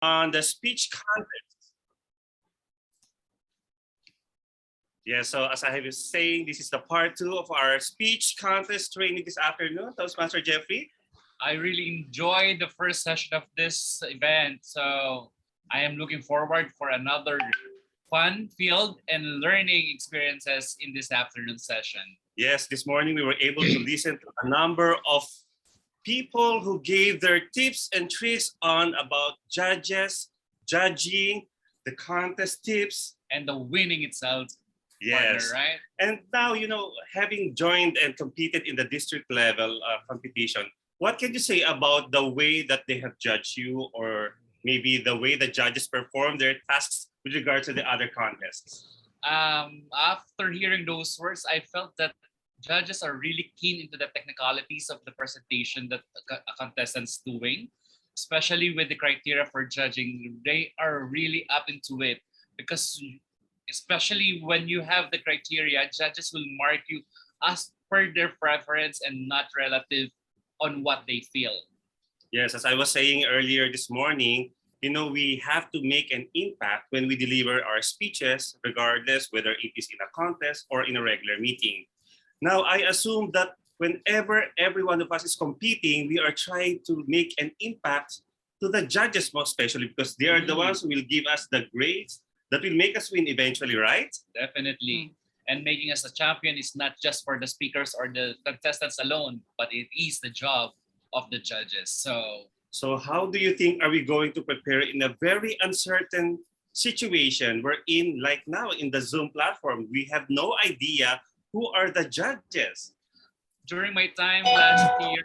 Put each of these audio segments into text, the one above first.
on the speech contest. Yeah, so as I was saying, this is the part 2 of our speech contest training this afternoon. Toastmaster Jeffrey. I really enjoyed the first session of this event, so I am looking forward for another fun-filled and learning experiences in this afternoon session. Yes, this morning we were able to listen to a number of people who gave their tips and tricks on about judges, judging, the contest tips. And the winning itself. Yes, partner, right? And now, having joined and competed in the district level competition, what can you say about the way that they have judged you, or maybe the way the judges perform their tasks with regard to the other contests? After hearing those words, I felt that judges are really keen into the technicalities of the presentation that a contestant's doing, especially with the criteria for judging. They are really up into it because especially when you have the criteria, judges will mark you as per their preference and not relative on what they feel. Yes, as I was saying earlier this morning, we have to make an impact when we deliver our speeches, regardless whether it is in a contest or in a regular meeting. Now, I assume that whenever every one of us is competing, we are trying to make an impact to the judges, most especially because they are the ones who will give us the grades that will make us win eventually, right? Definitely. And making us a champion is not just for the speakers or the contestants alone, but it is the job of the judges. So how do you think are we going to prepare in a very uncertain situation we're in, like now in the Zoom platform? We have no idea who are the judges. During my time last year,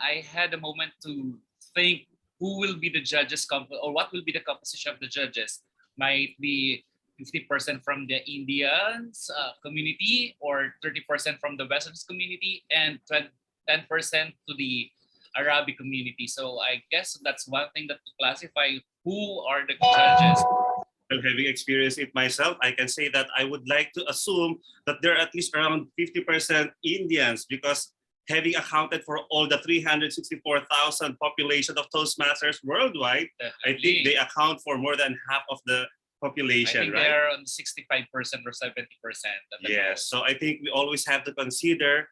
I had a moment to think who will be the judges or what will be the composition of the judges. Might be 50% from the Indians community or 30% from the Western community and 10% to the Arabic community. So I guess that's one thing that to classify who are the judges. Well, having experienced it myself, I can say that I would like to assume that there are at least around 50% Indians, because having accounted for all the 364,000 population of Toastmasters worldwide, Definitely. I think they account for more than half of the population, I think right? they're on 65% or 70%. Yes, so I think we always have to consider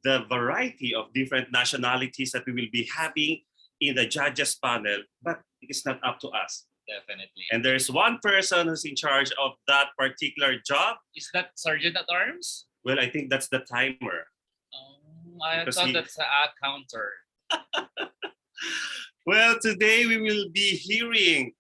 the variety of different nationalities that we will be having in the judges panel, but it is not up to us. Definitely. And there's one person who's in charge of that particular job. Is that Sergeant at Arms? Well, I think that's the timer. I thought that's a counter. Well, today we will be hearing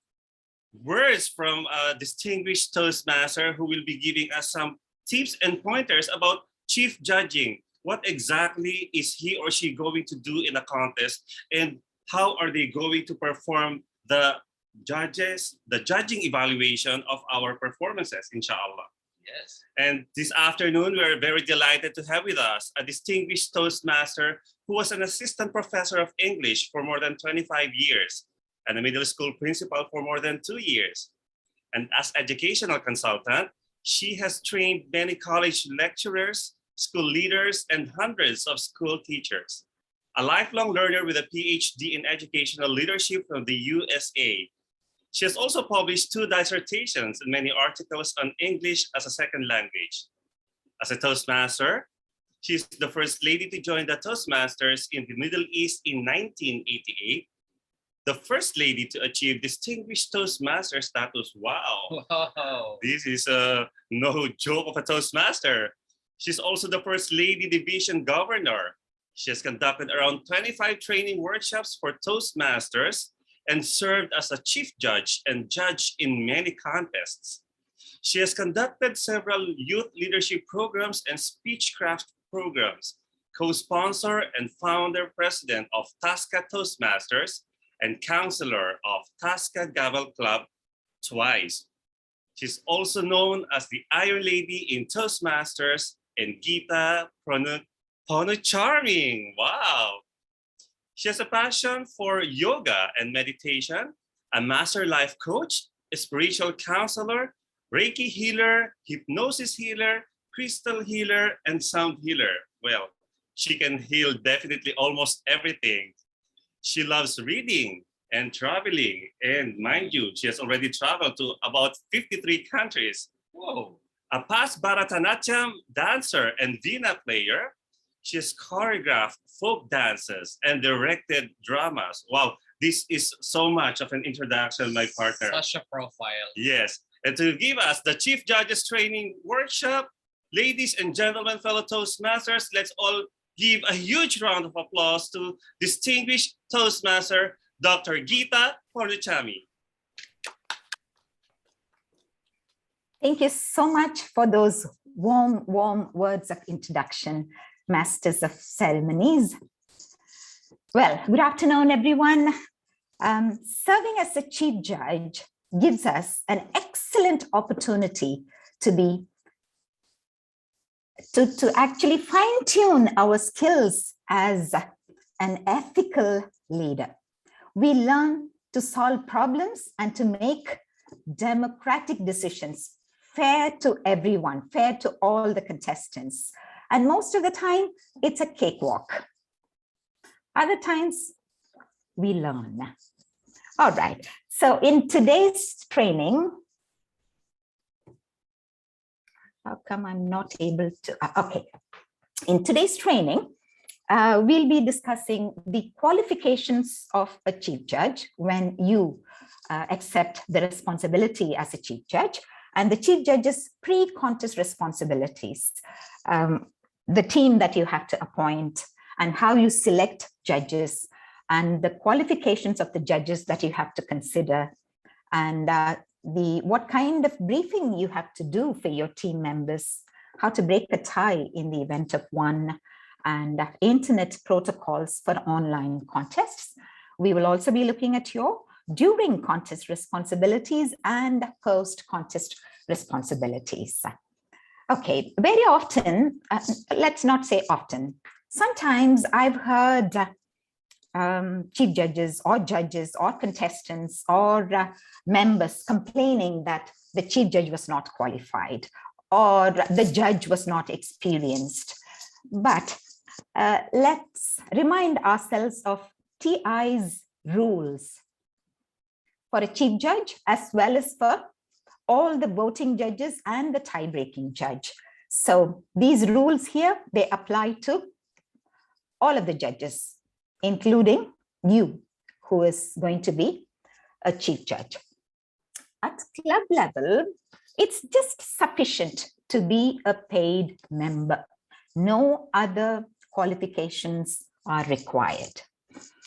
words from a distinguished Toastmaster who will be giving us some tips and pointers about chief judging. What exactly is he or she going to do in a contest, and how are they going to perform the judging evaluation of our performances, inshallah. Yes. And this afternoon, we're very delighted to have with us a distinguished Toastmaster who was an assistant professor of English for more than 25 years and a middle school principal for more than 2 years. And as educational consultant, she has trained many college lecturers, school leaders, and hundreds of school teachers. A lifelong learner with a PhD in educational leadership from the USA. She has also published 2 dissertations and many articles on English as a second language. As a Toastmaster, she is the first lady to join the Toastmasters in the Middle East in 1988. The first lady to achieve distinguished Toastmaster status. Wow. This is no joke of a Toastmaster. She's also the first lady division governor. She has conducted around 25 training workshops for Toastmasters and served as a chief judge and judge in many contests. She has conducted several youth leadership programs and speechcraft programs, co-sponsor and founder president of Tasca Toastmasters, and counselor of Tasca Gavel Club twice. She's also known as the Iron Lady in Toastmasters and Gita Pono Charming. Wow. She has a passion for yoga and meditation, a master life coach, a spiritual counselor, Reiki healer, hypnosis healer, crystal healer, and sound healer. Well, she can heal definitely almost everything. She loves reading, and traveling. And mind you, she has already traveled to about 53 countries. Whoa. A past Bharatanatyam dancer and Veena player, she has choreographed folk dances and directed dramas. Wow, this is so much of an introduction, my partner. Such a profile. Yes, and to give us the Chief Judges Training Workshop, ladies and gentlemen, fellow Toastmasters, let's all give a huge round of applause to distinguished Toastmaster, Dr. Geeta Pornuchami. Thank you so much for those warm words of introduction, Masters of Ceremonies. Well, good afternoon, everyone. Serving as a Chief Judge gives us an excellent opportunity to actually fine-tune our skills as an ethical leader. We learn to solve problems and to make democratic decisions, fair to everyone, fair to all the contestants. And most of the time, it's a cakewalk. Other times, we learn. All right, so in today's training, how come I'm not able to, okay. In today's training, we'll be discussing the qualifications of a Chief Judge when you accept the responsibility as a Chief Judge, and the Chief Judge's pre-contest responsibilities, the team that you have to appoint, and how you select judges, and the qualifications of the judges that you have to consider, and what kind of briefing you have to do for your team members, how to break the tie in the event of one, and internet protocols for online contests. We will also be looking at your during contest responsibilities and post-contest responsibilities. Okay, very often, let's not say often, sometimes I've heard Chief Judges or contestants or members complaining that the Chief Judge was not qualified or the judge was not experienced. But let's remind ourselves of TI's rules for a Chief Judge as well as for all the voting judges and the tie-breaking judge. So these rules here, they apply to all of the judges, including you, who is going to be a Chief Judge. At club level, it's just sufficient to be a paid member. No other qualifications are required.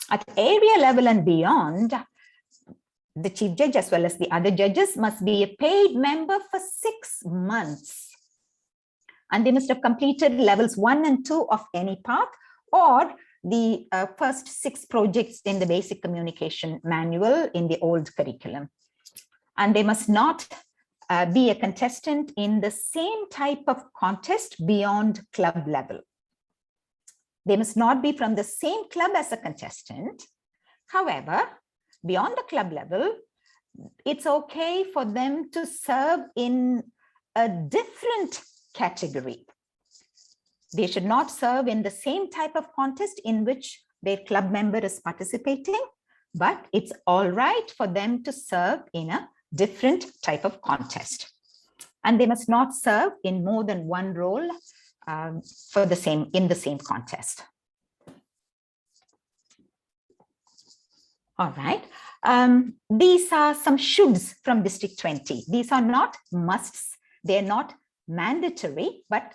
At area level and beyond, the Chief Judge as well as the other judges must be a paid member for 6 months. And they must have completed levels 1 and 2 of any path or the first 6 projects in the basic communication manual in the old curriculum. And they must not be a contestant in the same type of contest beyond club level. They must not be from the same club as a contestant. However, beyond the club level, it's okay for them to serve in a different category. They should not serve in the same type of contest in which their club member is participating, but it's all right for them to serve in a different type of contest. And they must not serve in more than one role in the same contest. All right. These are some shoulds from District 20. These are not musts. They're not mandatory, but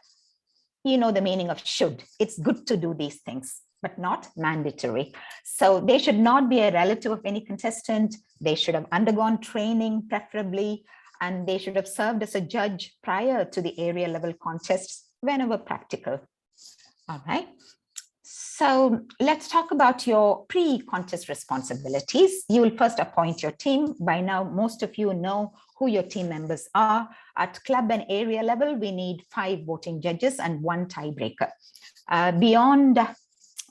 you know the meaning of should. It's good to do these things, but not mandatory. So they should not be a relative of any contestant. They should have undergone training preferably, and they should have served as a judge prior to the area level contests whenever practical. All right. So let's talk about your pre-contest responsibilities. You will first appoint your team. By now, most of you know who your team members are. At club and area level, we need 5 voting judges and 1 tiebreaker.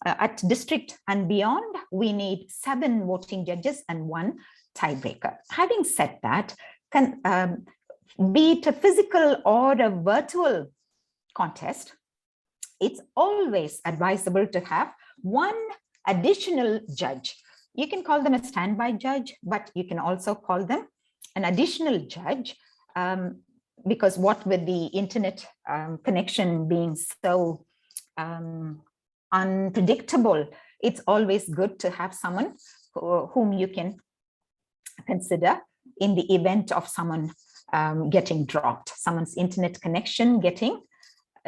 At district and beyond, we need 7 voting judges and 1 tiebreaker. Having said that, be it a physical or a virtual contest, it's always advisable to have 1 additional judge, You can call them a standby judge, but you can also call them an additional judge, because what with the internet connection being so unpredictable, it's always good to have someone whom you can consider in the event of someone getting dropped, someone's internet connection getting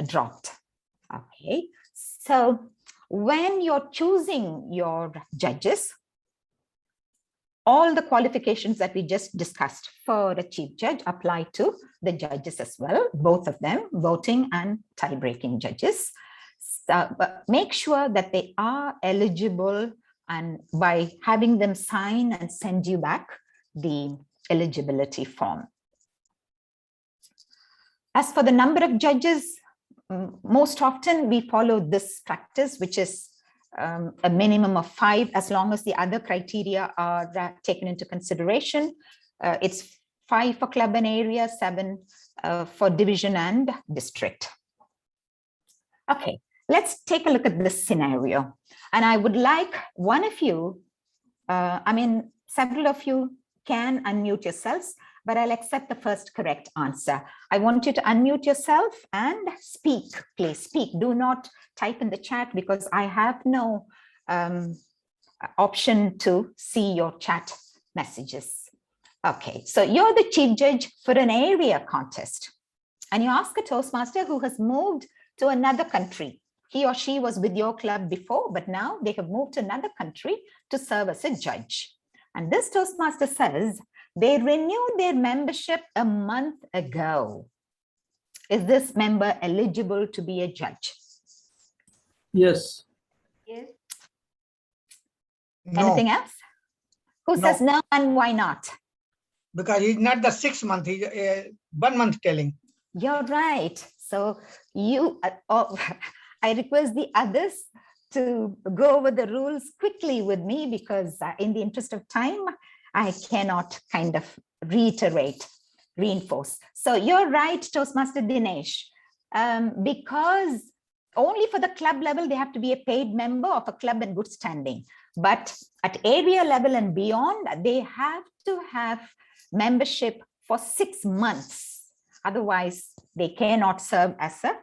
dropped. Okay, so when you're choosing your judges, all the qualifications that we just discussed for a chief judge apply to the judges as well, both of them, voting and tie-breaking judges. So, but make sure that they are eligible, and by having them sign and send you back the eligibility form. As for the number of judges, most often we follow this practice, which is a minimum of 5, as long as the other criteria are taken into consideration. It's 5 for club and area, 7 for division and district. Okay, let's take a look at this scenario. And I would like one of you, several of you can unmute yourselves, but I'll accept the first correct answer. I want you to unmute yourself and speak, please speak. Do not type in the chat because I have no option to see your chat messages. Okay, so you're the chief judge for an area contest, and you ask a Toastmaster who has moved to another country. He or she was with your club before, but now they have moved to another country to serve as a judge. And this Toastmaster says they renewed their membership a month ago. Is this member eligible to be a judge? Yes. Yes. No, Anything else? Who No. says no, and why not? because he's not the 6 month, he's 1 month telling. You're right. So you, I request the others to go over the rules quickly with me, because in the interest of time, I cannot kind of reinforce. So you're right, Toastmaster Dinesh, because only for the club level, they have to be a paid member of a club in good standing. But at area level and beyond, they have to have membership for 6 months. Otherwise, they cannot serve as a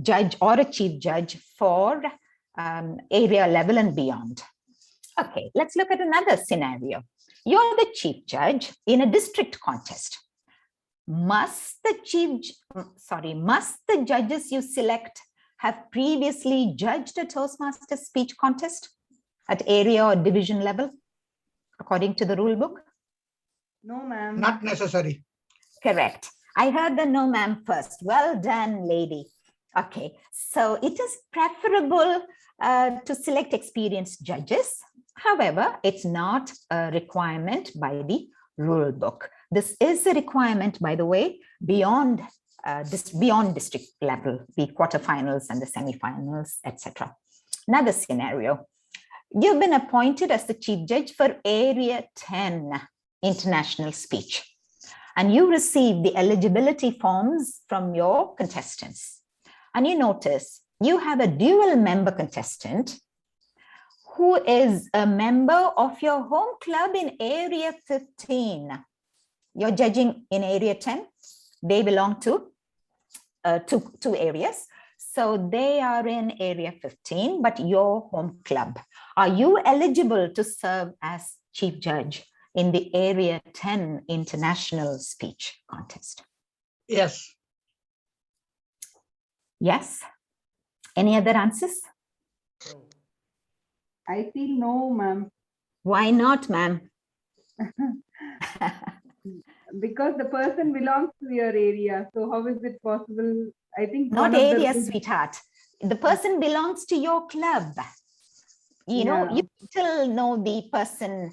judge or a chief judge for area level and beyond. Okay, let's look at another scenario. You're the chief judge in a district contest. Must the judges you select have previously judged a Toastmaster speech contest at area or division level, according to the rule book? No, ma'am. Not necessary. Correct. I heard the no, ma'am first. Well done, lady. Okay, so it is preferable to select experienced judges. However, it's not a requirement by the rule book. This is a requirement, by the way, beyond district level, the quarterfinals and the semifinals, etc. Another scenario. You've been appointed as the chief judge for Area 10 international speech, and you receive the eligibility forms from your contestants. And you notice you have a dual member contestant who is a member of your home club in Area 15. You're judging in Area 10. They belong to two areas. So they are in Area 15, but your home club. Are you eligible to serve as chief judge in the Area 10 international speech contest? Yes. Yes. Any other answers? I feel no, ma'am. Why not, ma'am? Because the person belongs to your area. So how is it possible? I think Not one of the area, rules- sweetheart. The person belongs to your club. You know, Yeah. you still know the person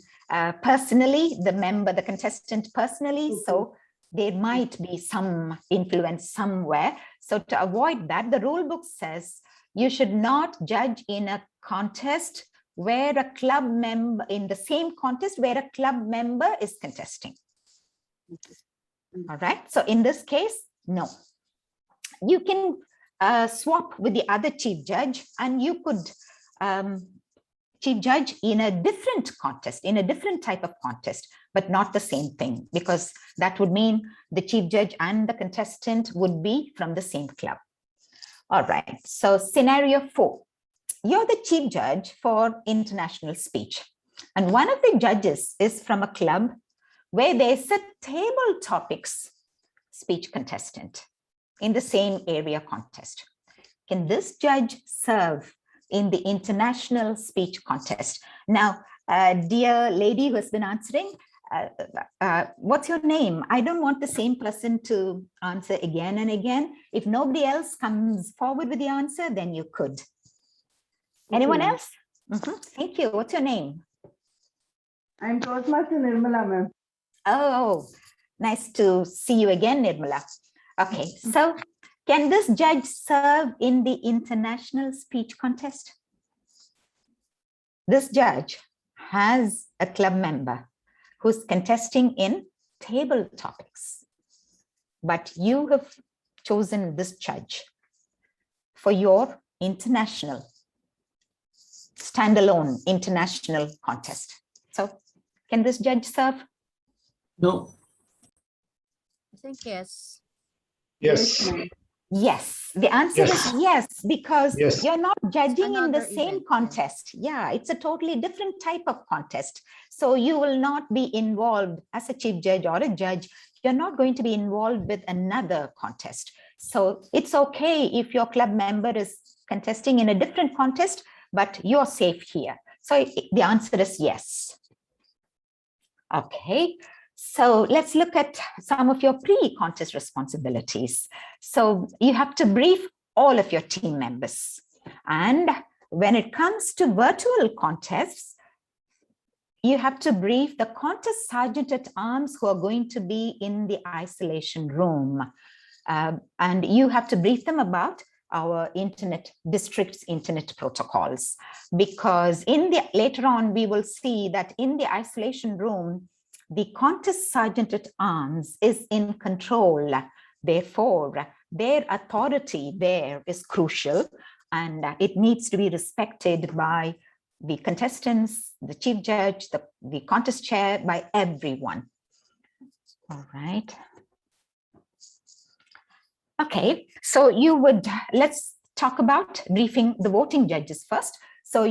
personally, the member, the contestant personally. Okay. So there might be some influence somewhere. So to avoid that, the rule book says you should not judge in a contest where a club member, in the same contest where a club member is contesting. All right. So in this case, no. You can swap with the other chief judge, and you could chief judge in a different contest, in a different type of contest, but not the same thing, because that would mean the chief judge and the contestant would be from the same club. All right, so scenario 4. You're the chief judge for international speech, and one of the judges is from a club where there's a table topics speech contestant in the same area contest. Can this judge serve in the international speech contest? Now, dear lady who has been answering, what's your name? I don't want the same person to answer again and again. If nobody else comes forward with the answer, then you could. Anyone else? Thank you. What's your name? I'm Toastmaster Nirmala, ma'am. Oh, nice to see you again, Nirmala. Okay, so can this judge serve in the international speech contest? This judge has a club member who's contesting in table topics, but you have chosen this judge for your international, standalone international contest. So can this judge serve? No. I think yes. Yes. ma'am. Yes, the answer Yes. is yes, because Yes. you're not judging in the Another same event, yeah. contest. Yeah, it's a totally different type of contest. So you will not be involved as a chief judge or a judge. You're not going to be involved with another contest. So it's okay if your club member is contesting in a different contest, but you're safe here. So the answer is yes. Okay. So let's look at some of your pre-contest responsibilities. So you have to brief all of your team members. And when it comes to virtual contests, you have to brief the contest sergeant at arms who are going to be in the isolation room. And you have to brief them about our district's internet protocols, because later on we will see that in the isolation room, the contest sergeant at arms is in control. Therefore, their authority there is crucial, and it needs to be respected by the contestants, the chief judge, the contest chair, by everyone. All right. Okay, so let's talk about briefing the voting judges first. So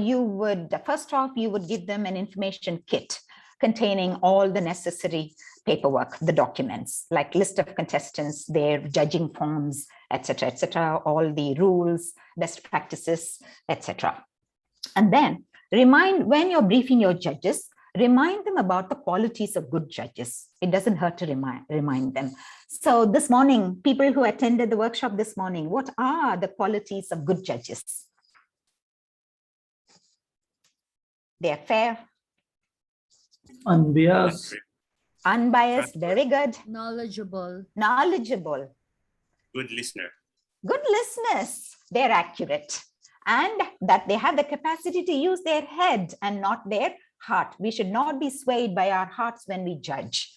first off, you would give them an information kit containing all the necessary paperwork, the documents, like list of contestants, their judging forms, etc., all the rules, best practices, etc. And then when you're briefing your judges, remind them about the qualities of good judges. It doesn't hurt to remind them. So this morning, people who attended the workshop this morning, what are the qualities of good judges? They are fair. Unbiased. Unbiased, very good. Knowledgeable. Knowledgeable. Good listener. Good listeners, they're accurate. And that they have the capacity to use their head and not their heart. We should not be swayed by our hearts when we judge.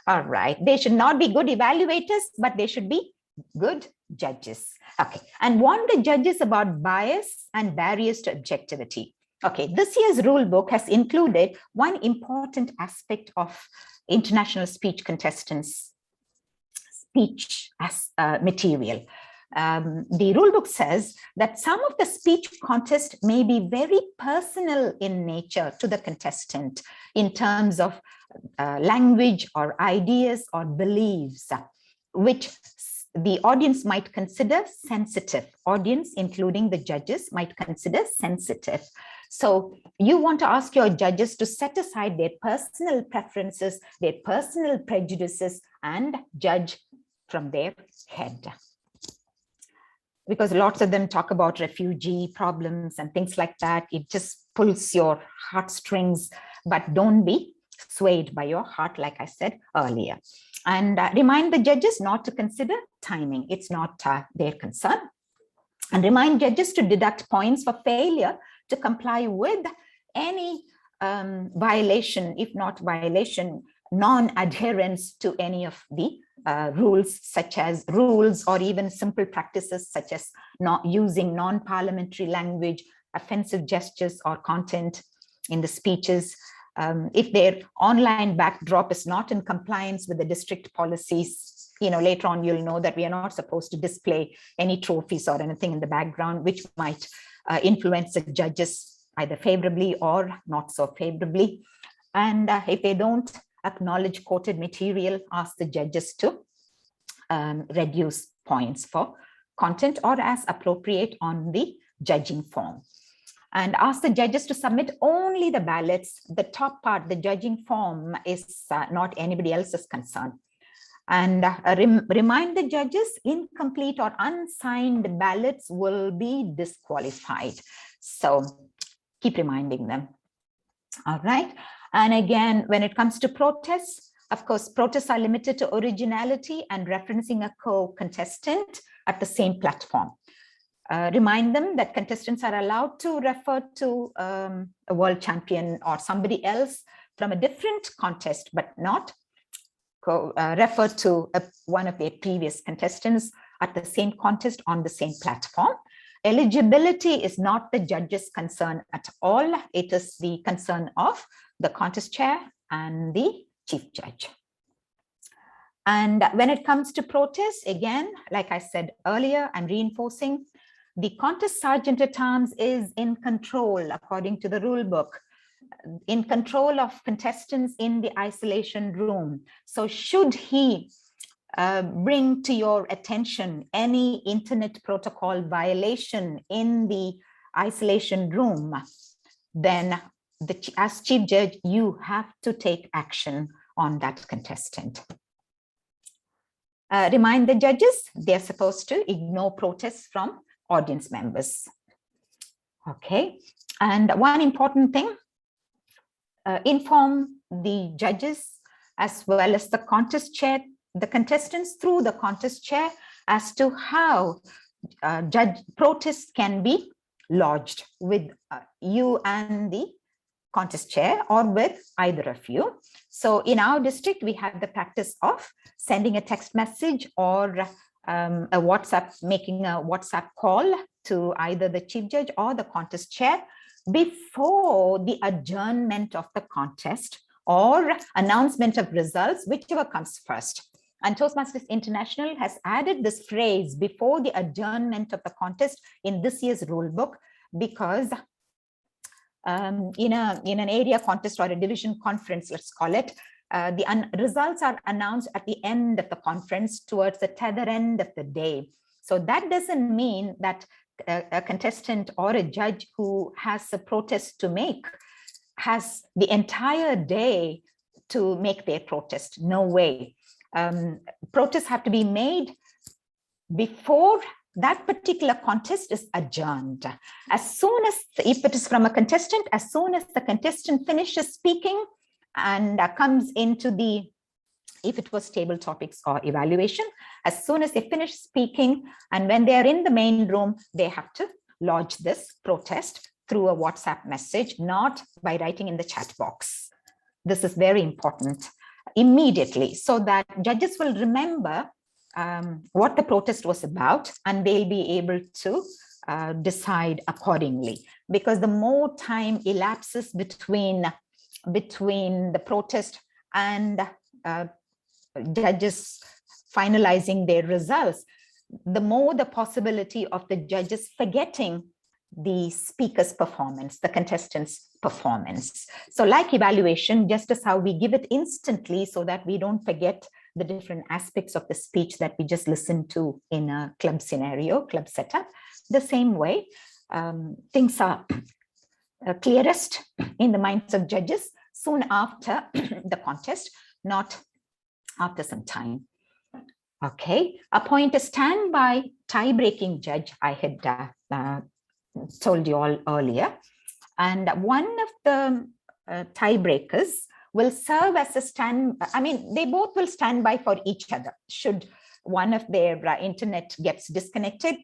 All right, they should not be good evaluators, but they should be good judges. Okay, and warn the judges about bias and barriers to objectivity. Okay, this year's rule book has included one important aspect of international speech contestants' speech as material. The rule book says that some of the speech contest may be very personal in nature to the contestant in terms of language or ideas or beliefs, which the audience might consider sensitive. Audience, including the judges, might consider sensitive. So you want to ask your judges to set aside their personal preferences, their personal prejudices, and judge from their head. Because lots of them talk about refugee problems and things like that. It just pulls your heartstrings, but don't be swayed by your heart, like I said earlier. And remind the judges not to consider timing. It's not their concern. And remind judges to deduct points for failure to comply with any violation, if not violation, non-adherence to any of the rules, such as rules or even simple practices such as not using non-parliamentary language, offensive gestures or content, in the speeches. If their online backdrop is not in compliance with the district policies, later on you'll know that we are not supposed to display any trophies or anything in the background, which might influence the judges either favorably or not so favorably. And if they don't acknowledge quoted material, ask the judges to reduce points for content or as appropriate on the judging form. And ask the judges to submit only the ballots. The top part, the judging form, is not anybody else's concern. And remind the judges incomplete or unsigned ballots will be disqualified. So keep reminding them. All right. And again, when it comes to protests, of course, protests are limited to originality and referencing a co-contestant at the same platform. Remind them that contestants are allowed to refer to a world champion or somebody else from a different contest, but not refer to one of their previous contestants at the same contest on the same platform. Eligibility is not the judge's concern at all. It is the concern of the contest chair and the chief judge. And when it comes to protests, again, like I said earlier, I'm reinforcing, the contest sergeant at arms is in control, according to the rule book, in control of contestants in the isolation room. So should he bring to your attention any internet protocol violation in the isolation room, then as chief judge, you have to take action on that contestant. Remind the judges they're supposed to ignore protests from audience members. Okay, and one important thing, inform the judges as well as the contest chair, the contestants through the contest chair as to how judge protests can be lodged with you and the contest chair or with either of you. So in our district, we have the practice of sending a text message or a WhatsApp, making a WhatsApp call to either the chief judge or the contest chair before the adjournment of the contest or announcement of results, whichever comes first. And Toastmasters International has added this phrase before the adjournment of the contest in this year's rule book, because in an area contest or a division conference, let's call it, the results are announced at the end of the conference towards the tether end of the day. So that doesn't mean that a contestant or a judge who has a protest to make has the entire day to make their protest. No way. Protests have to be made before that particular contest is adjourned. As soon as, if it is from a contestant, as soon as the contestant finishes speaking and comes into the, if it was table topics or evaluation, as soon as they finish speaking and when they are in the main room, they have to lodge this protest through a WhatsApp message, not by writing in the chat box. This is very important immediately, so that judges will remember what the protest was about and they'll be able to decide accordingly. Because the more time elapses between the protest and judges finalizing their results, the more the possibility of the judges forgetting the speaker's performance, the contestant's performance. So like evaluation, just as how we give it instantly so that we don't forget the different aspects of the speech that we just listened to in a club scenario, club setup, the same way, things are clearest in the minds of judges soon after the contest, not after some time. Okay, appoint a standby tie-breaking judge, I had told you all earlier. And one of the tiebreakers will serve as a they both will stand by for each other. Should one of their internet gets disconnected,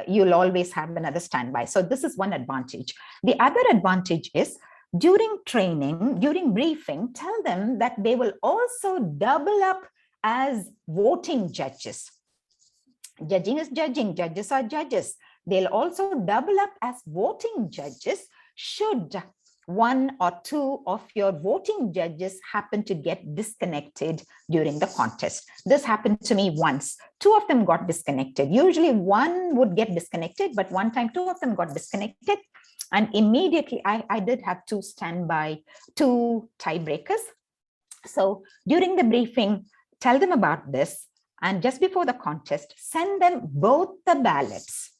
you'll always have another standby. So this is one advantage. The other advantage is during training, during briefing, tell them that they will also double up as voting judges. Judging is judging, judges are judges. They'll also double up as voting judges should one or two of your voting judges happen to get disconnected during the contest. This happened to me once. Two of them got disconnected. Usually one would get disconnected, but one time two of them got disconnected. And immediately I did have two tiebreakers. So during the briefing, tell them about this. And just before the contest, send them both the ballots,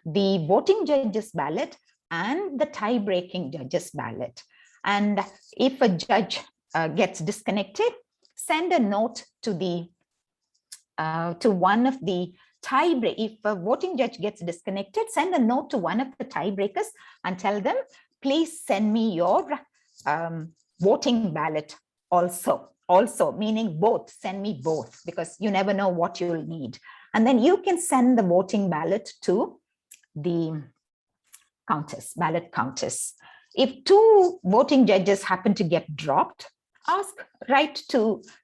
the voting judges ballot and the tie-breaking judges ballot. And if a judge gets disconnected, send a note to one of the tiebreak. If a voting judge gets disconnected, send a note to one of the tiebreakers and tell them, please send me your voting ballot also, meaning both, send me both, because you never know what you'll need. And then you can send the voting ballot to the ballot counters. If two voting judges happen to get dropped,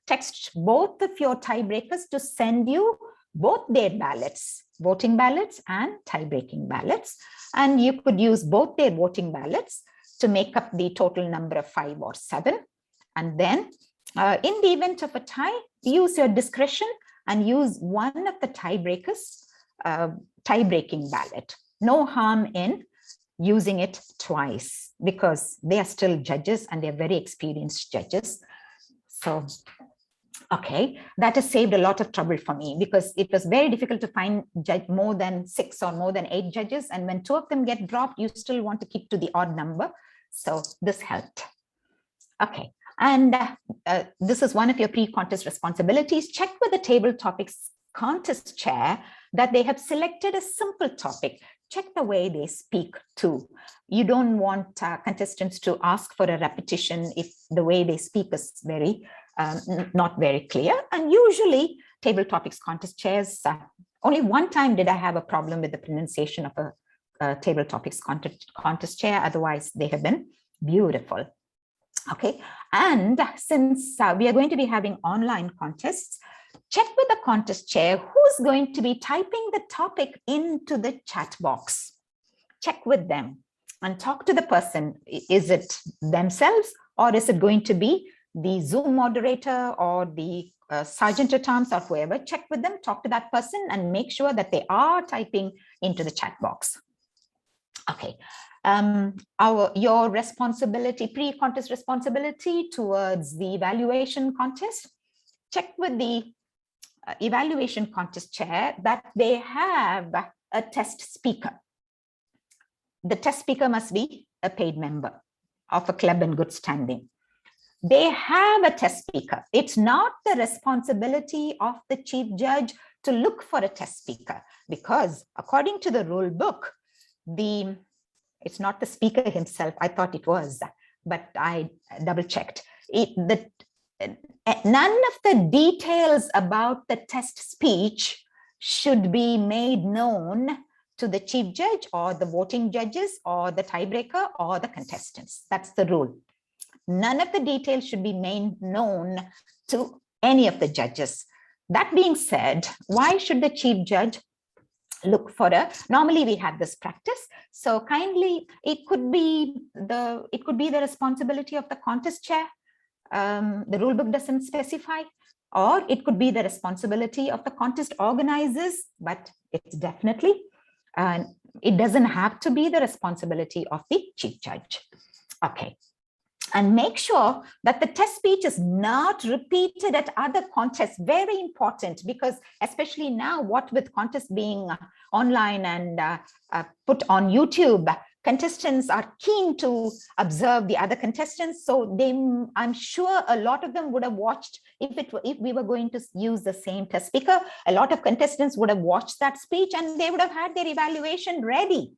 text both of your tiebreakers to send you both their ballots, voting ballots and tie-breaking ballots. And you could use both their voting ballots to make up the total number of 5 or 7. And then in the event of a tie, use your discretion and use one of the tiebreakers, tie-breaking ballot. No harm in using it twice because they are still judges and they're very experienced judges. So, okay, that has saved a lot of trouble for me because it was very difficult to find more than 6 or more than 8 judges. And when 2 of them get dropped, you still want to keep to the odd number. So this helped. Okay, and this is one of your pre-contest responsibilities. Check with the table topics contest chair that they have selected a simple topic. Check the way they speak too. You don't want contestants to ask for a repetition if the way they speak is not very clear. And usually table topics contest chairs, only one time did I have a problem with the pronunciation of a table topics contest chair. Otherwise they have been beautiful. Okay, and since we are going to be having online contests, check with the contest chair who's going to be typing the topic into the chat box. Check with them and talk to the person. Is it themselves or is it going to be the Zoom moderator or the sergeant at arms or whoever? Check with them, talk to that person and make sure that they are typing into the chat box. Okay. Your responsibility, pre-contest responsibility towards the evaluation contest, check with the evaluation contest chair that they have a test speaker. The test speaker must be a paid member of a club in good standing. They have a test speaker. It's not the responsibility of the chief judge to look for a test speaker because according to the rule book, it's not the speaker himself. I thought it was, but I double checked. None of the details about the test speech should be made known to the chief judge or the voting judges or the tiebreaker or the contestants. That's the rule. None of the details should be made known to any of the judges. That being said, why should the chief judge look for normally we have this practice, so kindly it could be the responsibility of the contest chair. The rule book doesn't specify, or it could be the responsibility of the contest organizers, but it's definitely it doesn't have to be the responsibility of the chief judge. Okay. And make sure that the test speech is not repeated at other contests. Very important, because especially now, what with contests being online and put on YouTube, contestants are keen to observe the other contestants. So I'm sure a lot of them would have watched, if we were going to use the same test speaker, a lot of contestants would have watched that speech and they would have had their evaluation ready.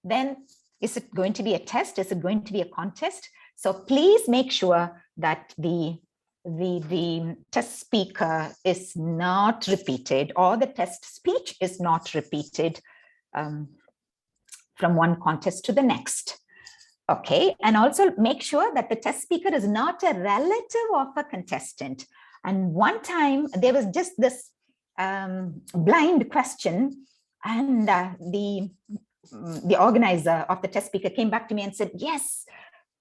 Then is it going to be a test? Is it going to be a contest? So please make sure that the test speaker is not repeated or the test speech is not repeated from one contest to the next. Okay, and also make sure that the test speaker is not a relative of a contestant. And one time there was just this blind question, and the organizer of the test speaker came back to me and said, yes,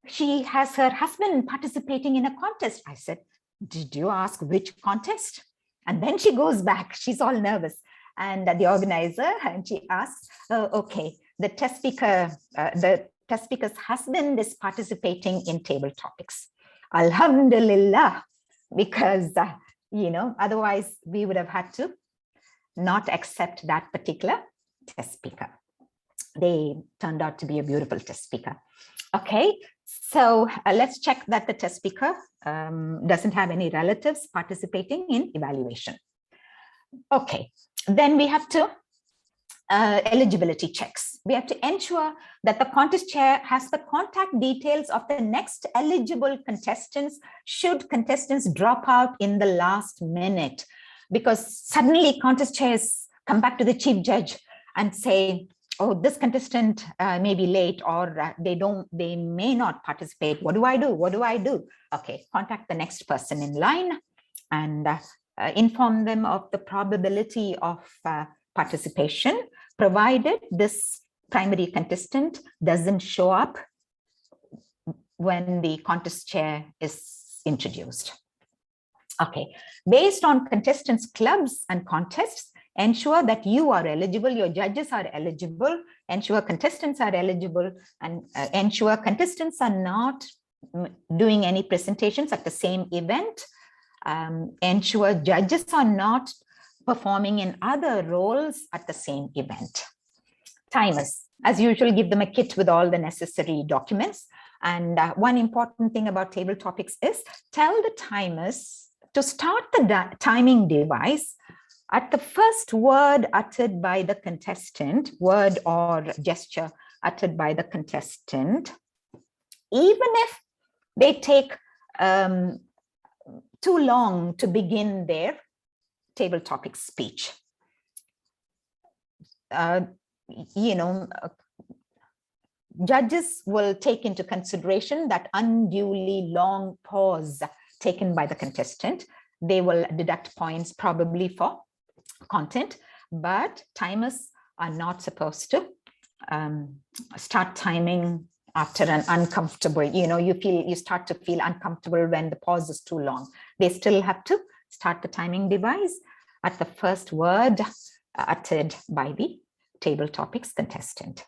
she has her husband participating in a contest. I said, did you ask which contest? And then she goes back, she's all nervous. And the organizer, and she asks, oh, okay, the test speaker's husband is participating in table topics. Alhamdulillah, because, otherwise we would have had to not accept that particular test speaker. They turned out to be a beautiful test speaker. Okay, so let's check that the test speaker doesn't have any relatives participating in evaluation. Okay, then we have to eligibility checks. We have to ensure that the contest chair has the contact details of the next eligible contestants should contestants drop out in the last minute, because suddenly contest chairs come back to the chief judge and say, oh, this contestant may be late, or they may not participate. What do I do? What do I do? Okay, contact the next person in line and inform them of the probability of participation, provided this primary contestant doesn't show up when the contest chair is introduced. Okay, based on contestants' clubs and contests, ensure that you are eligible, your judges are eligible, ensure contestants are eligible, and ensure contestants are not doing any presentations at the same event. Ensure judges are not performing in other roles at the same event. Timers, as usual, give them a kit with all the necessary documents. And one important thing about table topics is tell the timers to start the timing device at the first word uttered by the contestant, word or gesture uttered by the contestant, even if they take too long to begin their table topic speech. Judges will take into consideration that unduly long pause taken by the contestant. They will deduct points probably for content, but timers are not supposed to start timing after an uncomfortable, you start to feel uncomfortable when the pause is too long. They still have to start the timing device at the first word uttered by the table topics contestant.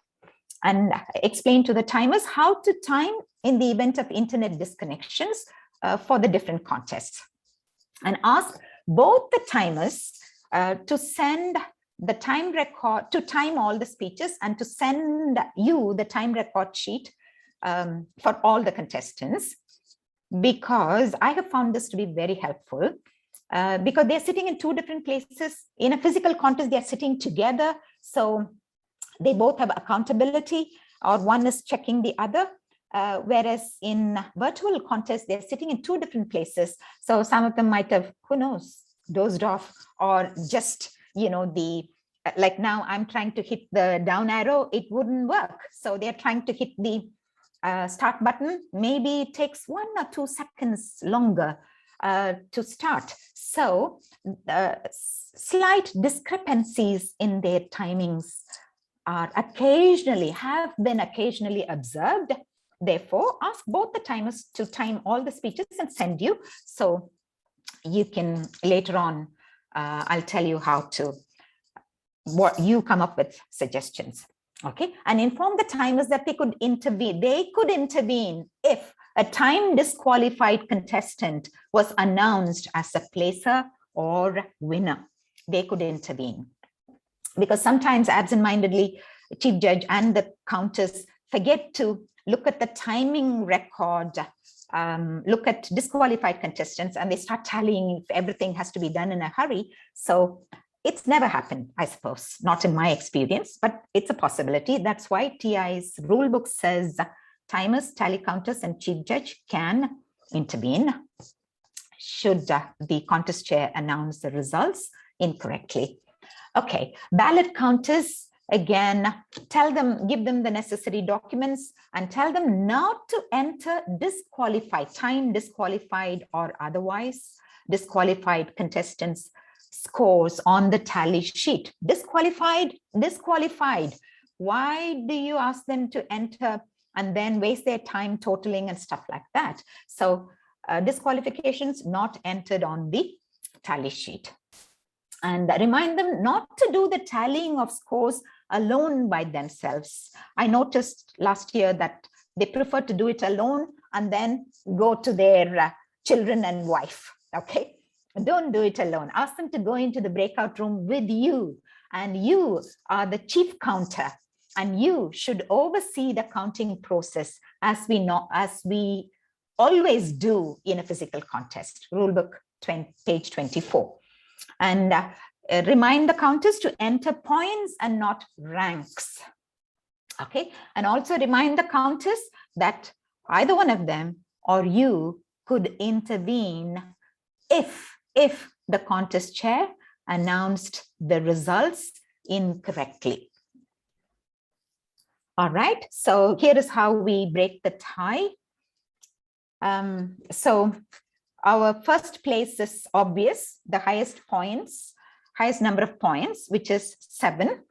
And explain to the timers how to time in the event of internet disconnections for the different contests. And ask both the timers to send the time record, to time all the speeches, and to send you the time record sheet for all the contestants, because I have found this to be very helpful, because they're sitting in two different places. In a physical contest, they're sitting together, so they both have accountability, or one is checking the other. Whereas in virtual contests, they're sitting in two different places. So some of them might have, who knows, dozed off, or just, like now I'm trying to hit the down arrow, it wouldn't work. So they're trying to hit the start button. Maybe it takes 1 or 2 seconds longer to start. So slight discrepancies in their timings have been occasionally observed. Therefore, ask both the timers to time all the speeches and send you. So you can later on, I'll tell you how to, what you come up with suggestions. Okay, and inform the timers that they could intervene. They could intervene if a time disqualified contestant was announced as a placer or winner. They could intervene, because sometimes absent-mindedly, chief judge and the counters forget to look at the timing record, look at disqualified contestants, and they start tallying if everything has to be done in a hurry. So it's never happened, I suppose, not in my experience, but it's a possibility. That's why TI's rule book says timers, tally counters, and chief judge can intervene should the contest chair announce the results incorrectly. Okay, ballot counters, again, tell them, give them the necessary documents and tell them not to enter disqualified, time disqualified or otherwise disqualified contestants' scores on the tally sheet. Disqualified, disqualified. Why do you ask them to enter and then waste their time totaling and stuff like that. So disqualifications not entered on the tally sheet. And remind them not to do the tallying of scores alone by themselves. I noticed last year that they prefer to do it alone and then go to their children and wife. Okay, don't do it alone. Ask them to go into the breakout room with you, and you are the chief counter, and you should oversee the counting process as we always do in a physical contest. Rulebook page 24. And remind the counters to enter points and not ranks. Okay, and also remind the counters that either one of them or you could intervene if the contest chair announced the results incorrectly. All right, so here is how we break the tie. So our first place is obvious, the highest number of points, which is 7.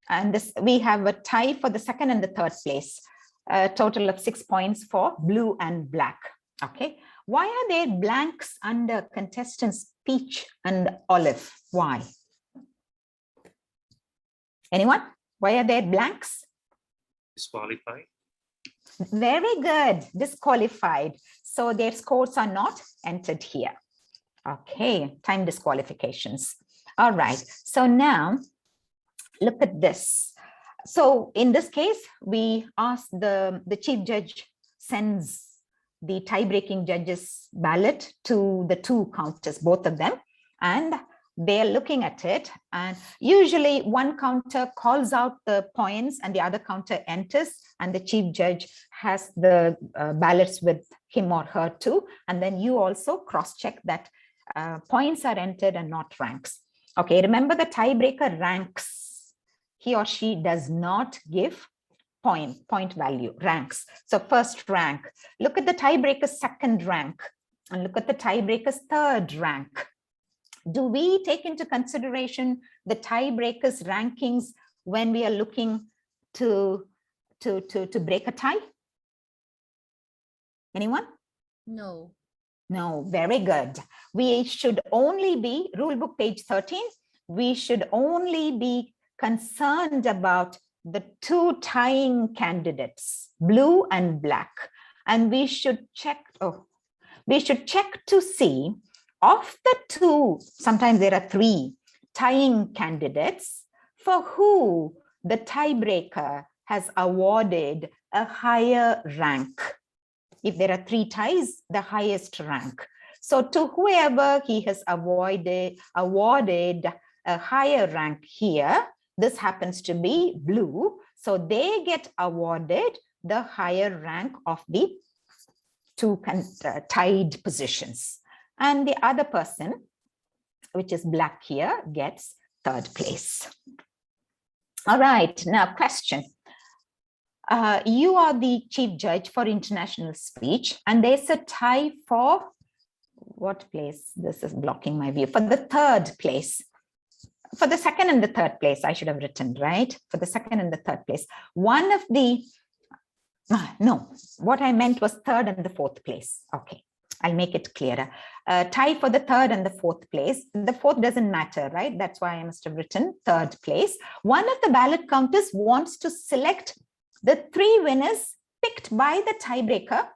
And this, we have a tie for the second and the third place, a total of 6 points for blue and black. Okay, why are there blanks under contestants peach and olive? Why? Anyone? Why are there blanks? Disqualified. Very good, disqualified. So their scores are not entered here. Okay, time disqualifications. All right, so now look at this. So in this case, we ask the chief judge sends the tie-breaking judge's ballot to the 2 counters, both of them, and they're looking at it. And usually one counter calls out the points and the other counter enters, and the chief judge has the ballots with him or her too. And then you also cross-check that points are entered and not ranks. Okay, remember the tiebreaker ranks. He or she does not give point value, ranks. So first rank, look at the tiebreaker's second rank and look at the tiebreaker's third rank. Do we take into consideration the tiebreaker's rankings when we are looking to break a tie? Anyone? No. No, very good. We should only be, rulebook page 13, we should only be concerned about the 2 tying candidates, blue and black. And we should check, to see of the 2, sometimes there are 3 tying candidates for who the tiebreaker has awarded a higher rank. If there are 3 ties, the highest rank. So to whoever he has awarded a higher rank here, this happens to be blue. So they get awarded the higher rank of the 2 tied positions. And the other person, which is black here, gets 3rd place. All right, now question. You are the chief judge for international speech, and there's a tie for what place? This is blocking my view. For the 3rd place. For the 2nd and the 3rd place, I should have written, right? For the 2nd and the 3rd place. One of the, no, what I meant was 3rd and the 4th place. Okay, I'll make it clearer. Tie for the 3rd and the 4th place. The 4th doesn't matter, right? That's why I must have written 3rd place. One of the ballot counters wants to select the 3 winners picked by the tiebreaker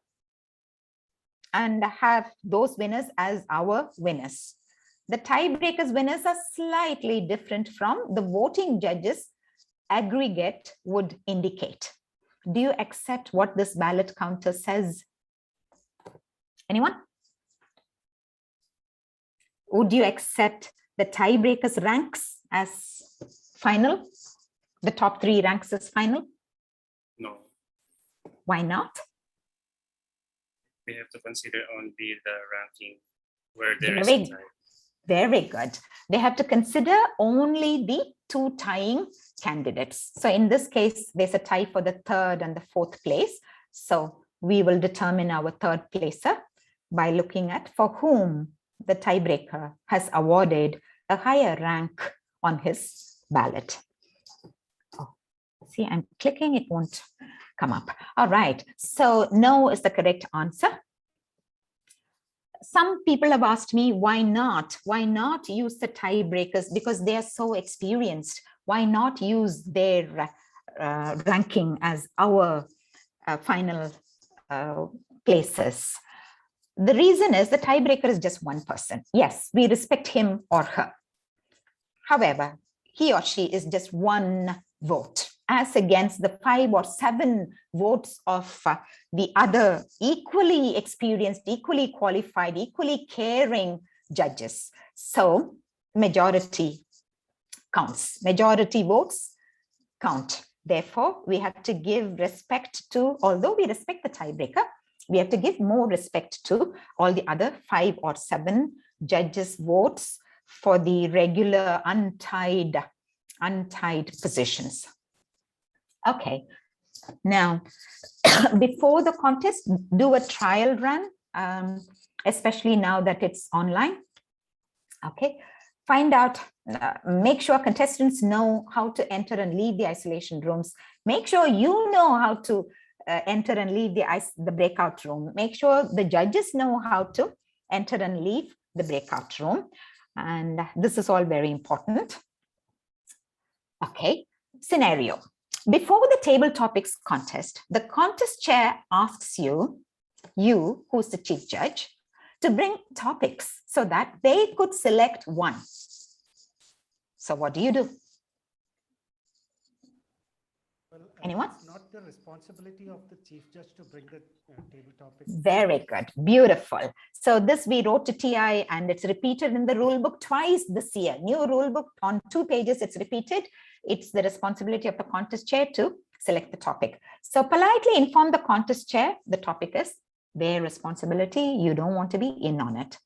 and have those winners as our winners. The tiebreaker's winners are slightly different from the voting judges' aggregate would indicate. Do you accept what this ballot counter says? Anyone? Would you accept the tiebreaker's ranks as final? The top 3 ranks as final? No. Why not? We have to consider only the ranking where there is a tie. Very good. They have to consider only the 2 tying candidates. So in this case, there's a tie for the 3rd and the 4th place. So we will determine our 3rd placer by looking at for whom the tiebreaker has awarded a higher rank on his ballot. Oh, see, I'm clicking, it won't come up. All right, so no is the correct answer. Some people have asked me, why not use the tiebreakers? Because they are so experienced. Why not use their ranking as our final places? The reason is the tiebreaker is just one person. Yes, we respect him or her. However, he or she is just one vote, as against the 5 or 7 votes of the other equally experienced, equally qualified, equally caring judges. So majority counts. Majority votes count. Therefore, we have to give respect to, although we respect the tiebreaker, we have to give more respect to all the other 5 or 7 judges' votes for the regular untied positions. Okay, now before the contest, do a trial run, especially now that it's online. Okay, find out, make sure contestants know how to enter and leave the isolation rooms. Make sure you know how to enter and leave the breakout room. Make sure the judges know how to enter and leave the breakout room. And this is all very important. Okay, scenario. Before the table topics contest, the contest chair asks you, who's the chief judge, to bring topics so that they could select one. So what do you do? Well, anyone? It's not the responsibility of the chief judge to bring the table topics. Very good, beautiful. So this we wrote to TI and it's repeated in the rule book twice this year. New rule book on 2 pages, it's repeated. It's the responsibility of the contest chair to select the topic. So politely inform the contest chair, the topic is their responsibility. You don't want to be in on it.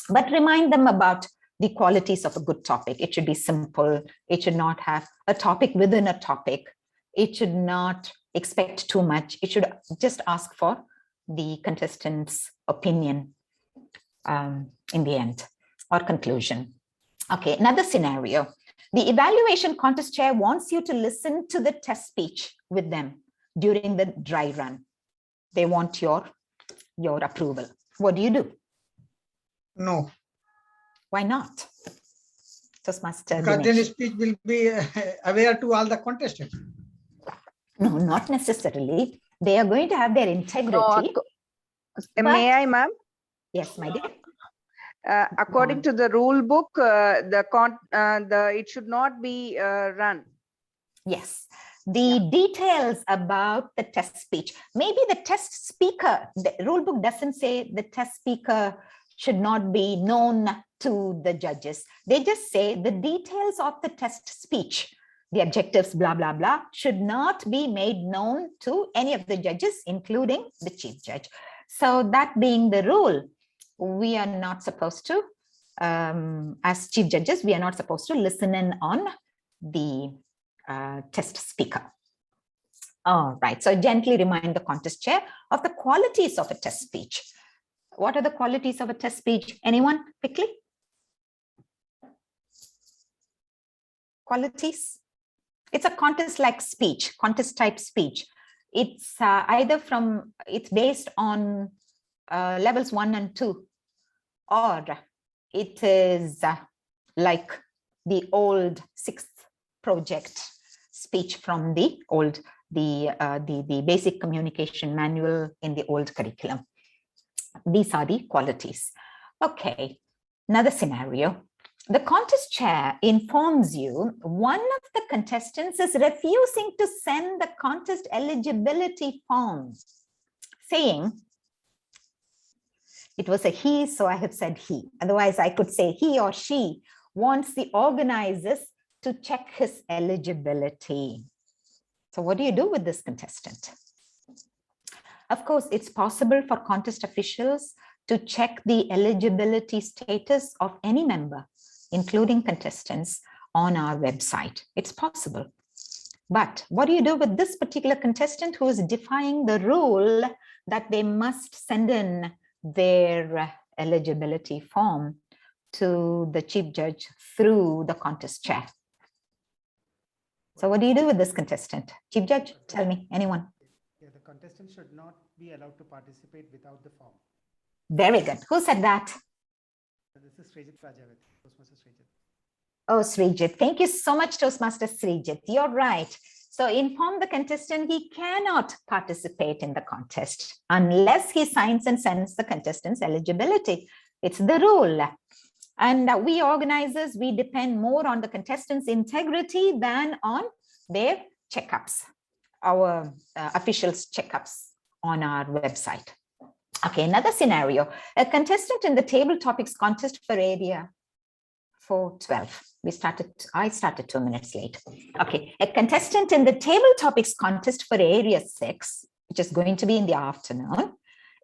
But remind them about the qualities of a good topic. It should be simple. It should not have a topic within a topic. It should not expect too much. It should just ask for the contestant's opinion in the end or conclusion. Okay, another scenario. The evaluation contest chair wants you to listen to the test speech with them during the dry run. They want your approval. What do you do? No. Why not? Just Master Because then Dinesh. speech will be aware to all the contestants. No, not necessarily. They are going to have their integrity. May I, ma'am? Yes, my dear. According to the rule book, it should not be run. Yes, the details about the test speech. Maybe the test speaker, the rule book doesn't say the test speaker should not be known to the judges. They just say the details of the test speech, the objectives, blah, blah, blah, should not be made known to any of the judges, including the chief judge. So that being the rule, we are not supposed to, as chief judges, we are not supposed to listen in on the test speaker. All right, so gently remind the contest chair of the qualities of a test speech. What are the qualities of a test speech? Anyone, quickly? Qualities? It's a contest-like speech, contest-type speech. It's it's based on levels 1 and 2, or it is like the old 6th project speech from the old, the basic communication manual in the old curriculum. These are the qualities. Okay, another scenario. The contest chair informs you one of the contestants is refusing to send the contest eligibility form, saying, it was a he, so I have said he. Otherwise, I could say he or she wants the organizers to check his eligibility. So what do you do with this contestant? Of course, it's possible for contest officials to check the eligibility status of any member, including contestants, on our website. It's possible. But what do you do with this particular contestant who is defying the rule that they must send in their eligibility form to the chief judge through the contest chair? So what do you do with this contestant? Chief judge, tell me, anyone. contestants should not be allowed to participate without the form. Very good. Who said that? This is Srijit Prajavati, Toastmaster Srijit. Oh, Srijit. Thank you so much, Toastmaster Srijit. You're right. So inform the contestant he cannot participate in the contest unless he signs and sends the contestant's eligibility. It's the rule. And we organizers, we depend more on the contestants' integrity than on their checkups, our officials' checkups on our website. Okay, another scenario. A contestant in the table topics contest for area 412. I started 2 minutes late. Okay, a contestant in the table topics contest for area 6, which is going to be in the afternoon,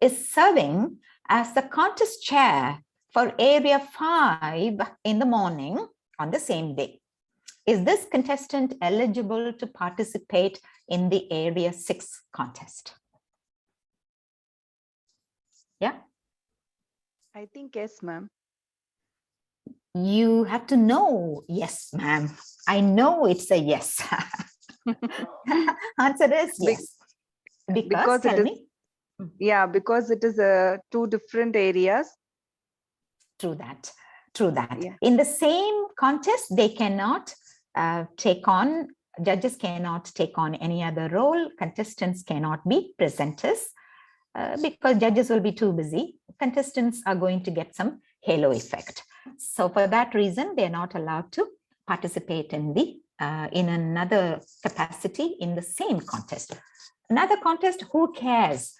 is serving as the contest chair for area 5 in the morning on the same day. Is this contestant eligible to participate in the area 6 contest? Yeah. I think yes, ma'am. You have to know, yes, ma'am. I know it's a yes. Answer is yes. Because tell me. Yeah, because it is two different areas. True that. True that. Yeah. In the same contest, they cannot take on, judges cannot take on any other role. Contestants cannot be presenters because judges will be too busy. Contestants are going to get some halo effect. So for that reason, they're not allowed to participate in the in another capacity in the same contest. Another contest, who cares?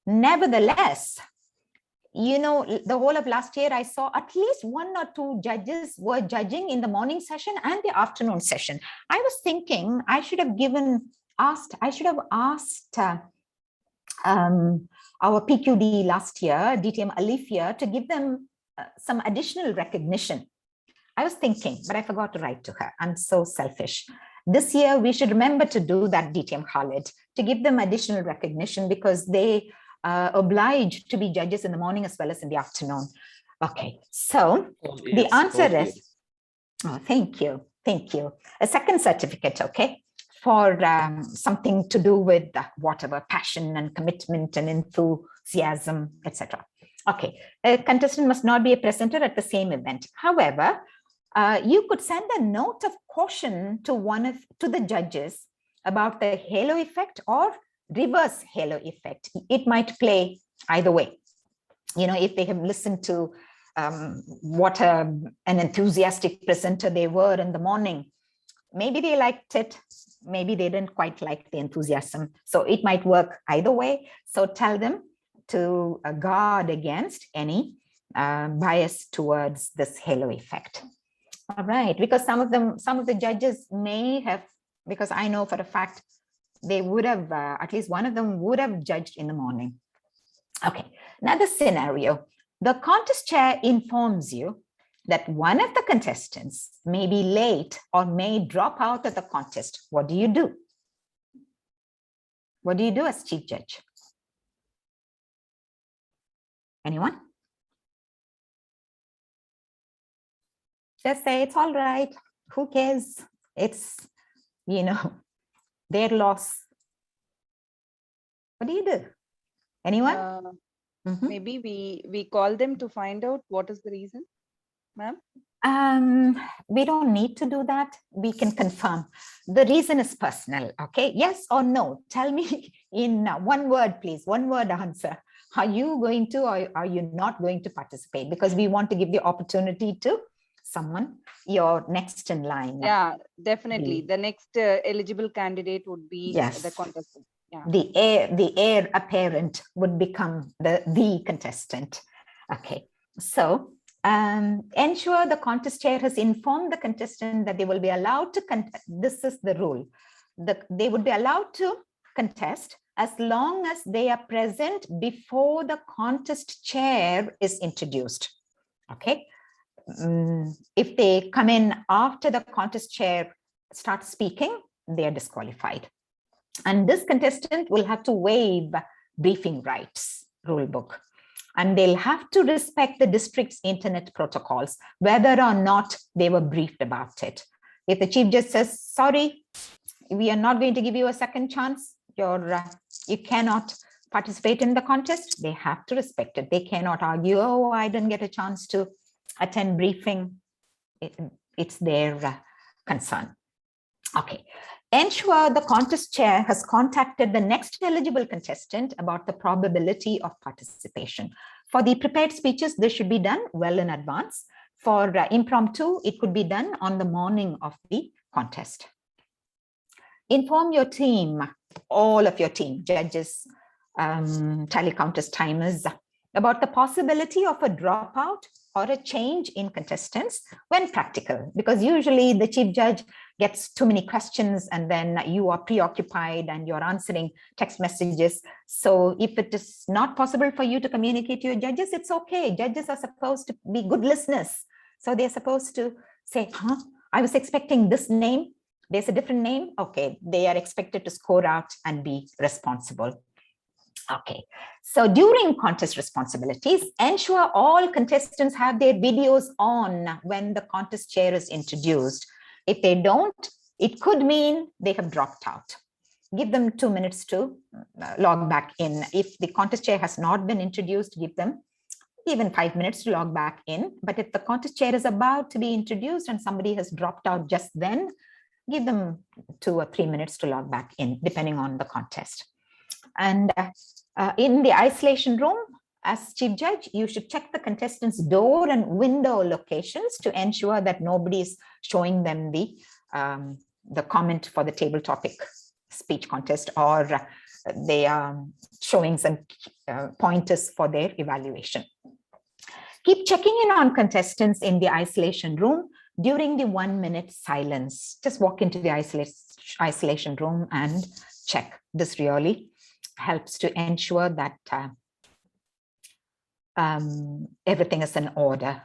Nevertheless, you know, the whole of last year, I saw at least 1 or 2 judges were judging in the morning session and the afternoon session. I was thinking I should have asked our PQD last year, DTM Alifia, to give them some additional recognition. I was thinking, but I forgot to write to her. I'm so selfish. This year, we should remember to do that, DTM Khalid, to give them additional recognition because they are obliged to be judges in the morning as well as in the afternoon. Okay, so the answer is, oh, thank you. Thank you. A second certificate, okay, for something to do with whatever, passion and commitment and enthusiasm, etc. Okay, a contestant must not be a presenter at the same event. However, you could send a note of caution to the judges about the halo effect or reverse halo effect. It might play either way. You know, if they have listened to what an enthusiastic presenter they were in the morning, maybe they liked it, maybe they didn't quite like the enthusiasm. So it might work either way. So tell them to guard against any bias towards this halo effect. All right, because some of the judges may have, because I know for a fact they would have, at least one of them would have judged in the morning. Okay, another scenario. The contest chair informs you that one of the contestants may be late or may drop out of the contest. What do you do? What do you do as chief judge? Anyone? Just say it's all right. Who cares? It's, you know, their loss. What do you do? Anyone? Maybe we call them to find out what is the reason, ma'am. We don't need to do that. We can confirm. The reason is personal. Okay. Yes or no? Tell me in one word, please. One word answer. Are you going to or are you not going to participate? Because we want to give the opportunity to someone, your next in line. Yeah, definitely. The next eligible candidate would be the contestant. Yeah. The heir apparent would become the contestant. Okay, so ensure the contest chair has informed the contestant that they will be allowed to contest. This is the rule. They would be allowed to contest as long as they are present before the contest chair is introduced. Okay. If they come in after the contest chair starts speaking, they are disqualified. And this contestant will have to waive briefing rights rule book. And they'll have to respect the district's internet protocols, whether or not they were briefed about it. If the chief judge says, sorry, we are not going to give you a second chance, you cannot participate in the contest, they have to respect it. They cannot argue, oh, I didn't get a chance to attend briefing. It's their concern. Okay. Ensure the contest chair has contacted the next eligible contestant about the probability of participation. For the prepared speeches, this should be done well in advance. For impromptu, it could be done on the morning of the contest. Inform your team, all of your team, judges, tally counters, timers, about the possibility of a dropout or a change in contestants when practical, because usually the chief judge gets too many questions and then you are preoccupied and you're answering text messages. So if it is not possible for you to communicate to your judges, it's okay. Judges are supposed to be good listeners. So they're supposed to say, I was expecting this name. There's a different name. Okay, they are expected to score out and be responsible. Okay, so during contest responsibilities, ensure all contestants have their videos on when the contest chair is introduced. If they don't, it could mean they have dropped out. Give them 2 minutes to log back in. If the contest chair has not been introduced, give them even 5 minutes to log back in. But if the contest chair is about to be introduced and somebody has dropped out just then, give them 2 or 3 minutes to log back in, depending on the contest. And in the isolation room, as chief judge, you should check the contestants' door and window locations to ensure that nobody is showing them the comment for the table topic speech contest, or they are showing some pointers for their evaluation. Keep checking in on contestants in the isolation room during the 1 minute silence. Just walk into the isolation room and check. This really helps to ensure that everything is in order.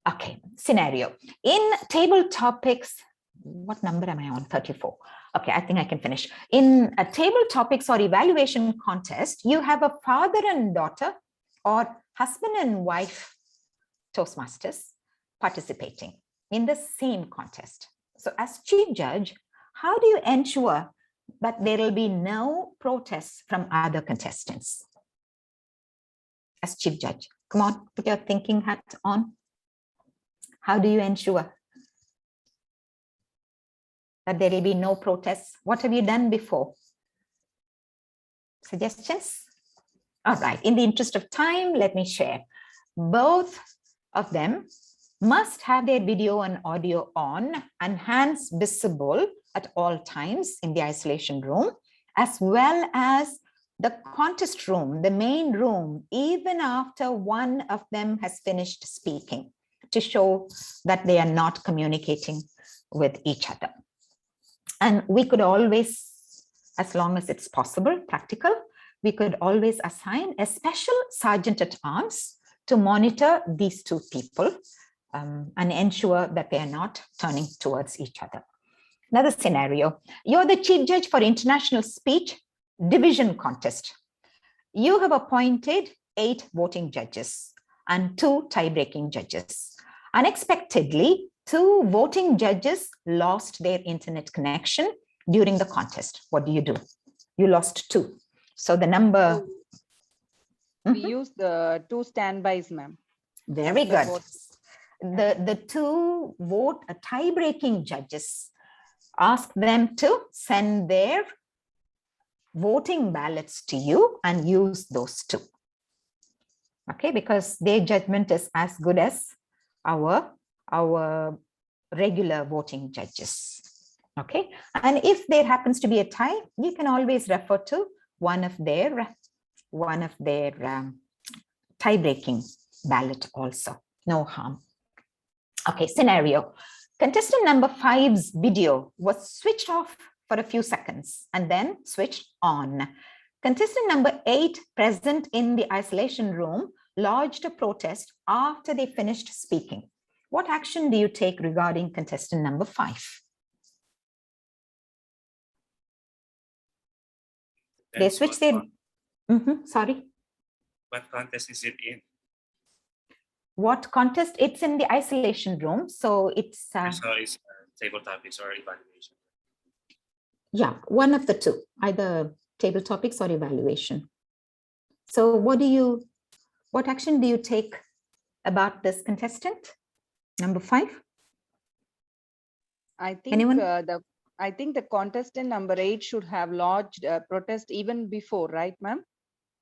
Okay, scenario. In table topics, what number am I on? 34. Okay, I think I can finish. In a table topics or evaluation contest, you have a father and daughter or husband and wife Toastmasters participating in the same contest. So as chief judge, how do you ensure that there will be no protests from other contestants? As chief judge, come on, put your thinking hat on. How do you ensure that there will be no protests? What have you done before? Suggestions? All right, in the interest of time, let me share. Both of them must have their video and audio on and hands visible at all times in the isolation room, as well as the contest room, the main room, even after one of them has finished speaking, to show that they are not communicating with each other. And we could always, as long as it's possible, practical, we could always assign a special sergeant at arms to monitor these two people and ensure that they are not turning towards each other. Another scenario, you're the chief judge for international speech division contest. You have appointed 8 voting judges and 2 tie-breaking judges. Unexpectedly, 2 voting judges lost their internet connection during the contest. What do? You lost 2. So the number... We use the 2 standbys, ma'am. Very good. The 2 tie-breaking judges, ask them to send their voting ballots to you and use those 2. Okay, because their judgment is as good as our regular voting judges. Okay, and if there happens to be a tie, you can always refer to one of their tie-breaking ballot also. No harm. Okay, scenario. Contestant number 5's video was switched off for a few seconds and then switched on. Contestant number 8 present in the isolation room lodged a protest after they finished speaking. What action do you take regarding contestant number 5? They switched their... sorry. What contest is it in? What contest? It's in the isolation room. So it's... So it's table topics or evaluation. Yeah, one of the two, either table topics or evaluation. So what action do you take about this contestant? Number 5? I think Anyone? I think the contestant number 8 should have lodged a protest even before, right, ma'am?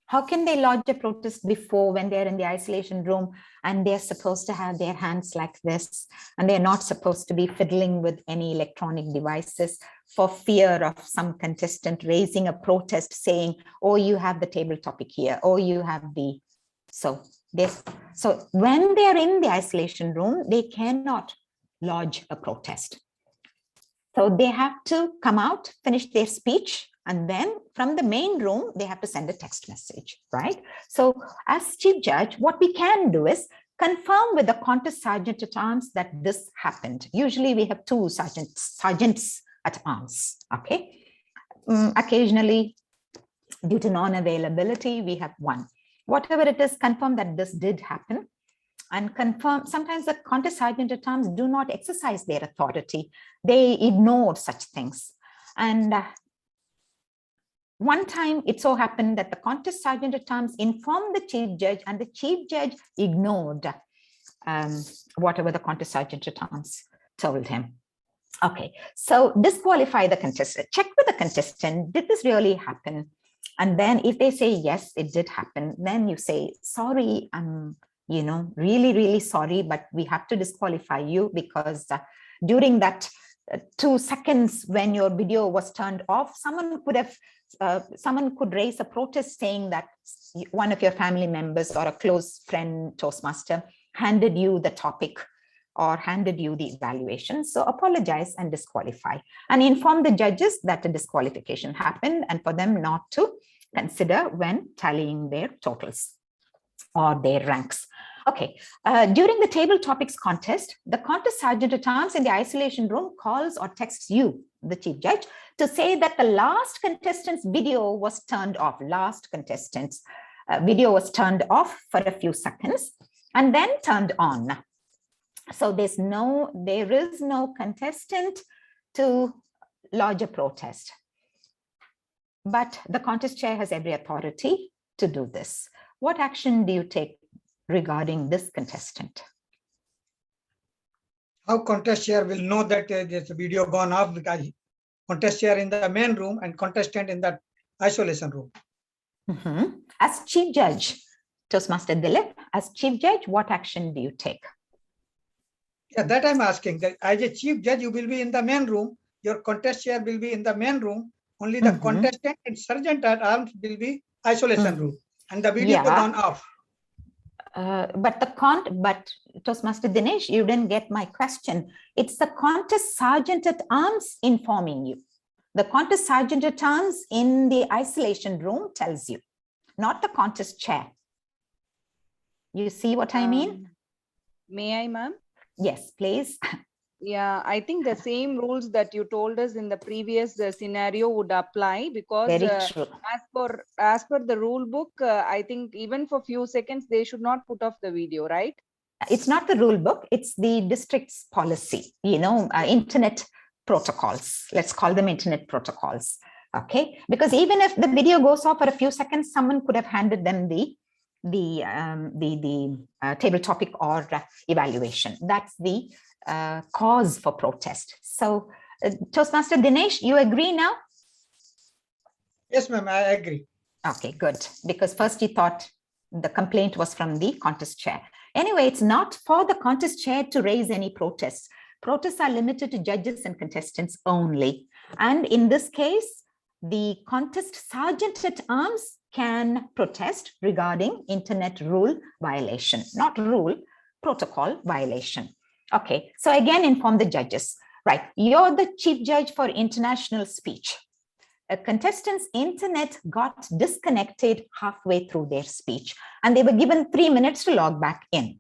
How can they lodge a protest before when they're in the isolation room and they're supposed to have their hands like this and they're not supposed to be fiddling with any electronic devices for fear of some contestant raising a protest saying, oh, you have the table topic here, or you have the, so when they're in the isolation room, they cannot lodge a protest. So they have to come out, finish their speech, and then from the main room, they have to send a text message, right? So as chief judge, what we can do is confirm with the contest sergeant at arms that this happened. Usually we have 2 sergeants at arms, okay? Occasionally, due to non-availability, we have 1. Whatever it is, confirm that this did happen. And confirm, sometimes the contest sergeant at arms do not exercise their authority. They ignore such things. And one time it so happened that the contest sergeant at arms informed the chief judge and the chief judge ignored whatever the contest sergeant at arms told him. Okay, so disqualify the contestant. Check with the contestant, did this really happen? And then if they say, yes, it did happen, then you say, sorry, I'm really, really sorry, but we have to disqualify you because during that 2 seconds when your video was turned off, someone could raise a protest saying that one of your family members or a close friend Toastmaster handed you the topic or handed you the evaluation. So apologize and disqualify and inform the judges that a disqualification happened and for them not to consider when tallying their totals or their ranks. Okay, during the table topics contest, the contest sergeant at arms in the isolation room calls or texts you, the chief judge, to say that the last contestant's video was turned off. Last contestant's video was turned off for a few seconds and then turned on. So there is no contestant to lodge a protest. But the contest chair has every authority to do this. What action do you take regarding this contestant? How contest chair will know that there's a video gone off because contest chair in the main room and contestant in the isolation room. As chief judge, Toastmaster Dilip, as chief judge, what action do you take? Yeah, that I'm asking. That as a chief judge, you will be in the main room. Your contest chair will be in the main room. Only the contestant and sergeant at arms will be isolation room, and the video gone off. But Toastmaster Dinesh, you didn't get my question. It's the contest sergeant at arms informing you. The contest sergeant at arms in the isolation room tells you, not the contest chair. You see what I mean? May I, ma'am? Yes, please. Yeah, I think the same rules that you told us in the previous scenario would apply because as per the rule book, I think even for few seconds, they should not put off the video, right? It's not the rule book, it's the district's policy, internet protocols. Let's call them internet protocols. Okay, because even if the video goes off for a few seconds, someone could have handed them the table topic or evaluation. That's the cause for protest. So Toastmaster Dinesh, you agree now? Yes, ma'am, I agree. Okay, good. Because first you thought the complaint was from the contest chair. Anyway, it's not for the contest chair to raise any protests. Protests are limited to judges and contestants only. And in this case, the contest sergeant at arms can protest regarding internet rule violation, not rule, protocol violation. Okay, so again, inform the judges, right? You're the chief judge for international speech. A contestant's internet got disconnected halfway through their speech and they were given 3 minutes to log back in.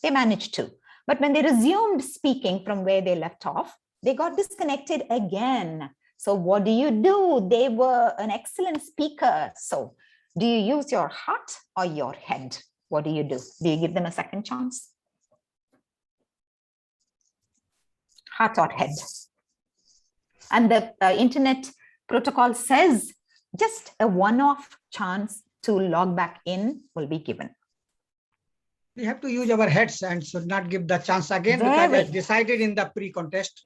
They managed to, but when they resumed speaking from where they left off, they got disconnected again. So what do? They were an excellent speaker. So do you use your heart or your head? What do? Do you give them a second chance? Heart or head? And the internet protocol says just a one-off chance to log back in will be given. We have to use our heads and should not give the chance again because Very as decided in the pre-contest.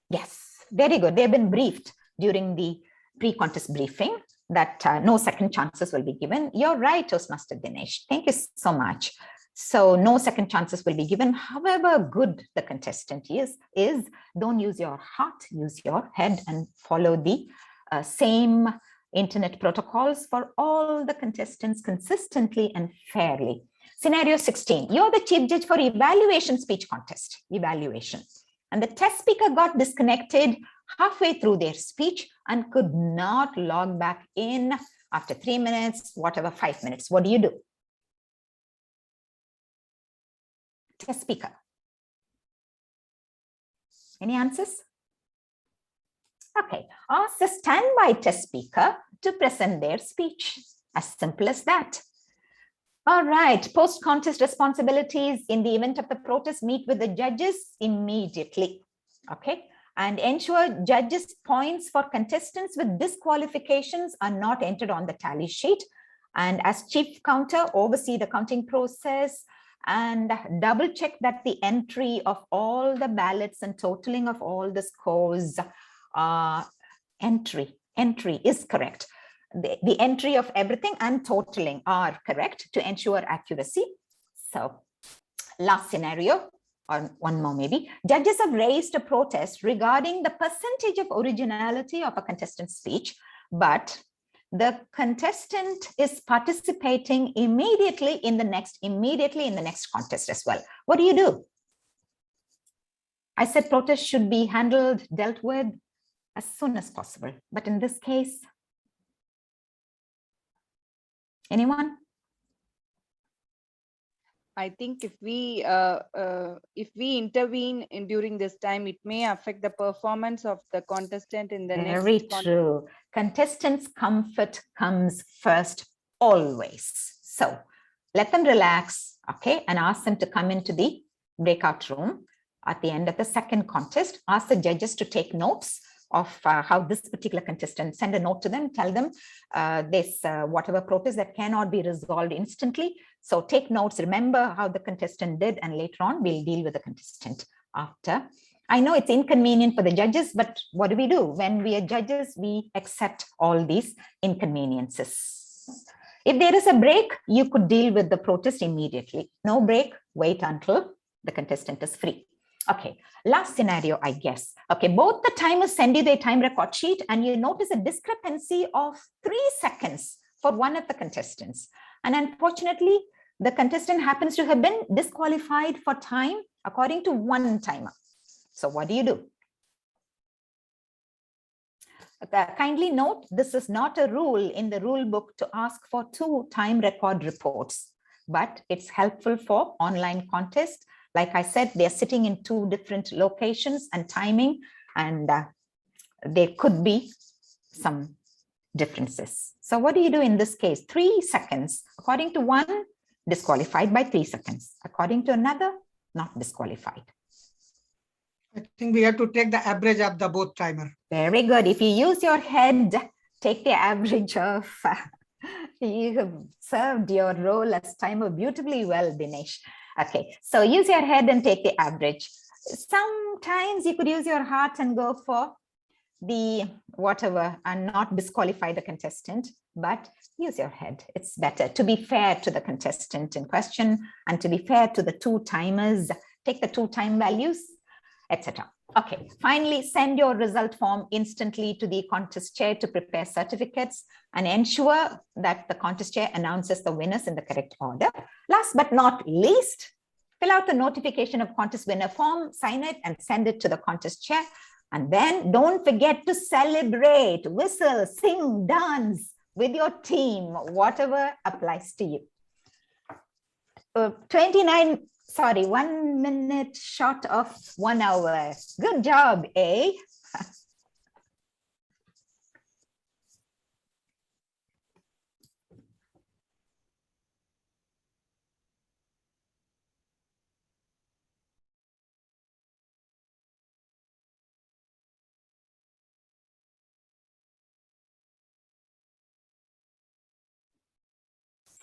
Yes, very good. They've been briefed during the pre-contest briefing that no second chances will be given. You're right, Toastmaster Dinesh. Thank you so much. So no second chances will be given. However good the contestant is don't use your heart, use your head and follow the same internet protocols for all the contestants consistently and fairly. Scenario 16, you're the chief judge for evaluation speech contest, evaluation. And the test speaker got disconnected halfway through their speech and could not log back in after 3 minutes, whatever, 5 minutes. What do you do? Test speaker. Any answers? Okay, ask the standby test speaker to present their speech. As simple as that. All right, post-contest responsibilities in the event of the protest, meet with the judges immediately, okay? And ensure judges' points for contestants with disqualifications are not entered on the tally sheet. And as chief counter, oversee the counting process and double check that the entry of all the ballots and totaling of all the scores entry is correct. The entry of everything and totaling are correct to ensure accuracy. So last scenario, or one more maybe, judges have raised a protest regarding the percentage of originality of a contestant's speech, but the contestant is participating immediately in the next contest as well. What do? I said protest should be handled, dealt with as soon as possible, but in this case, anyone? I think if we intervene during this time, it may affect the performance of the contestant in the next. Very true. Contestants' comfort comes first, always. So let them relax, okay, and ask them to come into the breakout room at the end of the second contest. Ask the judges to take notes of how this particular contestant, send a note to them, tell them this whatever protest that cannot be resolved instantly. So take notes, remember how the contestant did, and later on we'll deal with the contestant after. I know it's inconvenient for the judges, but what do? When we are judges, we accept all these inconveniences. If there is a break, you could deal with the protest immediately. No break, wait until the contestant is free. Okay, last scenario, I guess. Okay, both the timers send you their time record sheet and you notice a discrepancy of 3 seconds for one of the contestants. And unfortunately, the contestant happens to have been disqualified for time according to one timer. So what do? Kindly note, this is not a rule in the rule book to ask for 2 time record reports, but it's helpful for online contests. Like I said, they're sitting in 2 different locations and timing, and there could be some differences. So what do you do in this case? 3 seconds. According to one, disqualified by 3 seconds. According to another, not disqualified. I think we have to take the average of the both timer. Very good. If you use your head, take the average of, you have served your role as timer beautifully well, Dinesh. Okay, so use your head and take the average. Sometimes you could use your heart and go for the whatever and not disqualify the contestant, but use your head. It's better to be fair to the contestant in question and to be fair to the 2 timers. Take the 2 time values, etc. Okay, finally, send your result form instantly to the contest chair to prepare certificates and ensure that the contest chair announces the winners in the correct order. Last but not least, fill out the notification of contest winner form, sign it and send it to the contest chair. And then don't forget to celebrate, whistle, sing, dance with your team, whatever applies to you. 1 minute short of 1 hour. Good job, eh?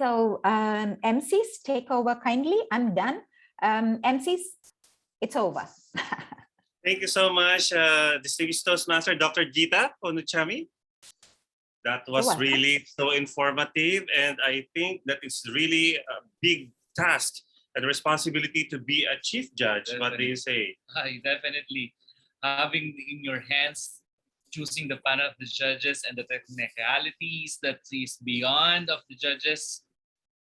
So MCs, take over kindly. I'm done. MCs, it's over. Thank you so much, distinguished Toastmaster Dr. Gita Onuchami. That was welcome. really so informative, and I think that it's really a big task and responsibility to be a chief judge. Definitely. What do you say? Definitely. Having in your hands, choosing the panel of the judges and the technicalities that is beyond of the judges'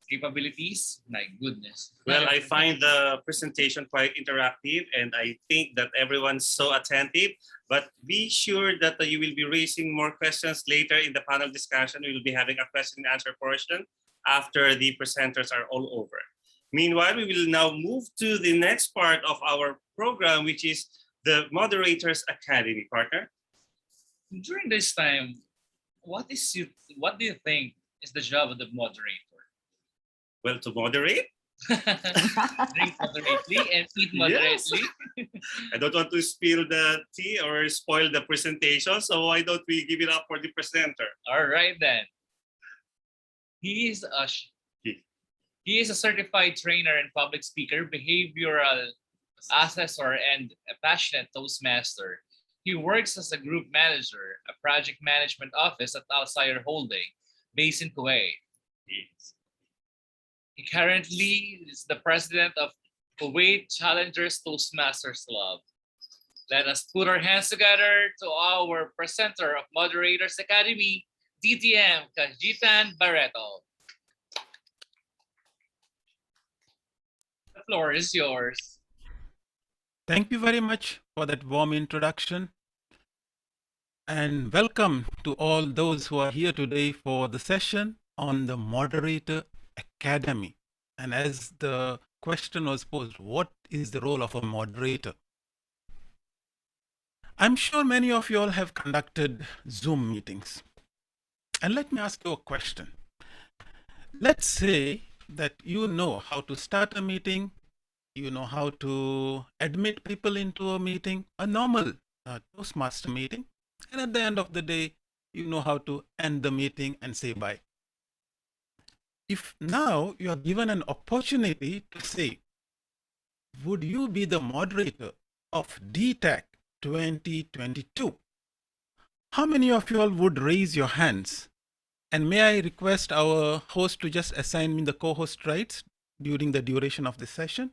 capabilities, my goodness. Well, I find the presentation quite interactive, and I think that everyone's so attentive. But be sure that you will be raising more questions later in the panel discussion. We will be having a question and answer portion after the presenters are all over. Meanwhile, we will now move to the next part of our program, which is the Moderators Academy, partner. During this time, what do you think is the job of the moderator? Well, to moderate. Drink moderately and eat moderately. Yes. I don't want to spill the tea or spoil the presentation, so why don't we give it up for the presenter? All right then. He is a certified trainer and public speaker, behavioral assessor, and a passionate Toastmaster. He works as a group manager, a project management office at Al Sayr Holding, based in Kuwait. He currently is the president of Kuwait Challengers Toastmasters Club. Let us put our hands together to our presenter of Moderators Academy, DTM Kajitan Barreto. The floor is yours. Thank you very much for that warm introduction. And welcome to all those who are here today for the session on the Moderator Academy. And as the question was posed, what is the role of a moderator? I'm sure many of you all have conducted Zoom meetings. And let me ask you a question. Let's say that you know how to start a meeting, you know how to admit people into a meeting, a normal Toastmaster meeting, and at the end of the day, you know how to end the meeting and say bye. If now you are given an opportunity to say, would you be the moderator of DTAC 2022? How many of you all would raise your hands? And may I request our host to just assign me the co-host rights during the duration of the session?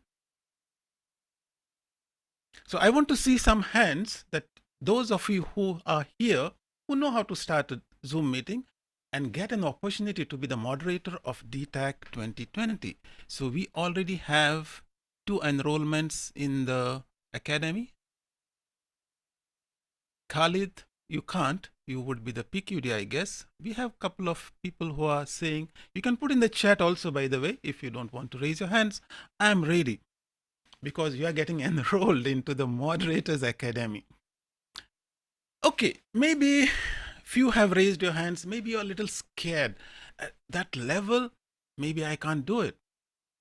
So I want to see some hands, that those of you who are here who know how to start a Zoom meeting and get an opportunity to be the moderator of DTAC 2020. So we already have 2 enrollments in the academy. Khalid, you can't. You would be the PQD, I guess. We have a couple of people who are saying, you can put in the chat also, by the way, if you don't want to raise your hands. I'm ready, because you are getting enrolled into the Moderators Academy. Okay, maybe few have raised your hands. Maybe you're a little scared. At that level, maybe I can't do it.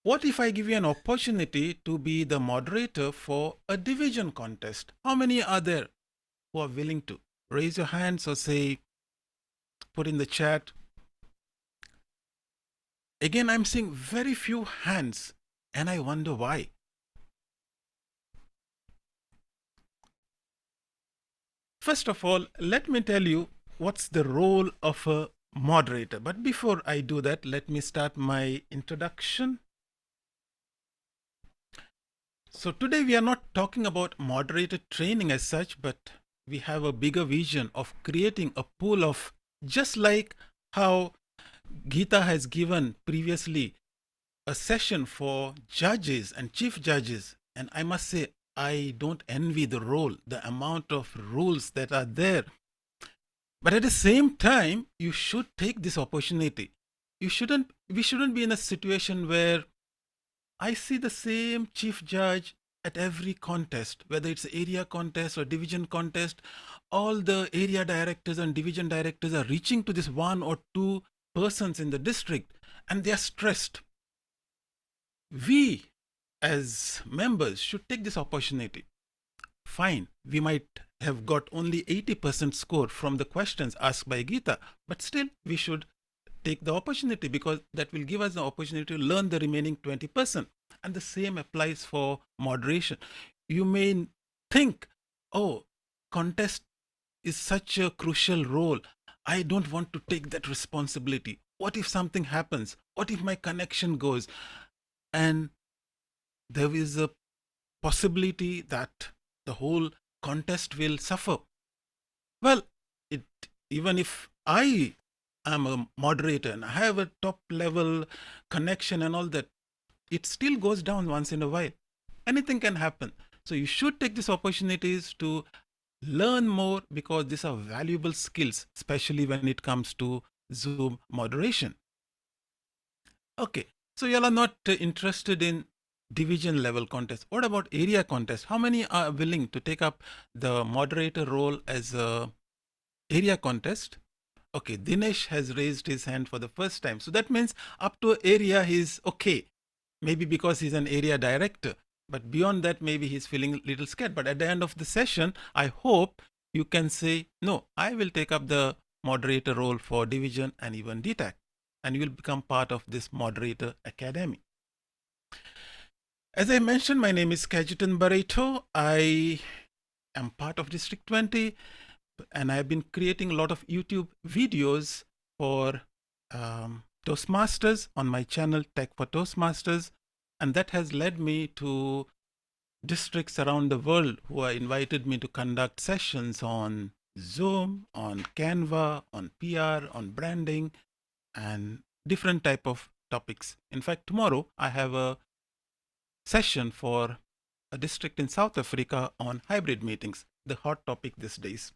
What if I give you an opportunity to be the moderator for a division contest? How many are there who are willing to raise your hands or say, put in the chat? Again, I'm seeing very few hands, and I wonder why. First of all, let me tell you what's the role of a moderator. But before I do that, let me start my introduction. So today we are not talking about moderator training as such, but we have a bigger vision of creating a pool of, just like how Geeta has given previously a session for judges and chief judges. And I must say, I don't envy the role, the amount of rules that are there. But at the same time, you should take this opportunity. We shouldn't be in a situation where I see the same chief judge at every contest, whether it's area contest or division contest. All the area directors and division directors are reaching to this 1 or 2 persons in the district, and they are stressed. We as members should take this opportunity. Fine, we might have got only 80% score from the questions asked by Geeta, but still we should take the opportunity, because that will give us the opportunity to learn the remaining 20%. And the same applies for moderation. You may think, oh, contest is such a crucial role. I don't want to take that responsibility. What if something happens? What if my connection goes? And there is a possibility that the whole contest will suffer. Well, even if I am a moderator and I have a top level connection and all that, it still goes down once in a while. Anything can happen. So you should take these opportunities to learn more, because these are valuable skills, especially when it comes to Zoom moderation. Okay, so y'all are not interested in division level contest. What about area contest? How many are willing to take up the moderator role as a area contest? Okay, Dinesh has raised his hand for the first time. So that means up to area he's okay. Maybe because he's an area director. But beyond that, maybe he's feeling a little scared. But at the end of the session, I hope you can say, no, I will take up the moderator role for division and even DTAC. And you will become part of this moderator academy. As I mentioned, my name is Kajitan Barreto. I am part of District 20, and I've been creating a lot of YouTube videos for Toastmasters on my channel, Tech for Toastmasters. And that has led me to districts around the world who have invited me to conduct sessions on Zoom, on Canva, on PR, on branding, and different type of topics. In fact, tomorrow I have a session for a district in South Africa on hybrid meetings, the hot topic these days.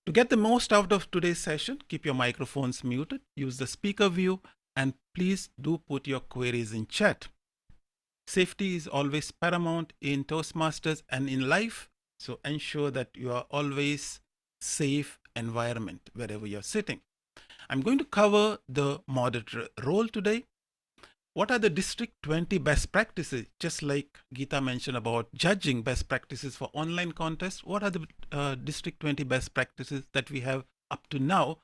To get the most out of today's session, keep your microphones muted, use the speaker view, and please do put your queries in chat. Safety is always paramount in Toastmasters and in life, so ensure that you are always safe environment wherever you're sitting. I'm going to cover the moderator role today. What are the District 20 best practices? Just like Geeta mentioned about judging best practices for online contests, what are the District 20 best practices that we have up to now?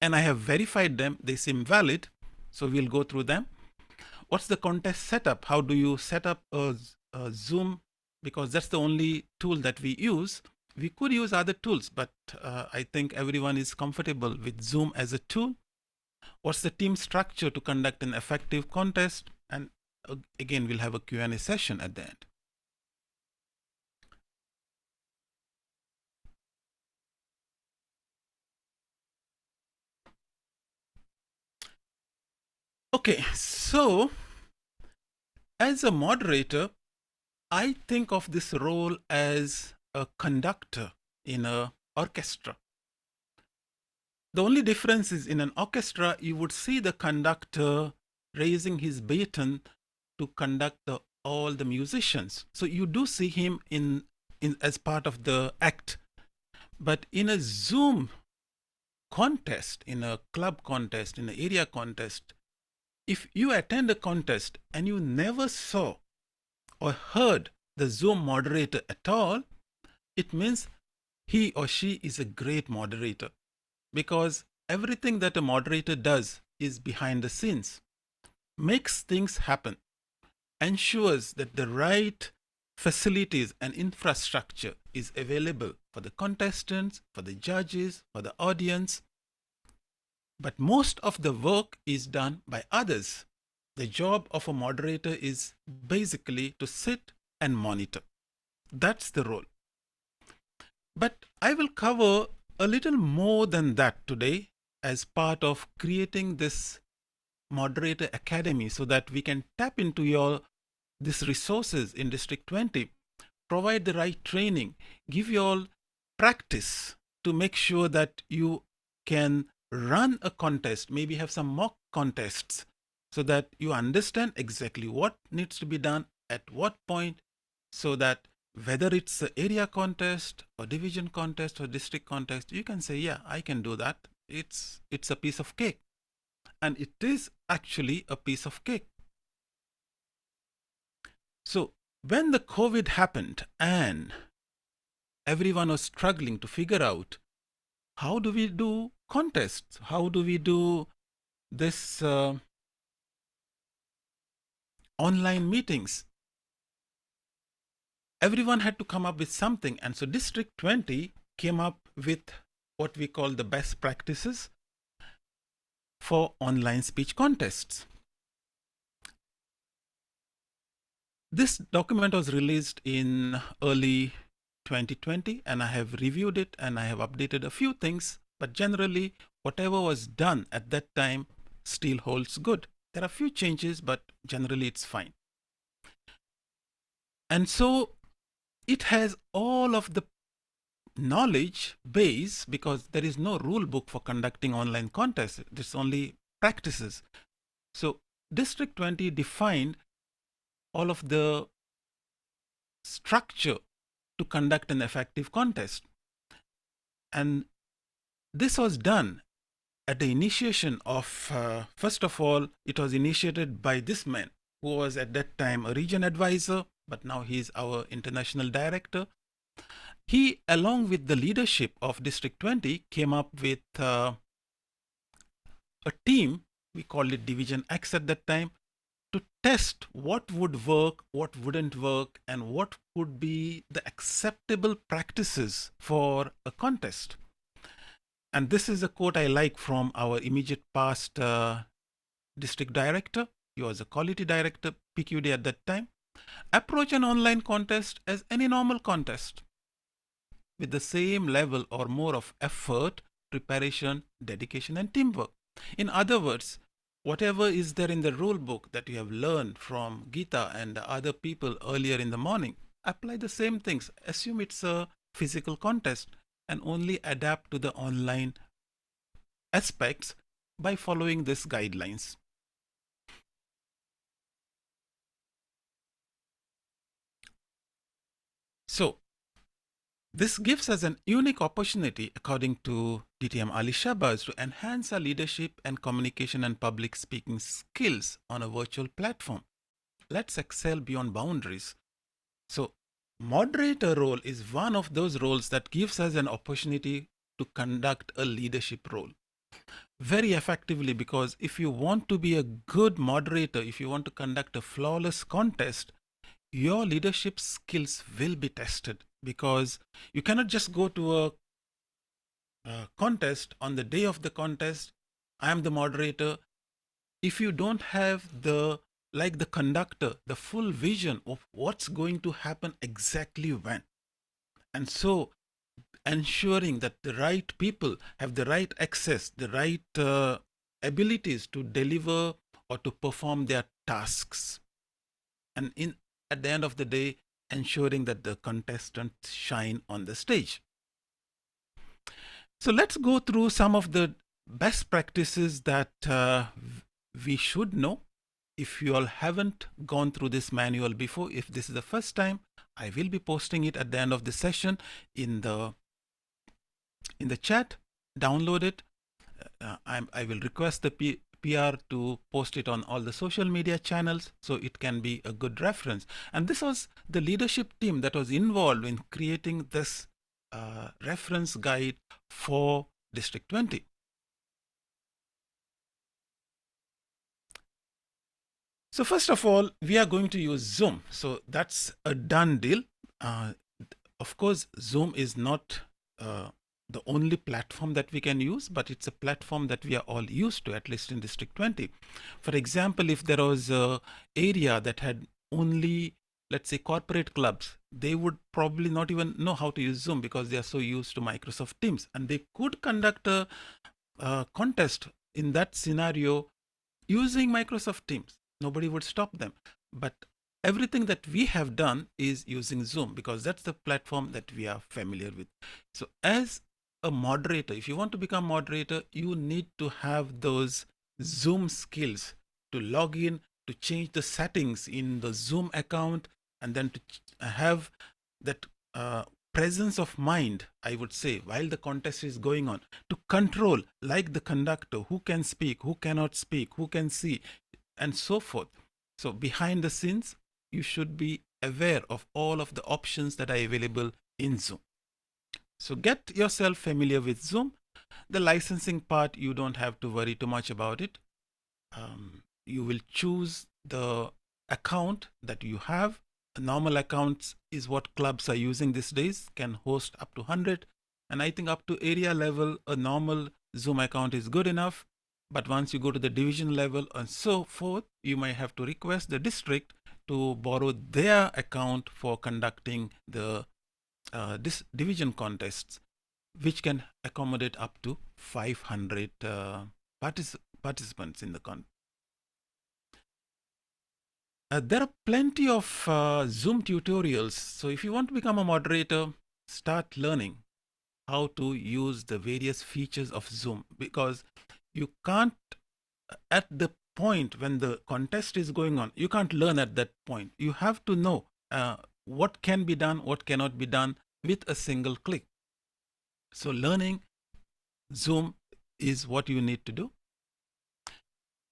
And I have verified them. They seem valid, so we'll go through them. What's the contest setup? How do you set up a Zoom? Because that's the only tool that we use. We could use other tools, but I think everyone is comfortable with Zoom as a tool. What's the team structure to conduct an effective contest? And again, we'll have a Q&A session at the end. Okay, so as a moderator, I think of this role as a conductor in an orchestra. The only difference is in an orchestra, you would see the conductor raising his baton to conduct all the musicians. So you do see him in as part of the act. But in a Zoom contest, in a club contest, in an area contest, if you attend a contest and you never saw or heard the Zoom moderator at all, it means he or she is a great moderator, because everything that a moderator does is behind the scenes, makes things happen, ensures that the right facilities and infrastructure is available for the contestants, for the judges, for the audience. But most of the work is done by others. The job of a moderator is basically to sit and monitor. That's the role. But I will cover a little more than that today as part of creating this Moderator Academy, so that we can tap into these resources in District 20, provide the right training, give you all practice to make sure that you can run a contest, maybe have some mock contests, so that you understand exactly what needs to be done at what point, so that whether it's an area contest or division contest or district contest, you can say, yeah, I can do that. It's a piece of cake. And it is actually a piece of cake. So when the COVID happened and everyone was struggling to figure out how do we do contests? How do we do this online meetings? Everyone had to come up with something. And so District 20 came up with what we call the best practices for online speech contests. This document was released in early 2020, and I have reviewed it and I have updated a few things, but generally whatever was done at that time still holds good. There are a few changes, but generally it's fine. And so it has all of the knowledge base, because there is no rule book for conducting online contests. There's only practices. So District 20 defined all of the structure to conduct an effective contest. And this was done at the initiation of, first of all, it was initiated by this man who was at that time a region advisor, but now he's our international director. He, along with the leadership of District 20, came up with a team, we called it Division X at that time, to test what would work, what wouldn't work, and what would be the acceptable practices for a contest. And this is a quote I like from our immediate past district director. He was a quality director, PQD at that time. Approach an online contest as any normal contest, with the same level or more of effort, preparation, dedication, and teamwork. In other words, whatever is there in the rule book that you have learned from Geeta and other people earlier in the morning, apply the same things. Assume it's a physical contest and only adapt to the online aspects by following these guidelines. So this gives us an unique opportunity, according to DTM Ali Shabazz, to enhance our leadership and communication and public speaking skills on a virtual platform. Let's excel beyond boundaries. So moderator role is one of those roles that gives us an opportunity to conduct a leadership role very effectively, because if you want to be a good moderator, if you want to conduct a flawless contest, your leadership skills will be tested, because you cannot just go to a contest on the day of the contest. I am the moderator. If you don't have the, like the conductor, the full vision of what's going to happen exactly when. And so ensuring that the right people have the right access, the right abilities to deliver or to perform their tasks. And at the end of the day, ensuring that the contestants shine on the stage. So let's go through some of the best practices that we should know. If you all haven't gone through this manual before, if this is the first time, I will be posting it at the end of the session in the chat. Download it. I will request the PR to post it on all the social media channels so it can be a good reference. And this was the leadership team that was involved in creating this reference guide for District 20. So first of all, we are going to use Zoom. So that's a done deal. Of course, Zoom is not the only platform that we can use, but it's a platform that we are all used to, at least in District 20. For example, if there was an area that had only, let's say, corporate clubs, they would probably not even know how to use Zoom because they are so used to Microsoft Teams. And they could conduct a contest in that scenario using Microsoft Teams. Nobody would stop them. But everything that we have done is using Zoom because that's the platform that we are familiar with. So as a moderator, if you want to become moderator, you need to have those Zoom skills to log in, to change the settings in the Zoom account, and then to have that presence of mind, I would say, while the contest is going on, to control, like the conductor, who can speak, who cannot speak, who can see, and so forth. So behind the scenes, you should be aware of all of the options that are available in Zoom. So get yourself familiar with Zoom. The licensing part, you don't have to worry too much about it. You will choose the account that you have. Normal accounts is what clubs are using these days, can host up to 100. And I think up to area level, a normal Zoom account is good enough. But once you go to the division level and so forth, you might have to request the district to borrow their account for conducting the division contests, which can accommodate up to 500 participants in the contest. There are plenty of Zoom tutorials. So if you want to become a moderator, start learning how to use the various features of Zoom, because you can't, at the point when the contest is going on, you can't learn at that point. You have to know what can be done, what cannot be done with a single click. So learning Zoom is what you need to do.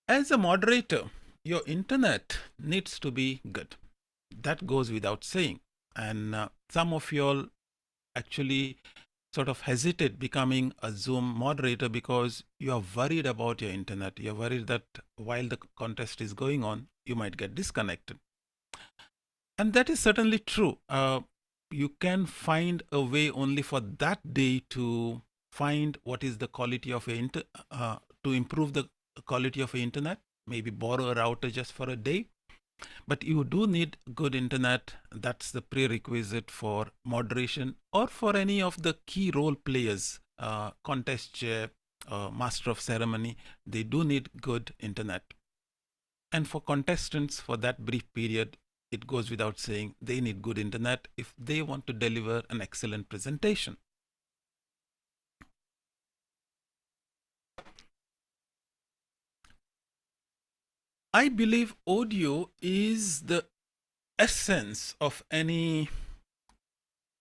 As a moderator, your internet needs to be good. That goes without saying. And some of you all actually sort of hesitate becoming a Zoom moderator because you are worried about your internet. You're worried that while the contest is going on, you might get disconnected. And that is certainly true. You can find a way only for that day to find what is the quality of your to improve the quality of your internet. Maybe borrow a router just for a day. But you do need good internet. That's the prerequisite for moderation or for any of the key role players, contest chair, master of ceremony. They do need good internet. And for contestants, for that brief period, it goes without saying they need good internet if they want to deliver an excellent presentation. I believe audio is the essence of any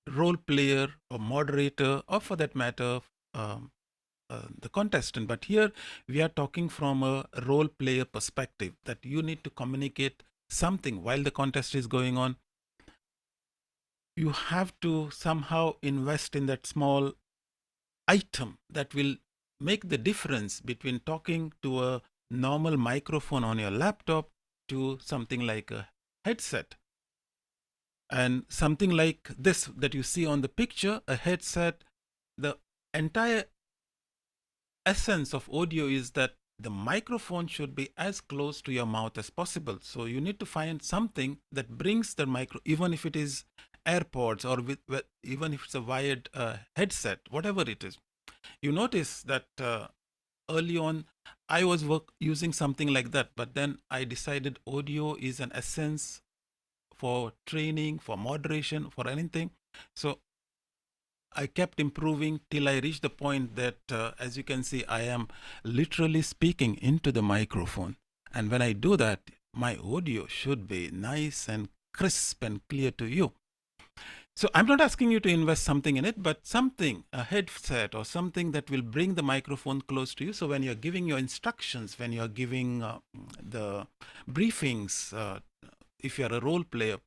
role player or moderator, or for that matter, the contestant. But here we are talking from a role player perspective, that you need to communicate something while the contest is going on. You have to somehow invest in that small item that will make the difference between talking to a normal microphone on your laptop to something like a headset. And something like this that you see on the picture, a headset, the entire essence of audio is that the microphone should be as close to your mouth as possible. So you need to find something that brings the micro, even if it is AirPods or even if it's a wired headset, whatever it is. You notice that early on, I was using something like that, but then I decided audio is an essence for training, for moderation, for anything. So I kept improving till I reached the point that, as you can see, I am literally speaking into the microphone. And when I do that, my audio should be nice and crisp and clear to you. So I'm not asking you to invest something in it, but something, a headset or something that will bring the microphone close to you. So when you're giving your instructions, when you're giving the briefings, if you're a role player,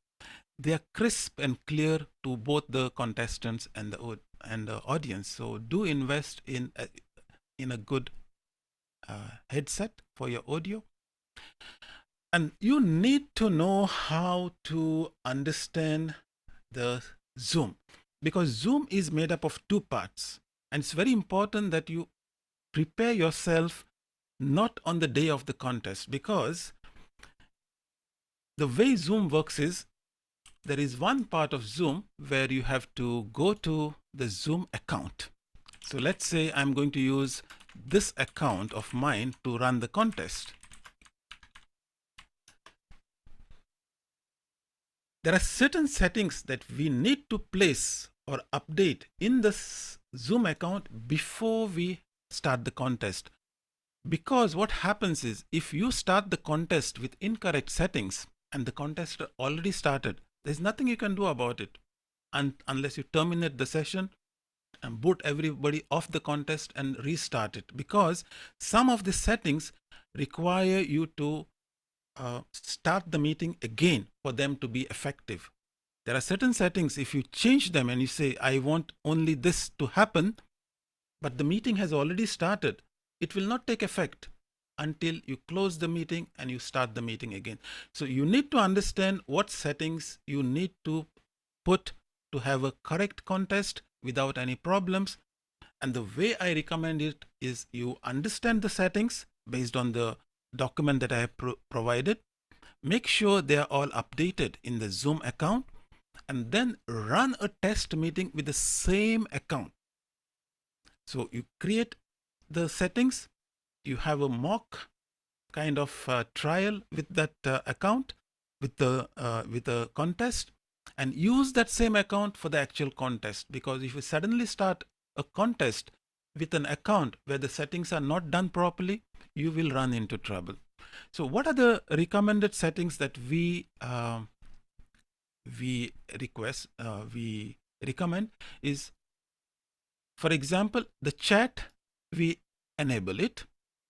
they are crisp and clear to both the contestants and the audience. So do invest in a good headset for your audio. And you need to know how to understand the Zoom, because Zoom is made up of two parts. And it's very important that you prepare yourself not on the day of the contest, because the way Zoom works is there is one part of Zoom where you have to go to the Zoom account. So let's say I'm going to use this account of mine to run the contest. There are certain settings that we need to place or update in this Zoom account before we start the contest. Because what happens is, if you start the contest with incorrect settings and the contest already started, there's nothing you can do about it unless you terminate the session and boot everybody off the contest and restart it. Because some of the settings require you to start the meeting again for them to be effective. There are certain settings, if you change them and you say, I want only this to happen, but the meeting has already started, it will not take effect until you close the meeting and you start the meeting again. So you need to understand what settings you need to put to have a correct contest without any problems. And the way I recommend it is you understand the settings based on the document that I have provided. Make sure they are all updated in the Zoom account, and then run a test meeting with the same account. So you create the settings, you have a mock kind of trial with that account, with the contest, and use that same account for the actual contest. Because if you suddenly start a contest with an account where the settings are not done properly, you will run into trouble. So what are the recommended settings that we recommend is, for example, the chat, we enable it,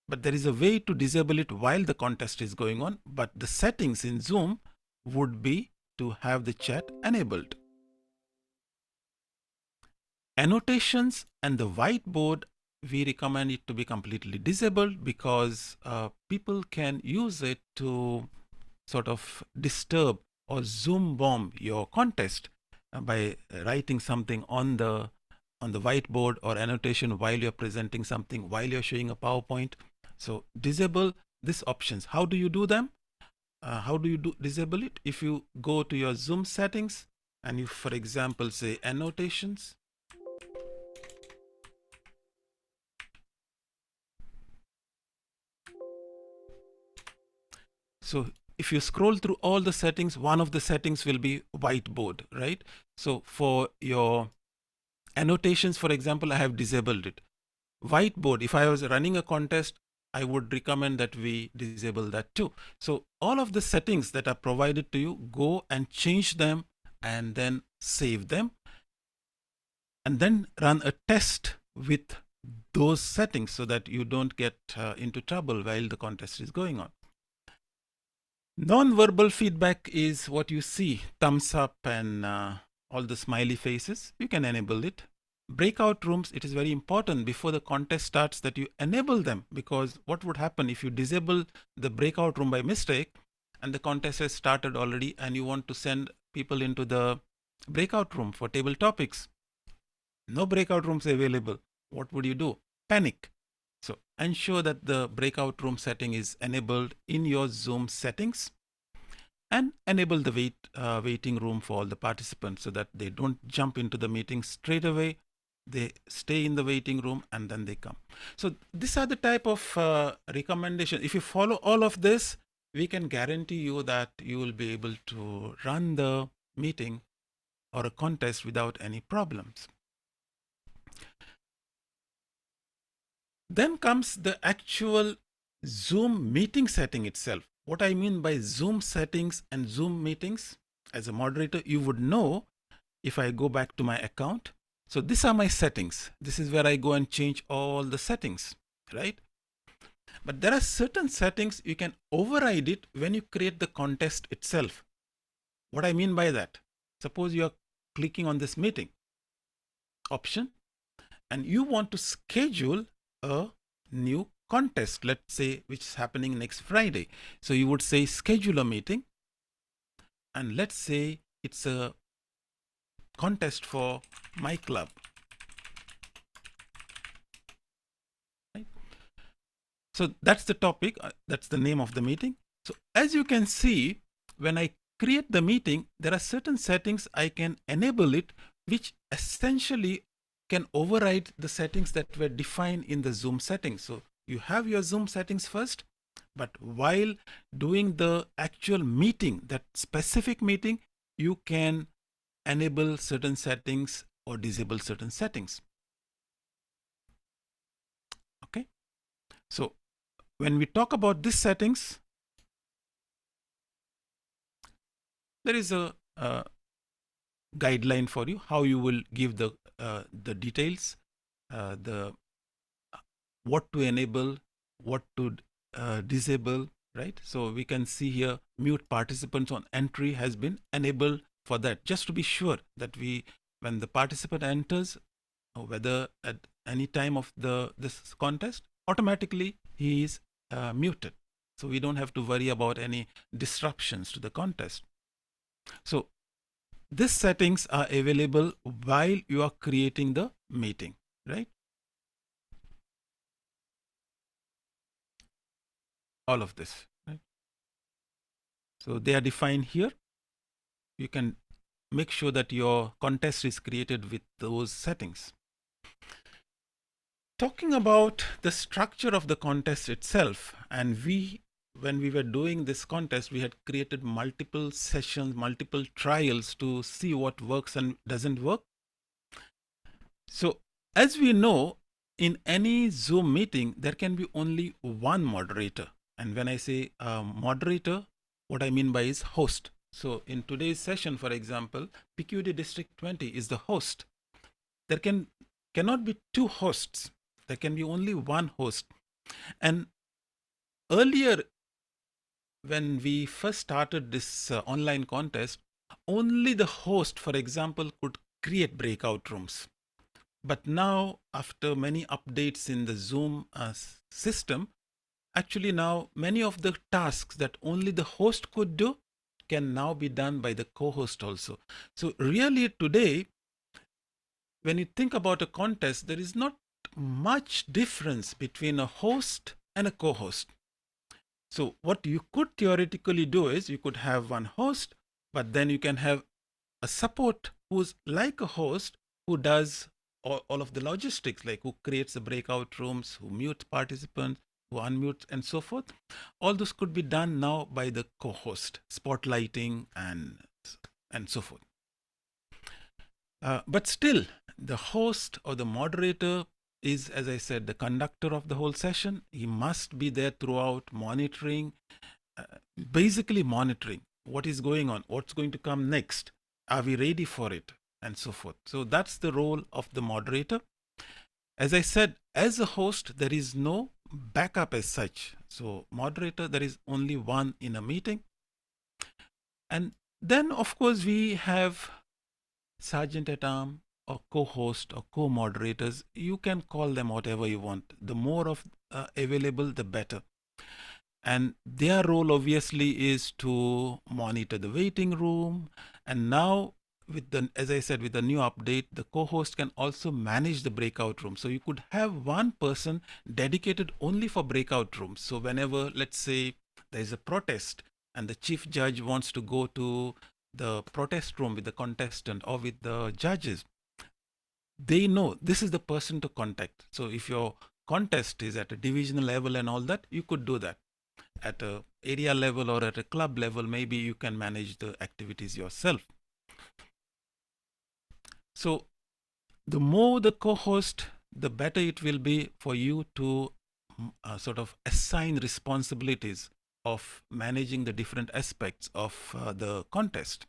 but there is a way to disable it while the contest is going on. But the settings in Zoom would be to have the chat enabled. Annotations and the whiteboard, we recommend it to be completely disabled, because people can use it to sort of disturb or Zoom bomb your contest by writing something on the whiteboard or annotation while you're presenting something, while you're showing a PowerPoint. So disable these options. How do you do them? How do you disable it? If you go to your Zoom settings and you, for example, say annotations, so if you scroll through all the settings, one of the settings will be whiteboard, right? So for your annotations, for example, I have disabled it. Whiteboard, if I was running a contest, I would recommend that we disable that too. So all of the settings that are provided to you, go and change them and then save them, and then run a test with those settings so that you don't get into trouble while the contest is going on. Non-verbal feedback is what you see, thumbs up and all the smiley faces. You can enable it. Breakout rooms, it is very important before the contest starts that you enable them, because what would happen if you disable the breakout room by mistake and the contest has started already and you want to send people into the breakout room for table topics? No breakout rooms available. What would you do? Panic. So ensure that the breakout room setting is enabled in your Zoom settings, and enable the waiting room for all the participants so that they don't jump into the meeting straight away. They stay in the waiting room and then they come. So these are the type of recommendations. If you follow all of this, we can guarantee you that you will be able to run the meeting or a contest without any problems. Then comes the actual Zoom meeting setting itself. What I mean by Zoom settings and Zoom meetings, as a moderator, you would know if I go back to my account. So these are my settings. This is where I go and change all the settings, right? But there are certain settings you can override it when you create the contest itself. What I mean by that, suppose you are clicking on this meeting option and you want to schedule a new contest, let's say, which is happening next Friday. So you would say schedule a meeting, and let's say it's a contest for my club. Right? So that's the topic, that's the name of the meeting. So as you can see, when I create the meeting, there are certain settings I can enable it, which essentially can override the settings that were defined in the Zoom settings. So you have your Zoom settings first, but while doing the actual meeting, that specific meeting, you can enable certain settings or disable certain settings. Okay. So when we talk about these settings, there is a guideline for you how you will give the details, what to enable, what to disable, right? So we can see here mute participants on entry has been enabled for that, just to be sure that when the participant enters, whether any time of this contest, automatically he is muted. So we don't have to worry about any disruptions to the contest. So these settings are available while you are creating the meeting, right? All of this, right? So they are defined here. You can make sure that your contest is created with those settings. Talking about the structure of the contest itself, and when we were doing this contest, we had created multiple sessions, multiple trials to see what works and doesn't work. So as we know, in any Zoom meeting, there can be only one moderator. And when I say moderator, what I mean by is host. So in today's session, for example, PQD District 20 is the host. There cannot be two hosts. There can be only one host. And earlier, when we first started this online contest, only the host, for example, could create breakout rooms. But now, after many updates in the Zoom system, actually now many of the tasks that only the host could do can now be done by the co-host also. So really today, when you think about a contest, there is not much difference between a host and a co-host. So what you could theoretically do is you could have one host, but then you can have a support who's like a host who does all of the logistics, like who creates the breakout rooms, who mutes participants, who unmutes, and so forth. All this could be done now by the co-host, spotlighting and so forth. But still, the host or the moderator is, as I said, the conductor of the whole session. He must be there throughout, monitoring, basically monitoring what is going on, what's going to come next, are we ready for it, and so forth. So that's the role of the moderator. As I said, as a host, there is no backup as such. So moderator, there is only one in a meeting. And then, of course, we have sergeant at arm or co-host or co-moderators. You can call them whatever you want. The more of available, the better. And their role obviously is to monitor the waiting room. And now with the, as I said, with the new update, the co-host can also manage the breakout room. So you could have one person dedicated only for breakout rooms. So whenever, let's say, there is a protest and the chief judge wants to go to the protest room with the contestant or with the judges, they know this is the person to contact. So if your contest is at a divisional level and all that, you could do that. At a area level or at a club level, maybe you can manage the activities yourself. So the more the co-host, the better it will be for you to sort of assign responsibilities of managing the different aspects of the contest.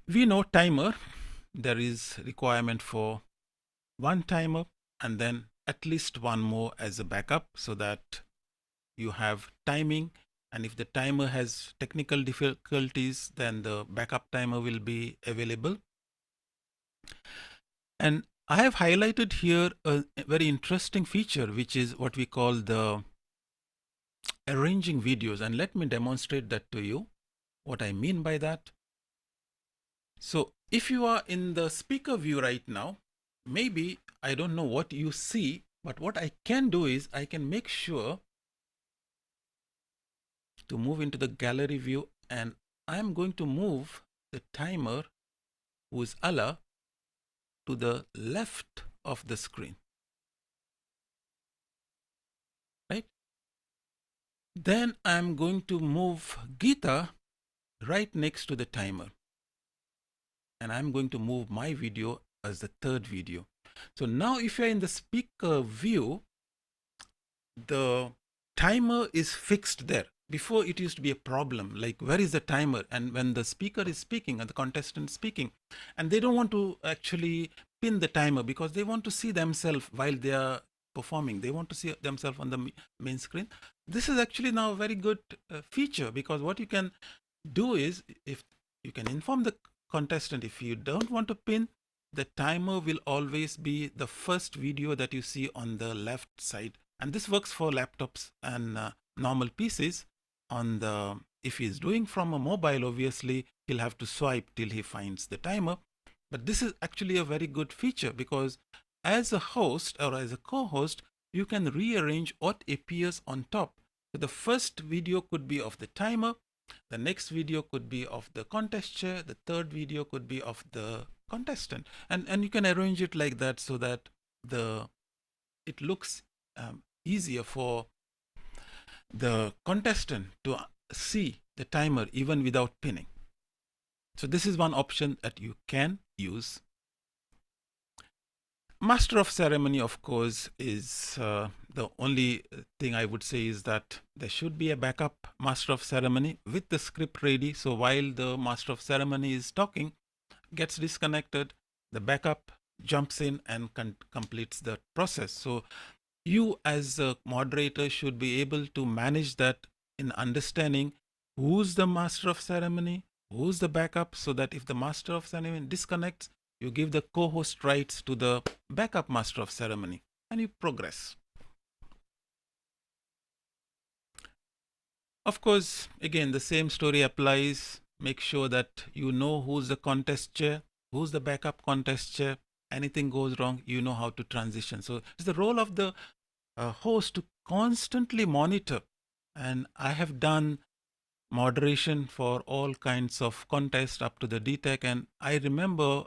We know timer, there is requirement for one timer and then at least one more as a backup, so that you have timing. And if the timer has technical difficulties, then the backup timer will be available. And I have highlighted here a very interesting feature, which is what we call the arranging videos. And let me demonstrate that to you, what I mean by that. So if you are in the speaker view right now, maybe I don't know what you see, but what I can do is I can make sure to move into the gallery view, and I'm going to move the timer, who is Allah, to the left of the screen. Right? Then I'm going to move Geeta right next to the timer. And I'm going to move my video as the third video. So now if you're in the speaker view, the timer is fixed there. Before it used to be a problem, like where is the timer? And when the speaker is speaking and the contestant is speaking, and they don't want to actually pin the timer because they want to see themselves while they are performing. They want to see themselves on the main screen. This is actually now a very good feature, because what you can do is, if you can inform the contestant, if you don't want to pin, the timer will always be the first video that you see on the left side. And this works for laptops and normal PCs. If he's doing from a mobile, obviously, he'll have to swipe till he finds the timer. But this is actually a very good feature because as a host or as a co-host, you can rearrange what appears on top. So the first video could be of the timer, the next video could be of the contest chair, the third video could be of the contestant. And you can arrange it like that so that it looks easier for the contestant to see the timer even without pinning. So this is one option that you can use. Master of ceremony, of course, is the only thing I would say is that there should be a backup master of ceremony with the script ready. So while the master of ceremony is talking, gets disconnected, the backup jumps in and completes the process. So you as a moderator should be able to manage that in understanding who's the master of ceremony, who's the backup, so that if the master of ceremony disconnects, you give the co-host rights to the backup master of ceremony and you progress. Of course, again, the same story applies. Make sure that you know who's the contest chair, who's the backup contest chair. Anything goes wrong, you know how to transition. So it's the role of the host to constantly monitor. And I have done moderation for all kinds of contests up to the DTech. And I remember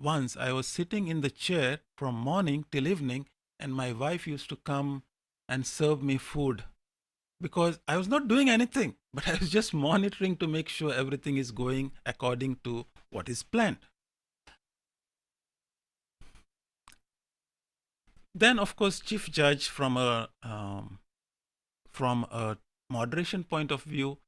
once I was sitting in the chair from morning till evening, and my wife used to come and serve me food because I was not doing anything, but I was just monitoring to make sure everything is going according to what is planned. Then, of course, chief judge from a moderation point of view,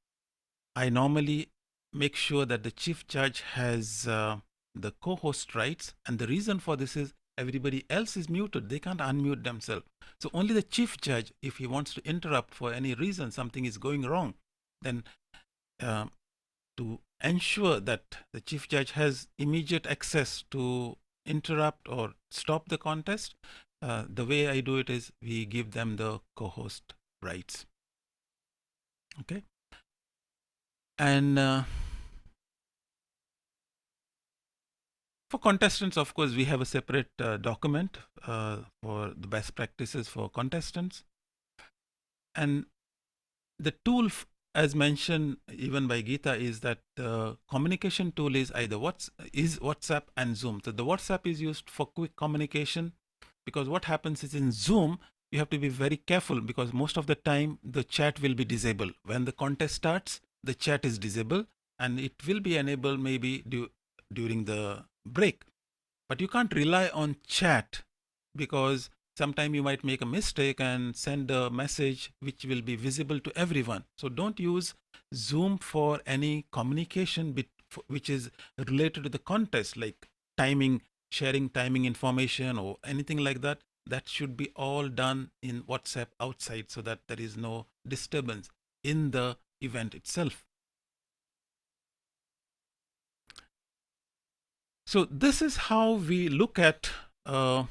I normally make sure that the chief judge has the co-host rights. And the reason for this is everybody else is muted. They can't unmute themselves. So only the chief judge, if he wants to interrupt for any reason, something is going wrong, then to ensure that the chief judge has immediate access to interrupt or stop the contest, the way I do it is we give them the co-host rights. Okay. And for contestants, of course, we have a separate document for the best practices for contestants. And the tool, as mentioned even by Geeta, is that the communication tool is either WhatsApp and Zoom. So the WhatsApp is used for quick communication, because what happens is in Zoom, you have to be very careful because most of the time the chat will be disabled. When the contest starts, the chat is disabled and it will be enabled maybe during the break. But you can't rely on chat because sometime you might make a mistake and send a message which will be visible to everyone. So don't use Zoom for any communication which is related to the contest, like timing, sharing timing information or anything like that. That should be all done in WhatsApp outside so that there is no disturbance in the event itself. So this is how we look at a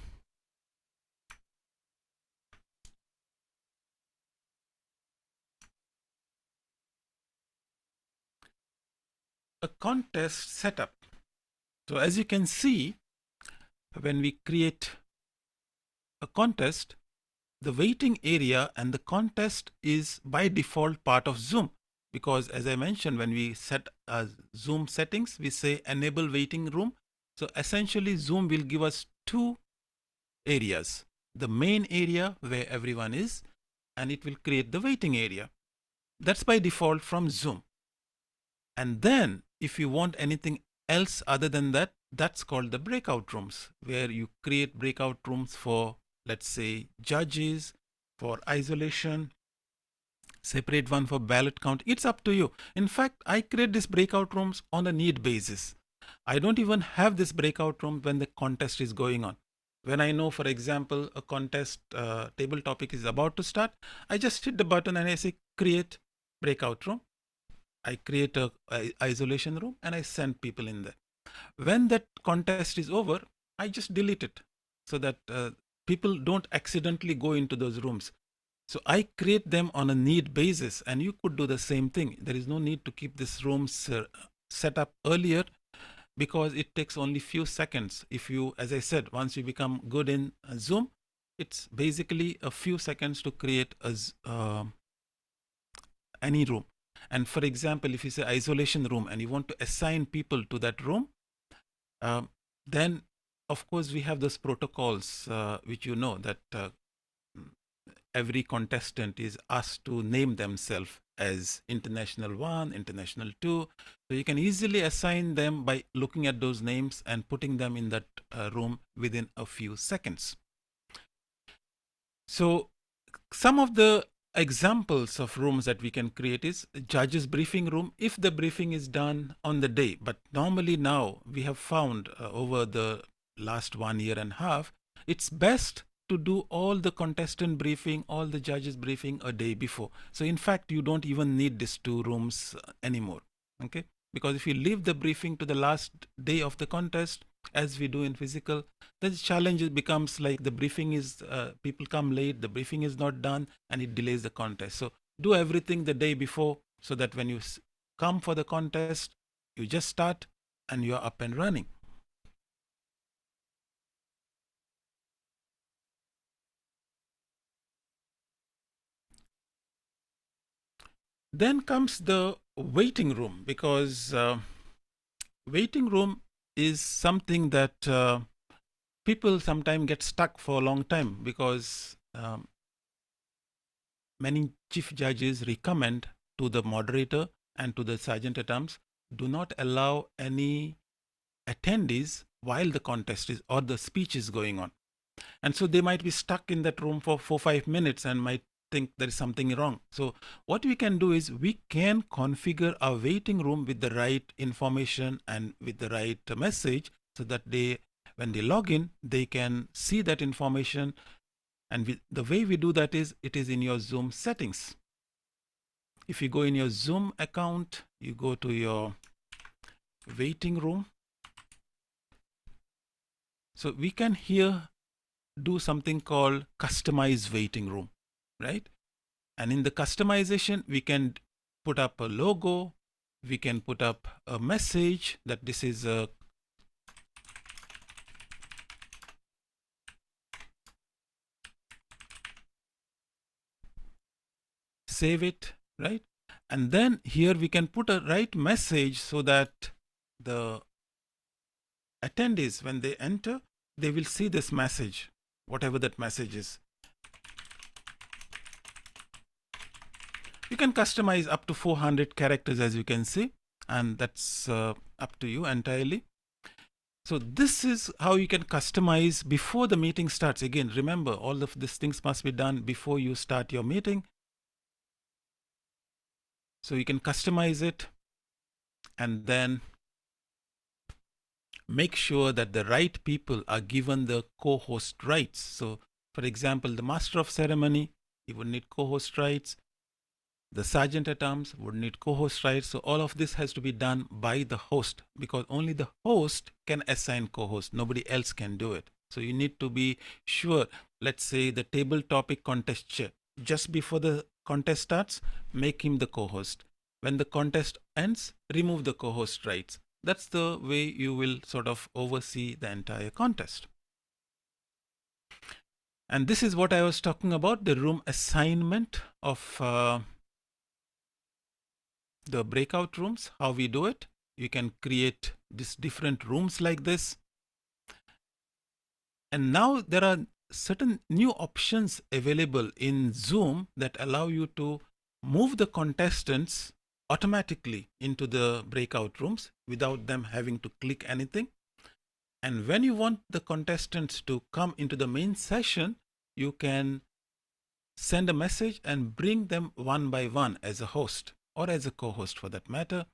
contest setup. So as you can see, when we create a contest, the waiting area and the contest is by default part of Zoom, because as I mentioned, when we set Zoom settings, we say enable waiting room. So essentially Zoom will give us two areas, the main area where everyone is, and it will create the waiting area. That's by default from Zoom. And then if you want anything else other than that, that's called the breakout rooms, where you create breakout rooms for, let's say, judges, for isolation, separate one for ballot count. It's up to you. In fact, I create these breakout rooms on a need basis. I don't even have this breakout room when the contest is going on. When I know, for example, a contest table topic is about to start, I just hit the button and I say create breakout room. I create a isolation room and I send people in there. When that contest is over, I just delete it so that people don't accidentally go into those rooms. So I create them on a need basis, and you could do the same thing. There is no need to keep these rooms set up earlier, because it takes only few seconds. If you, as I said, once you become good in Zoom, it's basically a few seconds to create any room. And for example, if you say isolation room and you want to assign people to that room, then of course we have those protocols which you know that every contestant is asked to name themselves as International 1, International 2. So you can easily assign them by looking at those names and putting them in that room within a few seconds. So some of the examples of rooms that we can create is judges briefing room if the briefing is done on the day. But normally now we have found over the last 1.5 years, it's best to do all the contestant briefing, all the judges briefing a day before. So in fact, you don't even need these 2 rooms anymore. Okay, because if you leave the briefing to the last day of the contest, as we do in physical, the challenge becomes like the briefing is, people come late, the briefing is not done, and it delays the contest. So do everything the day before, so that when you come for the contest, you just start and you're up and running. Then comes the waiting room, because waiting room is something that people sometimes get stuck for a long time, because many chief judges recommend to the moderator and to the sergeant at arms, do not allow any attendees while the contest is or the speech is going on. And so they might be stuck in that room for 4-5 minutes and might think there is something wrong. So what we can do is we can configure our waiting room with the right information and with the right message, so that when they log in, they can see that information. And the way we do that is, it is in your Zoom settings. If you go in your Zoom account, you go to your waiting room. So we can here do something called customize waiting room, right? And in the customization, we can put up a logo, we can put up a message that this is a save it, right? And then here we can put a right message, so that the attendees, when they enter, they will see this message, whatever that message is. You can customize up to 400 characters, as you can see, and that's up to you entirely. So this is how you can customize before the meeting starts. Again, remember, all of these things must be done before you start your meeting. So you can customize it, and then make sure that the right people are given the co-host rights. So for example, the master of ceremony, he would need co-host rights. The sergeant at arms would need co-host rights. So all of this has to be done by the host, because only the host can assign co-host. Nobody else can do it. So you need to be sure. Let's say the table topic contest chair, just before the contest starts, make him the co-host. When the contest ends, remove the co-host rights. That's the way you will sort of oversee the entire contest. And this is what I was talking about, the room assignment of the breakout rooms, how we do it. You can create these different rooms like this. And now there are certain new options available in Zoom that allow you to move the contestants automatically into the breakout rooms without them having to click anything. And when you want the contestants to come into the main session, you can send a message and bring them one by one as a host, or as a co-host for that matter.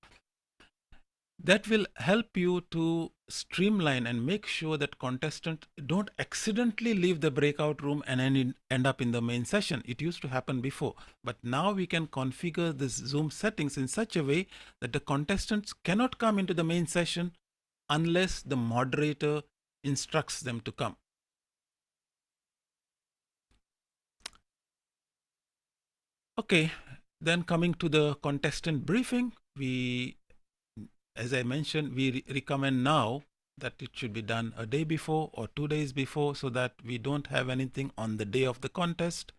That will help you to streamline and make sure that contestants don't accidentally leave the breakout room and end up in the main session. It used to happen before, but now we can configure this Zoom settings in such a way that the contestants cannot come into the main session unless the moderator instructs them to come. Okay, then coming to the contestant briefing, as I mentioned, we recommend now that it should be done a day before or 2 days before so that we don't have anything on the day of the contest.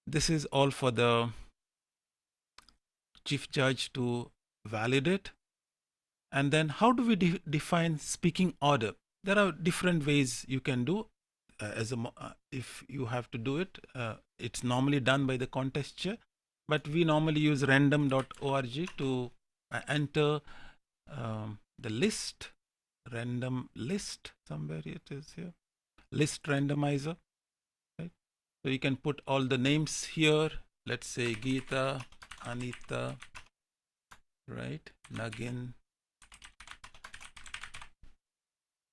This is all for the chief judge to validate. And then how do we define speaking order? There are different ways you can do. If you have to do it, it's normally done by the contest chair, but we normally use random.org to enter the list, random list, somewhere it is here, list randomizer, right? So you can put all the names here. Let's say Geeta, Anita, right, Nagin,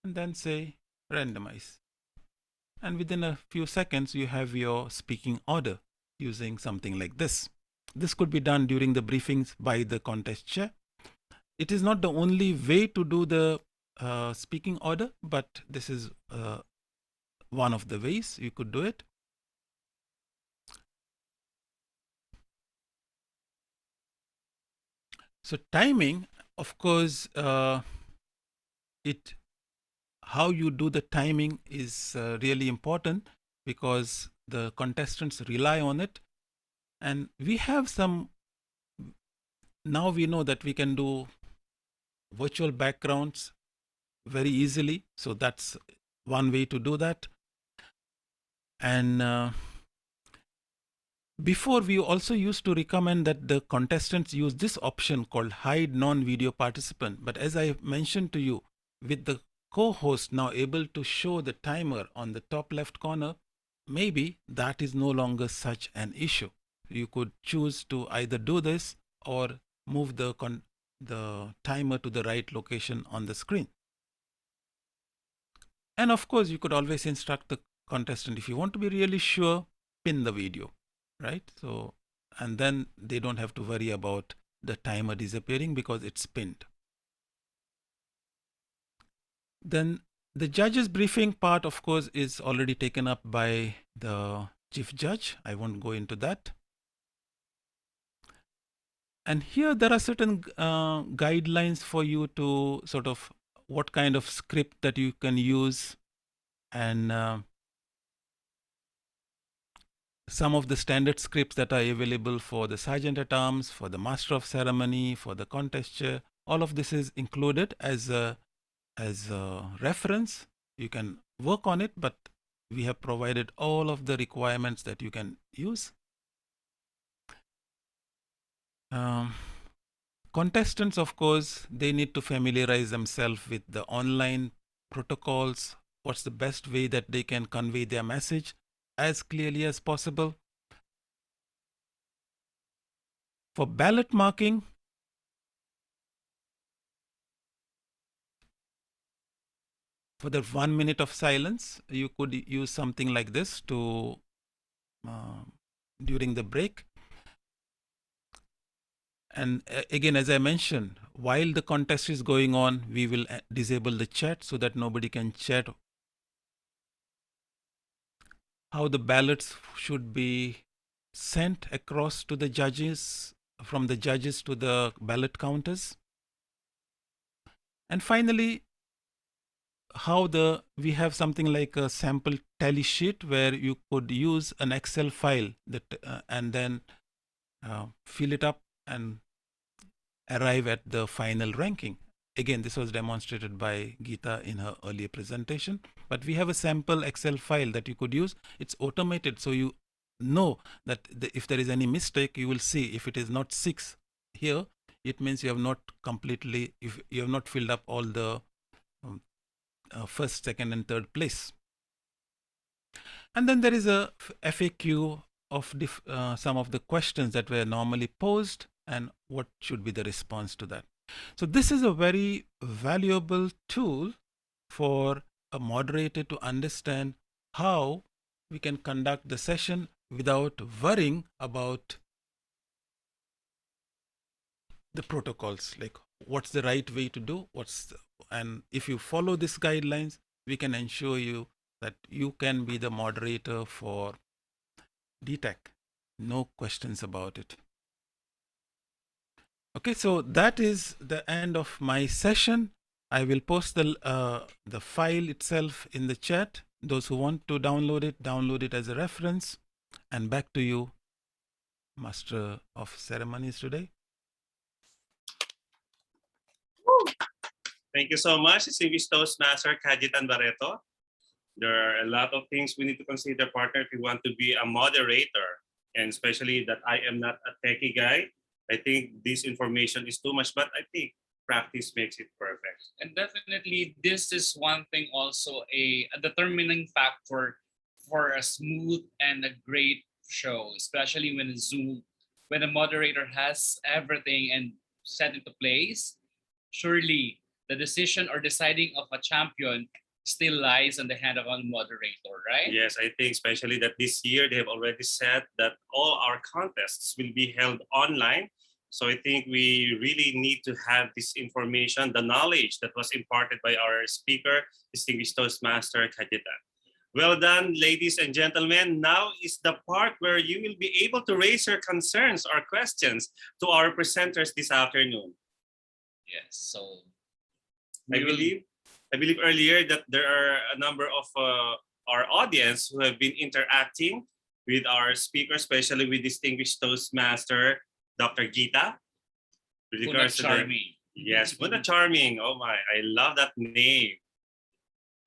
and then say randomize. And within a few seconds, you have your speaking order using something like this. This could be done during the briefings by the contest chair. It is not the only way to do the speaking order, but this is one of the ways you could do it. So timing, of course, how you do the timing is really important because the contestants rely on it. And we have now we know that we can do virtual backgrounds very easily. So that's one way to do that. And before, we also used to recommend that the contestants use this option called hide non-video participant. But as I mentioned to you, with the co-host now able to show the timer on the top left corner, maybe that is no longer such an issue. You could choose to either do this or move the timer to the right location on the screen. And of course, you could always instruct the contestant, if you want to be really sure, pin the video, right? So, and then they don't have to worry about the timer disappearing because it's pinned. Then the judge's briefing part, of course, is already taken up by the chief judge. I won't go into that. And here there are certain guidelines for you to sort of what kind of script that you can use, and some of the standard scripts that are available for the sergeant at arms, for the master of ceremony, for the contest chair. All of this is included as a reference. You can work on it, but we have provided all of the requirements that you can use. Contestants, of course, they need to familiarize themselves with the online protocols. What's the best way that they can convey their message as clearly as possible? For ballot marking, for the 1 minute of silence, you could use something like this to during the break. And again, as I mentioned, while the contest is going on, we will disable the chat so that nobody can chat. How the ballots should be sent across to the judges, from the judges to the ballot counters. And finally, how we have something like a sample tally sheet where you could use an Excel file that and then fill it up and arrive at the final ranking. Again, this was demonstrated by Geeta in her earlier presentation, but we have a sample Excel file that you could use. It's automated, so you know that if there is any mistake, you will see if it is not 6 here, it means you have not completely, if you have not filled up all the first, second, and third place. And then there is a FAQ of some of the questions that were normally posed and what should be the response to that. So this is a very valuable tool for a moderator to understand how we can conduct the session without worrying about the protocols, like what's the right way to do, and if you follow these guidelines, we can ensure you that you can be the moderator for DTech. No questions about it. Okay, so that is the end of my session. I will post the file itself in the chat. Those who want to download it as a reference. And back to you, Master of Ceremonies today. Thank you so much, Distinguished Toastmaster Kajitan Barreto. There are a lot of things we need to consider, partner, if you want to be a moderator, and especially that I am not a techie guy. I think this information is too much, but I think practice makes it perfect. And definitely, this is one thing also a determining factor for a smooth and a great show, especially when a moderator has everything and set into place. Surely the decision or deciding of a champion still lies in the hand of a moderator, right? Yes, I think especially that this year they have already said that all our contests will be held online. So I think we really need to have this information, the knowledge that was imparted by our speaker, Distinguished Toastmaster Kajitan. Well done, ladies and gentlemen. Now is the part where you will be able to raise your concerns or questions to our presenters this afternoon. Yes, so I believe earlier that there are a number of our audience who have been interacting with our speaker, especially with Distinguished Toastmaster Dr. Gita. Puna Charming. Yes, Puna Charming. Oh my, I love that name.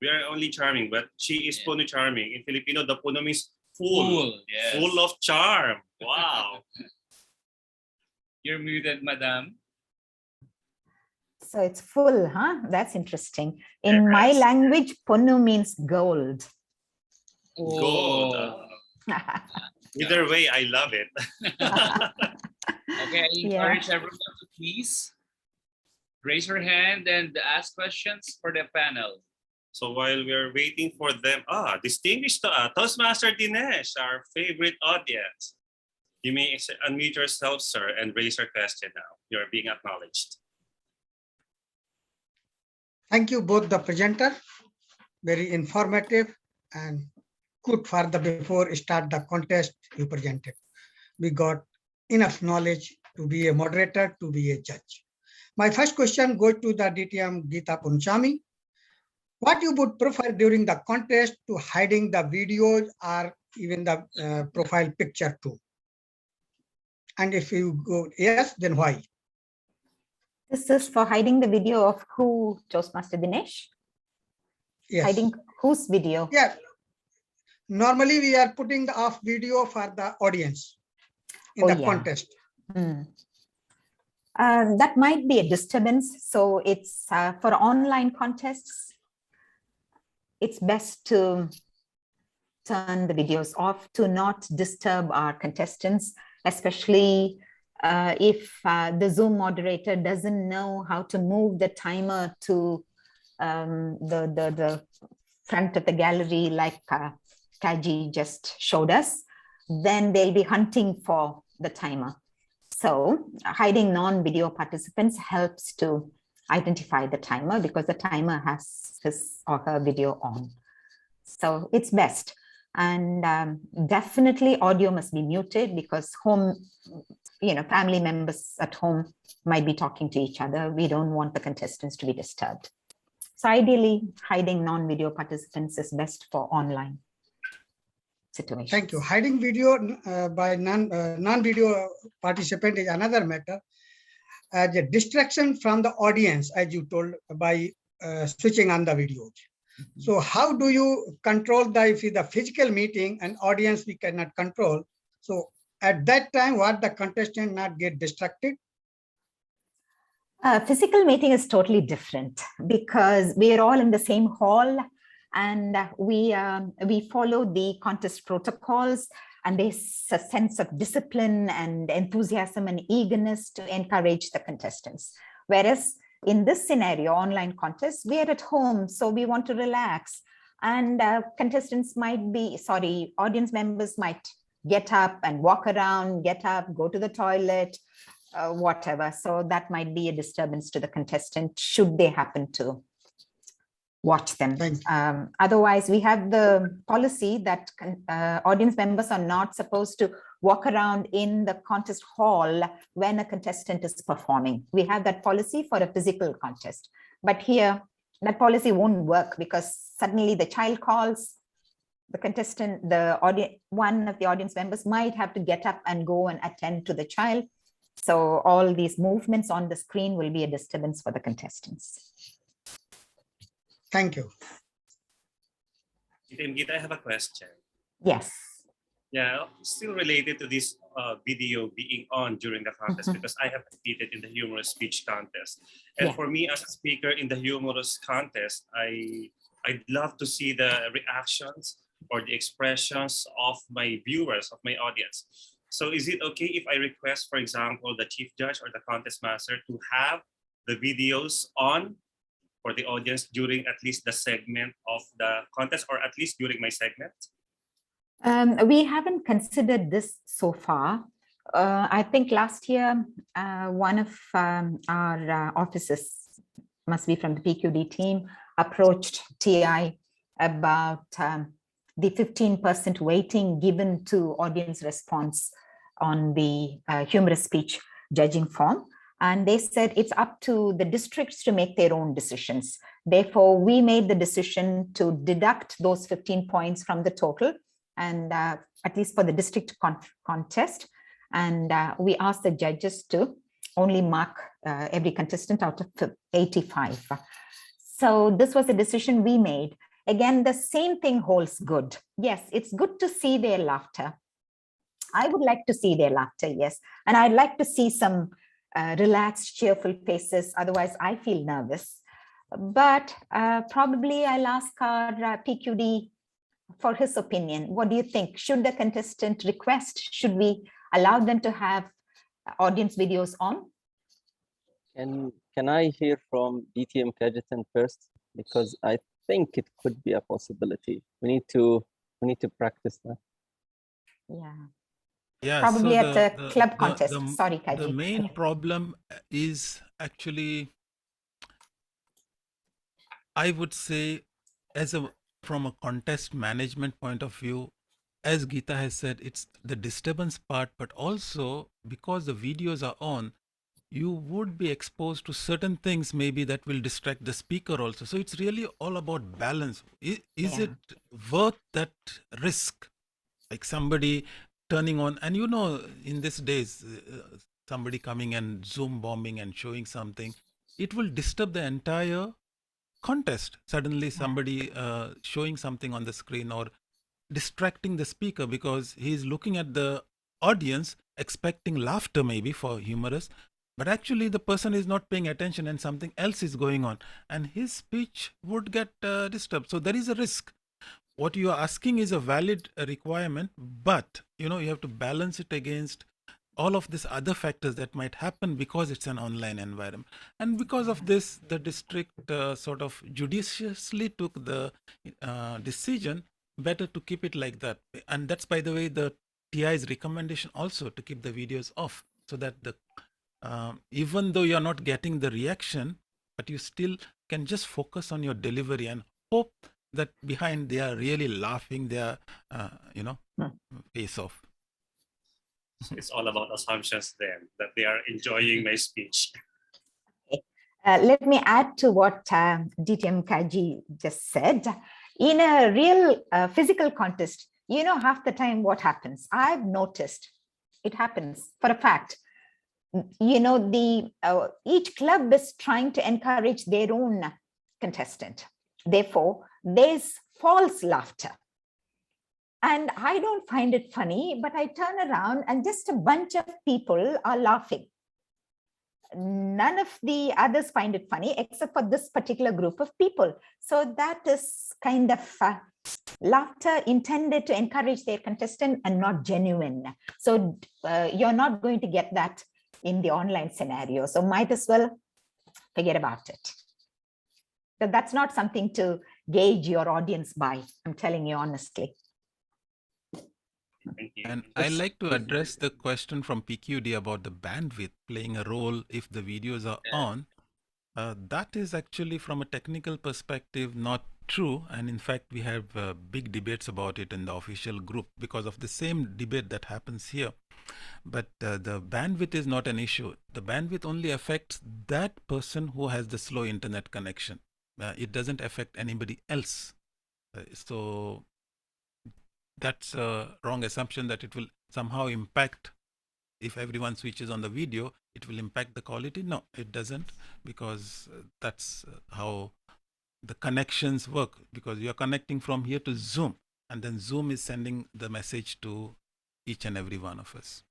We are only charming, but she is Puno Charming. In Filipino, the Puno means full. Yes. Full of charm. Wow. You're muted, madam. So it's full, huh? That's interesting. In my language, Punu means gold. Gold. Either way, I love it. Okay, I encourage everyone to please raise your hand and ask questions for the panel. So while we're waiting for them, Distinguished Toastmaster Dinesh, our favorite audience. You may unmute yourself, sir, and raise your question now. You're being acknowledged. Thank you, both the presenter. Very informative and good for the before start the contest you presented. We got enough knowledge to be a moderator, to be a judge. My first question goes to the DTM Gita Punchami. What you would prefer during the contest to hiding the videos or even the profile picture too? And if you go yes, then why? This is for hiding the video of who, Toastmaster Dinesh? Yes. Hiding whose video? Yeah. Normally we are putting the off video for the audience in the contest. That might be a disturbance. So it's for online contests, it's best to turn the videos off to not disturb our contestants, especially if the Zoom moderator doesn't know how to move the timer to the front of the gallery like Kaji just showed us, then they'll be hunting for the timer. So hiding non-video participants helps to identify the timer because the timer has his or her video on. So it's best. And definitely audio must be muted because family members at home might be talking to each other. We don't want the contestants to be disturbed. So ideally, hiding non-video participants is best for online situations. Thank you. Hiding video by non-video participant is another matter. As a distraction from the audience, as you told, by switching on the videos. So how do you control if the physical meeting and audience we cannot control? So at that time, what the contestant not get distracted? Physical meeting is totally different because we are all in the same hall and we follow the contest protocols, and there's a sense of discipline and enthusiasm and eagerness to encourage the contestants. Whereas in this scenario, online contest, we are at home, so we want to relax. And audience members might get up and walk around, get up, go to the toilet. whatever. So that might be a disturbance to the contestant should they happen to watch them. Otherwise, we have the policy that audience members are not supposed to walk around in the contest hall when a contestant is performing. We have that policy for a physical contest. But here, that policy won't work because suddenly the child calls, the contestant, one of the audience members might have to get up and go and attend to the child. So all these movements on the screen will be a disturbance for the contestants. Thank you. Gita, I have a question. Yes. Yeah, still related to this video being on during the contest, because I have competed in the humorous speech contest. And for me as a speaker in the humorous contest, I'd love to see the reactions or the expressions of my viewers, of my audience. So is it okay if I request, for example, the chief judge or the contest master to have the videos on for the audience during at least the segment of the contest, or at least during my segment? We haven't considered this so far. I think last year, one of our officers, must be from the PQD team, approached TI about the 15% weighting given to audience response on the humorous speech judging form. And they said it's up to the districts to make their own decisions. Therefore, we made the decision to deduct those 15 points from the total, and at least for the district contest. And we asked the judges to only mark every contestant out of 85. So this was a decision we made. Again, the same thing holds good. Yes, it's good to see their laughter. I would like to see their laughter, yes. And I'd like to see some relaxed, cheerful faces. Otherwise, I feel nervous. But probably I'll ask our PQD for his opinion. What do you think? Should the contestant request? Should we allow them to have audience videos on? And can I hear from DTM Kajitan first? Because I think it could be a possibility. We need to practice that. Yeah. Yeah, probably so at a club contest. Sorry, Kaji. The main problem is actually, I would say, from a contest management point of view, as Geeta has said, it's the disturbance part, but also because the videos are on, you would be exposed to certain things maybe that will distract the speaker also. So it's really all about balance. Is it worth that risk? Like somebody turning on, and in these days, somebody coming and Zoom bombing and showing something, it will disturb the entire contest. Suddenly somebody showing something on the screen or distracting the speaker because he's looking at the audience expecting laughter maybe for humorous, but actually the person is not paying attention and something else is going on and his speech would get disturbed. So there is a risk. What you are asking is a valid requirement, but you have to balance it against all of these other factors that might happen because it's an online environment. And because of this, the district sort of judiciously took the decision better to keep it like that. And that's, by the way, the TI's recommendation also, to keep the videos off, so that the even though you're not getting the reaction, but you still can just focus on your delivery and hope that behind they are really laughing their face off. It's all about assumptions then, that they are enjoying my speech. Let me add to what DTM Kaji just said. In a real physical contest, half the time what happens, I've noticed it happens for a fact. Each club is trying to encourage their own contestant. Therefore, there's false laughter. And I don't find it funny, but I turn around and just a bunch of people are laughing. None of the others find it funny except for this particular group of people. So that is kind of laughter intended to encourage their contestant and not genuine. So you're not going to get that in the online scenario. So might as well forget about it. So that's not something to gauge your audience by, I'm telling you honestly. Thank you. And I like to address the question from PQD about the bandwidth playing a role if the videos are on. That is actually, from a technical perspective, not true. And in fact, we have big debates about it in the official group because of the same debate that happens here. But the bandwidth is not an issue. The bandwidth only affects that person who has the slow internet connection. It doesn't affect anybody else. So that's a wrong assumption that it will somehow impact. If everyone switches on the video, it will impact the quality. No, it doesn't, because that's how the connections work, because you're connecting from here to Zoom, and then Zoom is sending the message to each and every one of us.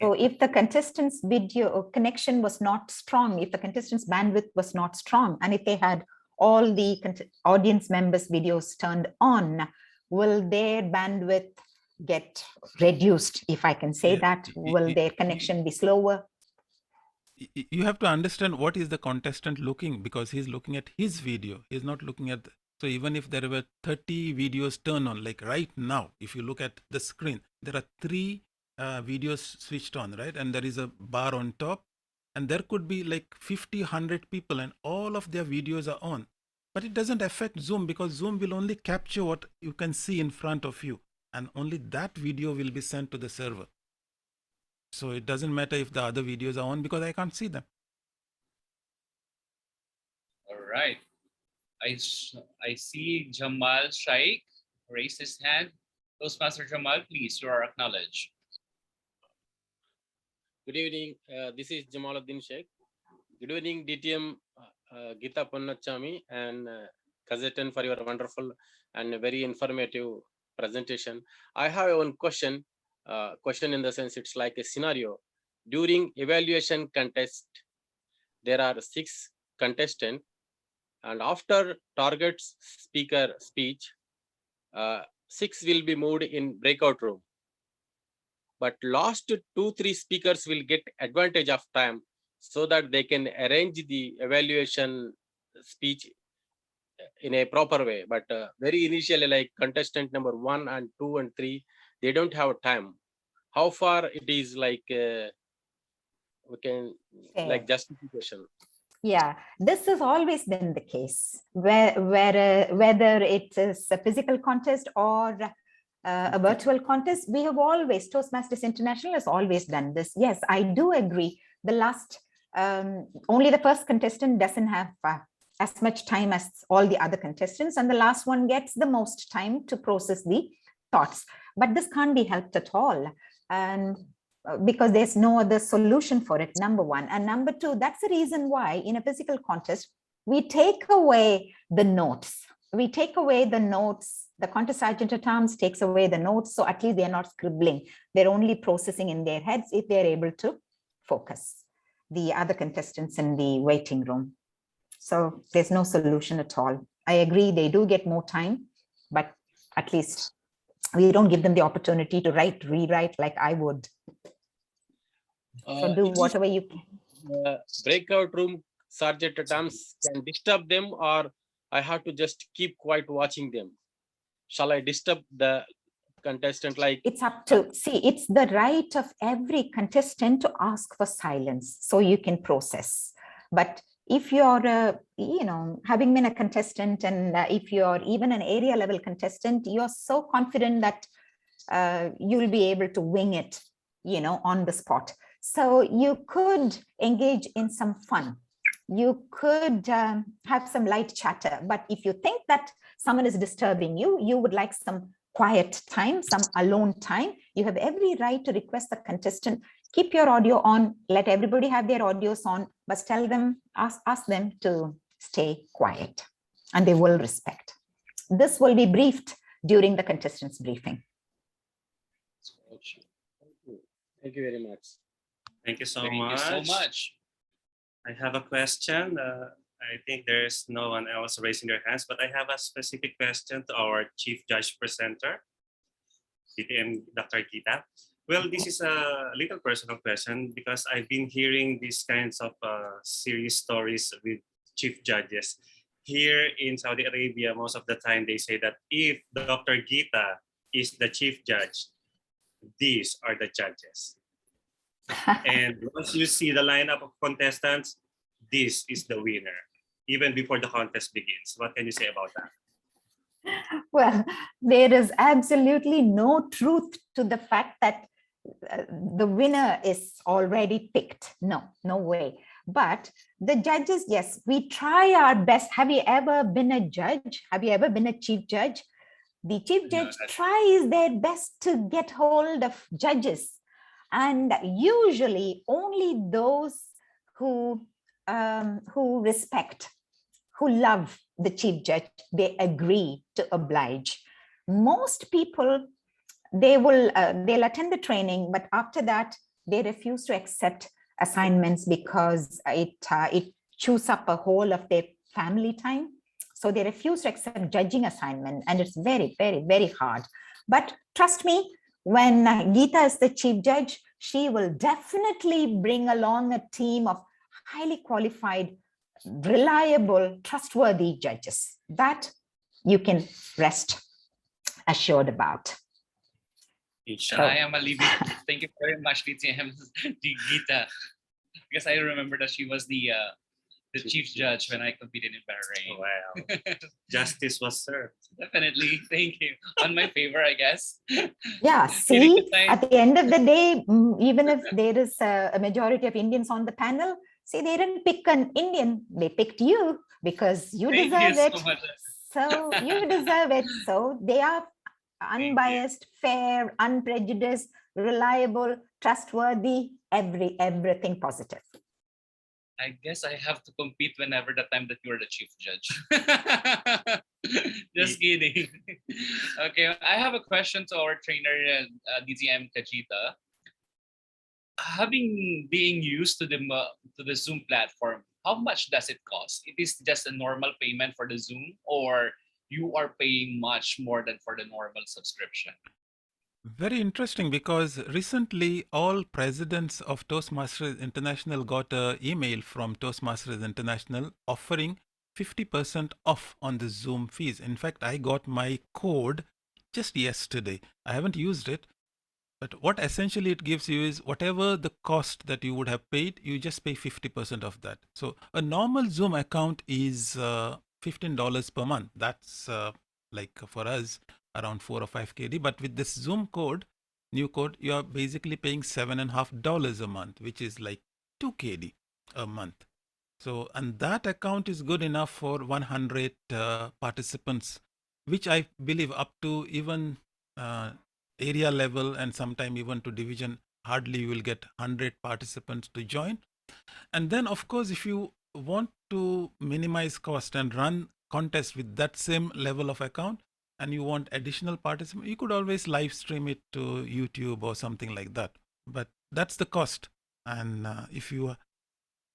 So if the contestant's video connection was not strong, if the contestant's bandwidth was not strong, and if they had all the audience members' videos turned on, will their bandwidth get reduced, if I can say that? Will their connection be slower? You have to understand what is the contestant looking, because he's looking at his video. He's not looking at so even if there were 30 videos turned on, like right now, if you look at the screen, there are 3 videos switched on, right? And there is a bar on top, and there could be like 50, 100 people, and all of their videos are on. But it doesn't affect Zoom, because Zoom will only capture what you can see in front of you, and only that video will be sent to the server. So it doesn't matter if the other videos are on, because I can't see them. All right. I see Jamal Shaikh raise his hand. Toastmaster Jamal, please, you are acknowledged. Good evening. This is Jamaluddin Sheikh. Good evening, DTM Geeta Ponnachami and Kazetan, for your wonderful and very informative presentation. I have one question. Question in the sense it's like a scenario. During evaluation contest, there are 6 contestants, and after target speaker speech, 6 will be moved in breakout room. But last 2-3 speakers will get advantage of time so that they can arrange the evaluation speech in a proper way. But very initially, like contestant number 1 and 2 and 3, they don't have time. How far it is like we can like justification? Yeah, this has always been the case, whether it is a physical contest or a virtual contest. We have always, Toastmasters International has always done this. Yes, I do agree. The last, only the first contestant doesn't have as much time as all the other contestants, and the last one gets the most time to process the thoughts. But this can't be helped at all. And because there's no other solution for it, number one. And number two, that's the reason why in a physical contest, we take away the notes. We take away the notes. The contest sergeant at arms takes away the notes. So at least they're not scribbling. They're only processing in their heads if they're able to focus. The other contestants in the waiting room. So there's no solution at all. I agree, they do get more time, but at least we don't give them the opportunity to rewrite like I would. So do whatever you can. Breakout room sergeant at arms can disturb them, or I have to just keep quiet watching them? Shall I disturb the contestant? Like, it's up to, see, it's the right of every contestant to ask for silence so you can process. But if you're having been a contestant, and if you're even an area level contestant, you're so confident that you'll be able to wing it, on the spot. So you could engage in some fun. You could have some light chatter. But if you think that someone is disturbing you, you would like some quiet time, some alone time, you have every right to request the contestant, keep your audio on, let everybody have their audios on, but tell them, ask them to stay quiet, and they will respect. This will be briefed during the contestants briefing. Thank you very much. Thank you so Thank much. you so much. I have a question. I think there's no one else raising their hands, but I have a specific question to our Chief Judge Presenter, DTM Dr. Geeta. Well, this is a little personal question because I've been hearing these kinds of serious stories with chief judges. Here in Saudi Arabia, most of the time they say that if Dr. Geeta is the chief judge. These are the judges. And once you see the lineup of contestants, this is the winner, even before the contest begins. What can you say about that? Well, there is absolutely no truth to the fact that the winner is already picked. No way. But the judges, yes, we try our best. Have you ever been a judge? Have you ever been a chief judge? The chief judge tries their best to get hold of judges. And usually only those who respect, who love the chief judge, they agree to oblige. Most people, they'll attend the training, but after that, they refuse to accept assignments because it chews up a whole of their family time. So they refuse to accept judging assignment, and it's very, very, very hard. But trust me, when Geeta is the chief judge, she will definitely bring along a team of highly qualified, reliable, trustworthy judges. That you can rest assured about. I am a living. Thank you very much, DTM Geeta, because I remember that she was the chief judge when I competed in Bahrain. Wow. Justice was served. Definitely. Thank you. On my favor, I guess. Yeah, see, at the end of the day, even if there is a majority of Indians on the panel, see, they didn't pick an Indian, they picked you because you deserve it. So you deserve it. So they are unbiased, fair, unprejudiced, reliable, trustworthy, everything positive. I guess I have to compete whenever the time that you're the chief judge. Just kidding. Okay, I have a question to our trainer, DTM Kajita. Being used to the Zoom platform, how much does it cost? It is just a normal payment for the Zoom, or you are paying much more than for the normal subscription? Very interesting, because recently all presidents of Toastmasters International got an email from Toastmasters International offering 50% off on the Zoom fees. In fact, I got my code just yesterday. I haven't used it, but what essentially it gives you is whatever the cost that you would have paid, you just pay 50% of that. So a normal Zoom account is $15 per month. That's like for us around 4 or 5 KD. But with this Zoom code, new code, you are basically paying $7.50 a month, which is like 2 KD a month. So, and that account is good enough for 100 participants, which I believe up to even area level and sometime even to division, hardly you will get 100 participants to join. And then of course, if you want to minimize cost and run contests with that same level of account, and you want additional participants, you could always live stream it to YouTube or something like that. But that's the cost. And if you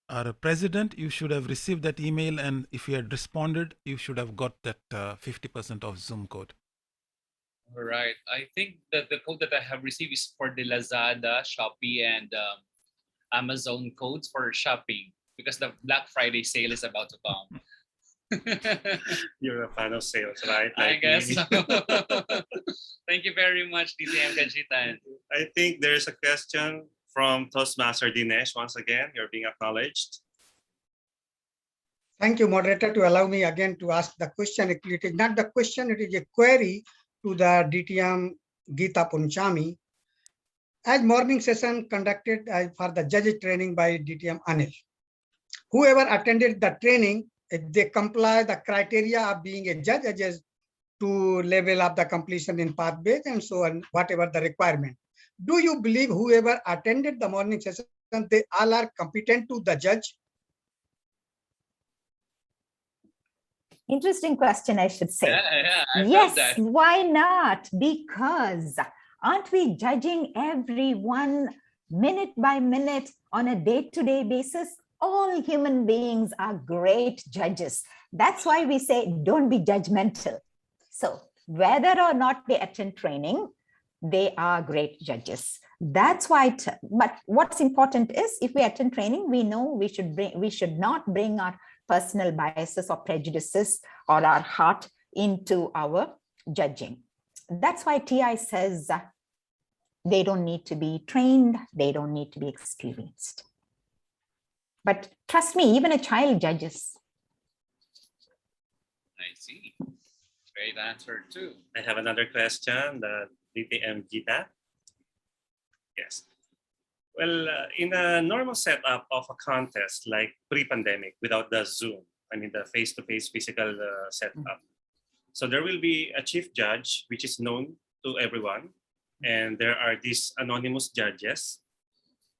are a president, you should have received that email, and if you had responded, you should have got that 50% off Zoom code. All right. I think that the code that I have received is for the Lazada, Shopee, and Amazon codes for shopping, because the Black Friday sale is about to come. You're a fan of sales, right? I guess so. Thank you very much, DTM Kajita. I think there's a question from Toastmaster Dinesh. Once again, you're being acknowledged. Thank you, moderator, to allow me again to ask the question. It is not the question, it is a query to the DTM Geeta Punchami. As morning session conducted for the judge training by DTM Anil, whoever attended the training, if they comply the criteria of being a judge, as to level up the completion in path-based and so on, whatever the requirement. Do you believe whoever attended the morning session, they all are competent to the judge? Interesting question, I should say. Yes, why not? Because aren't we judging everyone minute by minute on a day-to-day basis? All human beings are great judges. That's why we say don't be judgmental. So whether or not they attend training, they are great judges. That's why, but what's important is if we attend training, we know we should not bring our personal biases or prejudices or our heart into our judging. that's why TI says they don't need to be trained, they don't need to be experienced. But trust me, even a child judges. I see. Great answer too. I have another question, the DTM Gita. Yes. Well, in a normal setup of a contest like pre-pandemic without the Zoom, I mean the face-to-face physical setup. So there will be a chief judge, which is known to everyone. And there are these anonymous judges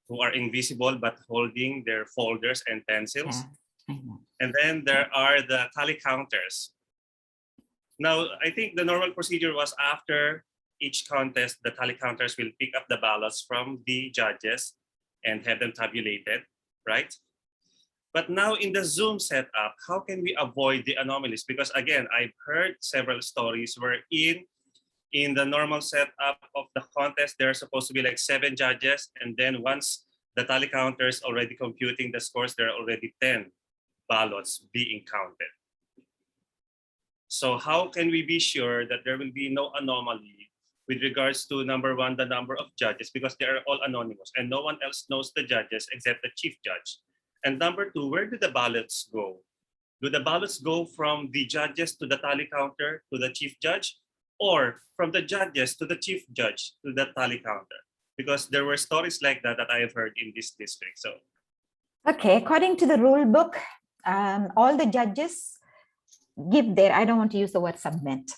who are invisible but holding their folders and pencils. And then there are the tally counters. Now, I think the normal procedure was after each contest, the tally counters will pick up the ballots from the judges and have them tabulated, right? But now in the Zoom setup, how can we avoid the anomalies? Because again, I've heard several stories where in the normal setup of the contest, there are supposed to be like 7 judges. And then once the tally counter is already computing the scores, there are already 10 ballots being counted. So how can we be sure that there will be no anomaly with regards to number 1, the number of judges, because they are all anonymous and no one else knows the judges except the chief judge. And number 2, where do the ballots go? Do the ballots go from the judges to the tally counter to the chief judge, or from the judges to the chief judge to the tally counter? Because there were stories like that I have heard in this district. So, okay, according to the rule book, all the judges give their, I don't want to use the word submit,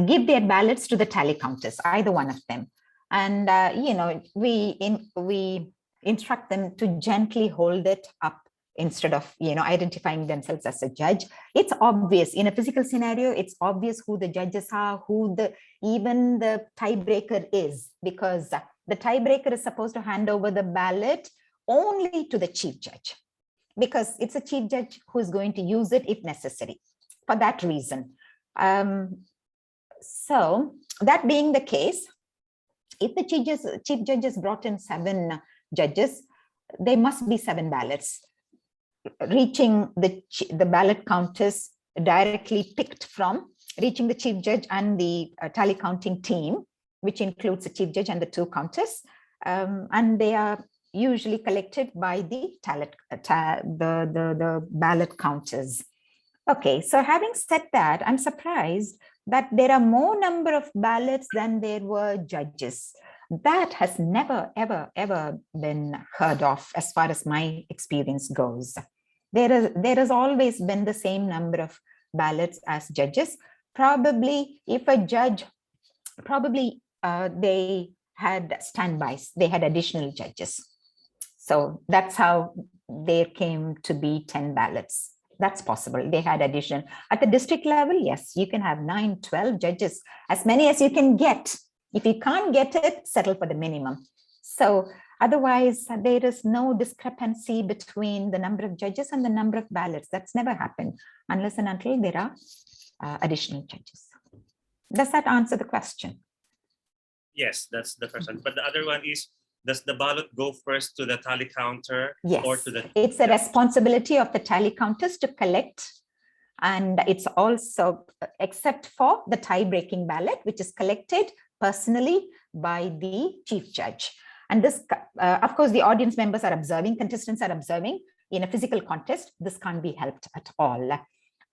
give their ballots to the tally counters, either one of them. And, you know, we instruct them to gently hold it up instead of, you know, identifying themselves as a judge. It's obvious in a physical scenario, it's obvious who the judges are, who even the tiebreaker is, because the tiebreaker is supposed to hand over the ballot only to the chief judge, because it's a chief judge who's going to use it if necessary for that reason. So that being the case, if the chief judges brought in 7 judges, there must be 7 ballots reaching the ballot counters directly picked from, reaching the chief judge and the tally counting team, which includes the chief judge and the 2 counters. And they are usually collected by the ballot counters. Okay, so having said that, I'm surprised that there are more number of ballots than there were judges. That has never, ever, ever been heard of as far as my experience goes. There has always been the same number of ballots as judges. Probably if a judge, they had standbys, they had additional judges. So that's how there came to be 10 ballots. That's possible. They had additional. At the district level, yes, you can have 9, 12 judges, as many as you can get. If you can't get it, settle for the minimum. So otherwise, there is no discrepancy between the number of judges and the number of ballots. That's never happened unless and until there are additional judges. Does that answer the question? yes, that's the first one. But the other one is, does the ballot go first to the tally counter? Yes, or to the? It's the responsibility of the tally counters to collect. And it's also, except for the tie-breaking ballot, which is collected personally by the chief judge. And this, of course, the audience members are observing, contestants are observing. In a physical contest, this can't be helped at all.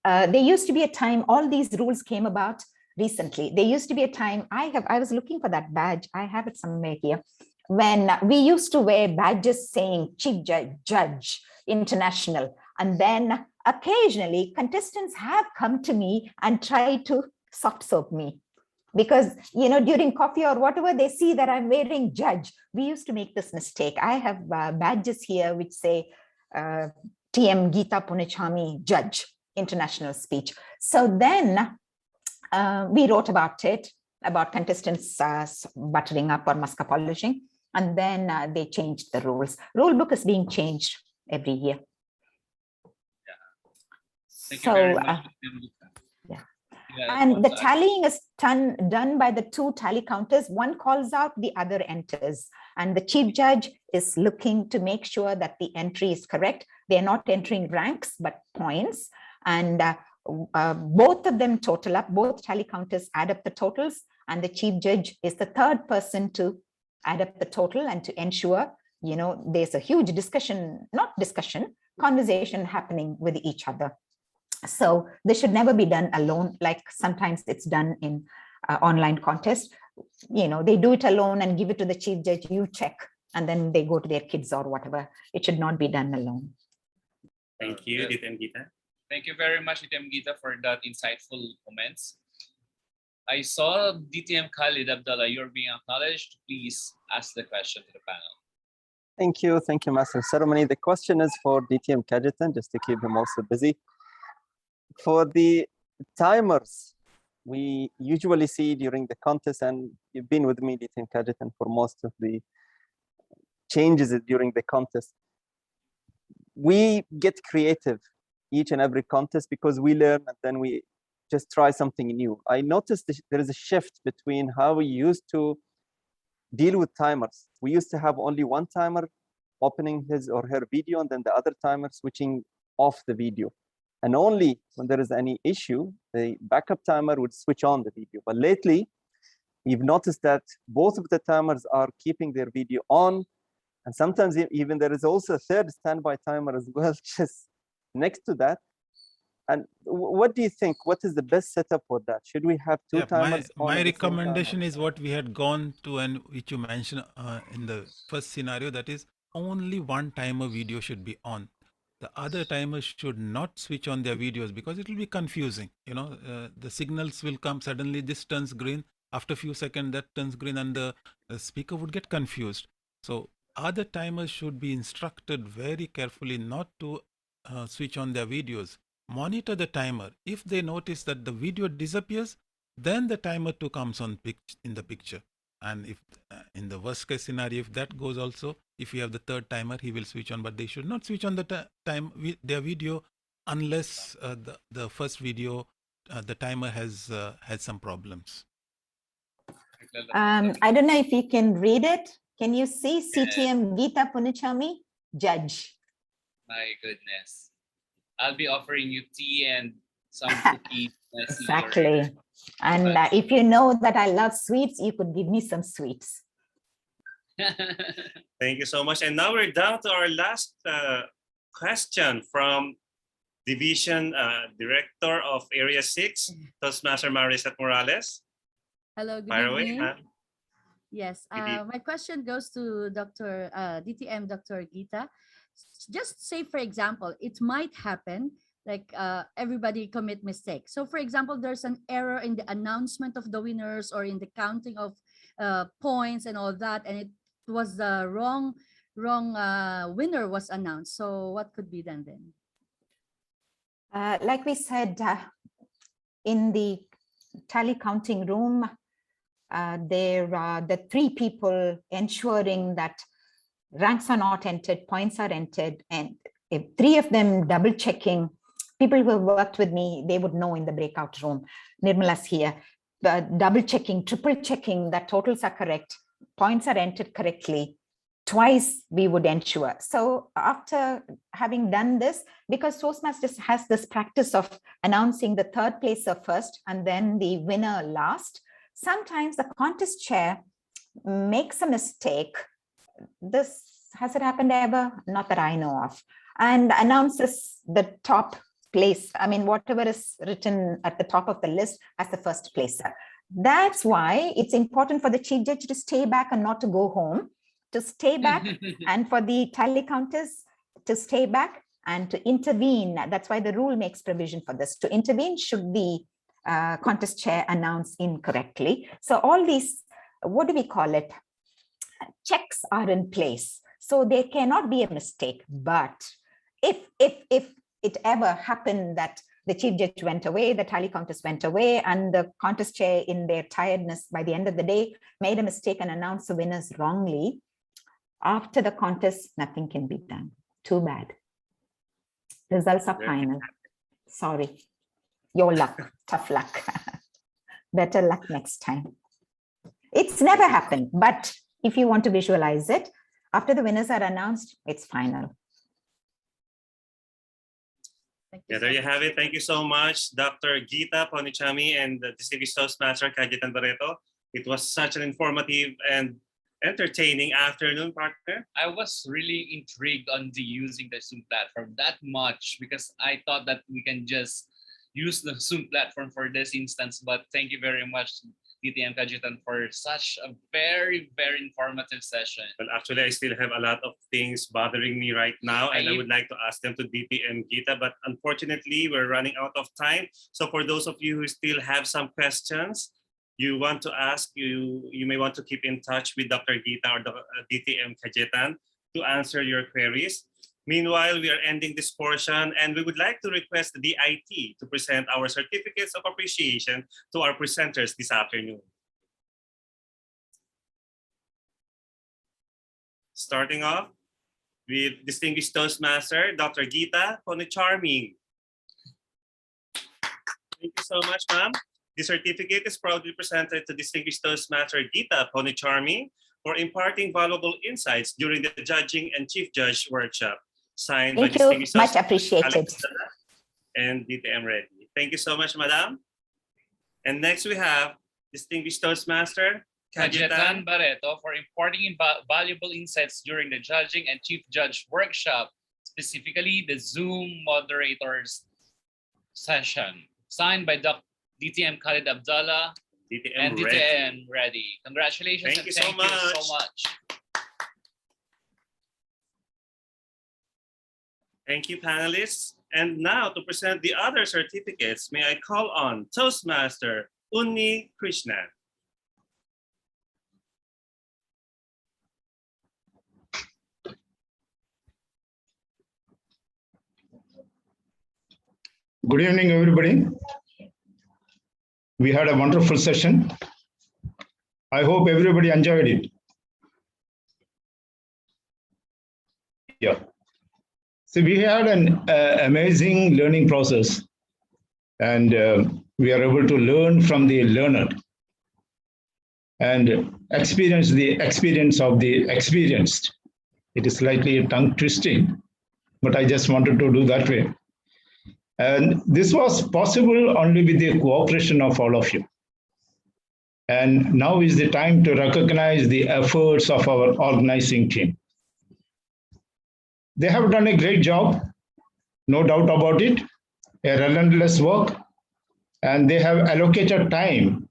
There used to be a time, all these rules came about recently. There used to be a time, I was looking for that badge, I have it somewhere here, when we used to wear badges saying Chief Judge International. And then occasionally contestants have come to me and tried to soft soap me. Because, you know, during coffee or whatever, they see that I'm wearing judge. We used to make this mistake. I have badges here which say TM Geeta Punachami Judge International Speech. So then we wrote about it, about contestants buttering up or muska polishing. And then they changed the rules. Rule book is being changed every year. Thank you very much. And the tallying is done by the 2 tally counters. One calls out, the other enters. And the chief judge is looking to make sure that the entry is correct. They're not entering ranks, but points. And both of them total up, both tally counters add up the totals. and the chief judge is the third person to add up the total and to ensure, there's a huge conversation happening with each other. So this should never be done alone, like sometimes it's done in online contests. They do it alone and give it to the chief judge, you check, and then they go to their kids or whatever. It should not be done alone. Thank you, DTM Gita. Thank you very much, DTM Gita, for that insightful comments. I saw DTM Khalid Abdullah, you're being acknowledged. Please ask the question to the panel. Thank you, Master of Ceremony. The question is for DTM Kajetan, just to keep him also busy. For the timers, we usually see during the contest, and you've been with me, DTM Kajetan, for most of the changes during the contest. We get creative each and every contest because we learn and then we just try something new. I noticed there is a shift between how we used to deal with timers. We used to have only one timer opening his or her video, and then the other timer switching off the video. And only when there is any issue, the backup timer would switch on the video. But lately, we've noticed that both of the timers are keeping their video on. And sometimes even there is also a third standby timer as well, just next to that. And what do you think? What is the best setup for that? Should we have two timers? My recommendation is what we had gone to, and which you mentioned in the first scenario, that is only one timer video should be on. The other timers should not switch on their videos because it will be confusing. The signals will come suddenly, this turns green, after a few seconds that turns green, and the speaker would get confused. So other timers should be instructed very carefully not to switch on their videos. Monitor the timer. If they notice that the video disappears, then the timer 2 comes on in the picture. And if in the worst case scenario, if that goes also, if you have the third timer, he will switch on, but they should not switch on their video unless the first video, the timer has some problems. I don't know if you can read it. Can you see CTM Gita Punichami, judge? My goodness. I'll be offering you tea and some cookies. Exactly. And if you know that I love sweets, you could give me some sweets. Thank you so much. And now we're down to our last question from Division Director of Area 6, Toastmaster Marisette Morales. Hello, good Fire evening. away. Yes, my question goes to DTM Dr. Gita. Just say, for example, it might happen like everybody commit mistakes. So for example, there's an error in the announcement of the winners or in the counting of points and all that, and it was the wrong winner was announced. So what could be done then? Like we said, in the tally counting room, there are the 3 people ensuring that ranks are not entered, points are entered, and if 3 of them double checking. People who have worked with me, they would know in the breakout room. Nirmala's here, double checking, triple checking that totals are correct, points are entered correctly. Twice we would ensure. So after having done this, because Toastmasters has this practice of announcing the third placer first and then the winner last, sometimes the contest chair makes a mistake. Has it happened ever? Not that I know of. And announces the top place. I mean, whatever is written at the top of the list as the first placer. That's why it's important for the chief judge to stay back and not to go home, to stay back, and for the tally counters to stay back and to intervene. That's why the rule makes provision for this. To intervene should the contest chair announce incorrectly. So all these, what do we call it? Checks are in place. So there cannot be a mistake. But if it ever happened that the chief judge went away, the tally counters went away, and the contest chair in their tiredness by the end of the day made a mistake and announced the winners wrongly, after the contest, nothing can be done. Too bad. Results are final. Sorry. Your luck. Tough luck. Better luck next time. It's never happened, but if you want to visualize it, after the winners are announced, it's final. Yeah, there you have it. Thank you so much, Dr. Gita Ponichami and the distinguished Toastmaster Kajetan Barreto, It was such an informative and entertaining afternoon, partner. I was really intrigued on the using the Zoom platform that much because I thought that we can just use the Zoom platform for this instance. But thank you very much, DTM Kajitan, for such a very, very informative session. Well, actually, I still have a lot of things bothering me right now, and I would like to ask them to DTM Gita, but unfortunately, we're running out of time. So for those of you who still have some questions you want to ask, you may want to keep in touch with Dr. Gita or DTM Kajitan to answer your queries. Meanwhile, we are ending this portion, and we would like to request the DIT to present our certificates of appreciation to our presenters this afternoon. Starting off with Distinguished Toastmaster, Dr. Gita Ponicharming. Thank you so much, ma'am. The certificate is proudly presented to Distinguished Toastmaster Gita Ponicharming for imparting valuable insights during the Judging and Chief Judge workshop. Signed by Distinguished Much appreciated. And DTM Ready. Thank you so much, madam. And next we have Distinguished Toastmaster Kajitan Barreto for imparting valuable insights during the Judging and Chief Judge workshop, specifically the Zoom Moderators session. Signed by DTM Khalid Abdallah and DTM Ready. Congratulations. Thank you so much. Thank you, panelists. And now to present the other certificates, may I call on Toastmaster Unni Krishnan. Good evening, everybody. We had a wonderful session. I hope everybody enjoyed it. Yeah. So we had an amazing learning process, and we are able to learn from the learner and experience the experience of the experienced. It is slightly tongue twisting, but I just wanted to do that way. And this was possible only with the cooperation of all of you. And now is the time to recognize the efforts of our organizing team. They have done a great job, no doubt about it, a relentless work, and they have allocated time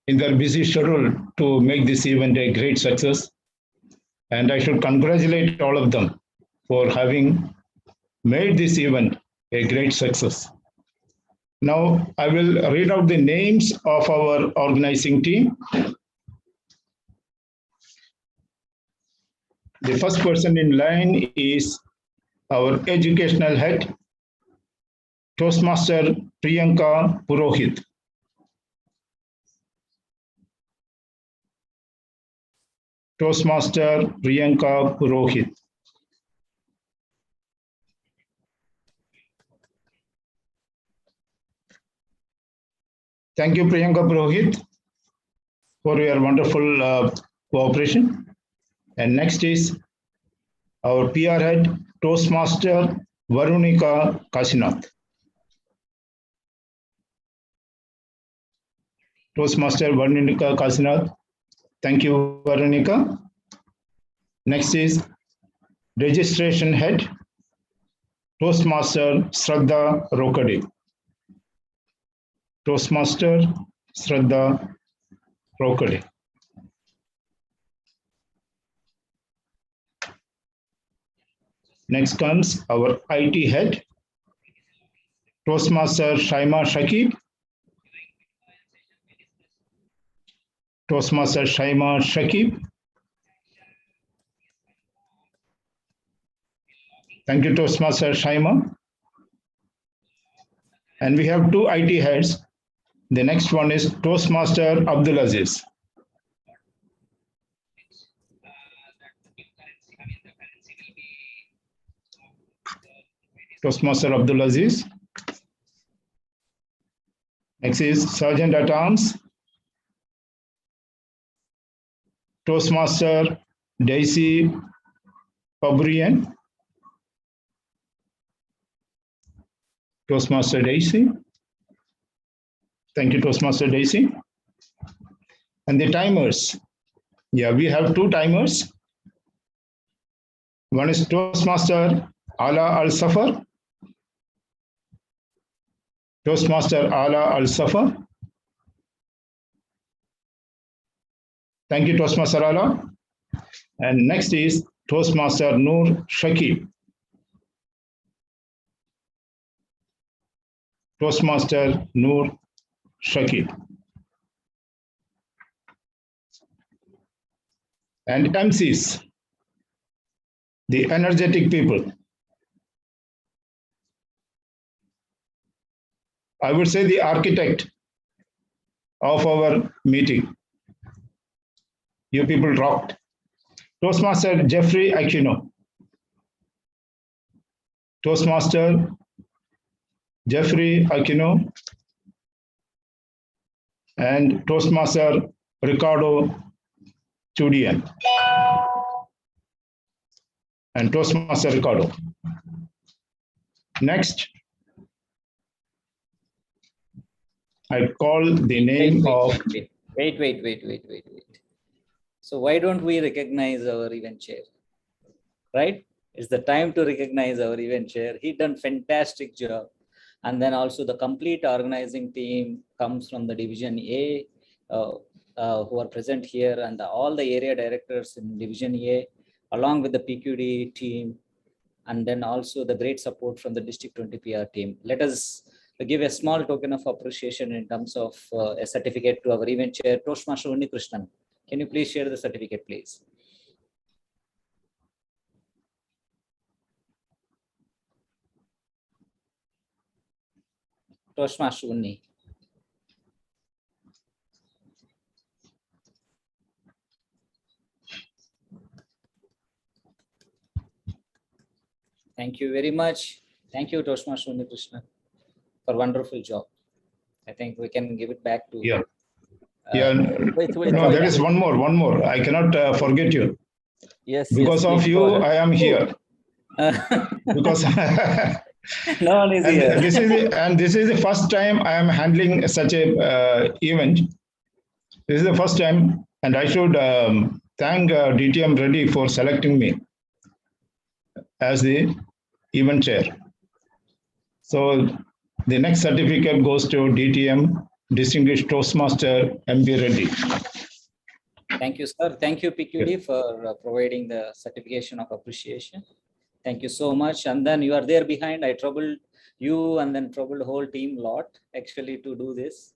in their busy schedule to make this event a great success. And I should congratulate all of them for having made this event a great success. Now, I will read out the names of our organizing team. The first person in line is our educational head, Toastmaster Priyanka Purohit. Toastmaster Priyanka Purohit. Thank you, Priyanka Purohit, for your wonderful cooperation. And next is our PR head, Toastmaster Varunika Kasinath. Toastmaster Varunika Kasinath. Thank you, Varunika. Next is registration head, Toastmaster Shraddha Rokade. Toastmaster Shraddha Rokade. Next comes our IT head, Toastmaster Shaima Shakib. Toastmaster Shaima Shakib. Thank you, Toastmaster Shaima. And we have two IT heads. The next one is Toastmaster Abdulaziz. Toastmaster Abdulaziz. Next is Sergeant at Arms, Toastmaster Daisy Fabrian. Toastmaster Daisy. Thank you, Toastmaster Daisy. And the timers. Yeah, we have 2 timers. One is Toastmaster Ala Al Safar. Toastmaster Ala Al Safar. Thank you, Toastmaster Ala. And next is Toastmaster Noor Shakib. Toastmaster Noor Shakib. And MCs, the energetic people. I would say the architect of our meeting. You people rocked. Toastmaster Jeffrey Aquino. Toastmaster Jeffrey Aquino. And Toastmaster Ricardo Chudian. And Toastmaster Ricardo. Next, I call the name of... Wait. So why don't we recognize our event chair, right? It's the time to recognize our event chair. He done fantastic job. And then also the complete organizing team comes from the Division A, who are present here, and all the area directors in Division A, along with the PQD team, and then also the great support from the District 20 PR team. Let us give a small token of appreciation in terms of a certificate to our event chair, Toastmaster Unni Krishnan. Can you please share the certificate, please? Toastmaster Unni. Thank you very much. Thank you, Toastmaster Unni Krishnan, for wonderful job. I think we can give it back to... Yeah. No, there is one more. I cannot forget you. Yes. Because of you, I am here. Because no one is here. This is the first time I am handling such a event. This is the first time, and I should thank DTM Reddy for selecting me as the event chair. So the next certificate goes to DTM, Distinguished Toastmaster MB Reddy. Thank you, sir. Thank you, PQD, for providing the certification of appreciation. Thank you so much. And then you are there behind. I troubled you and then troubled the whole team a lot actually to do this.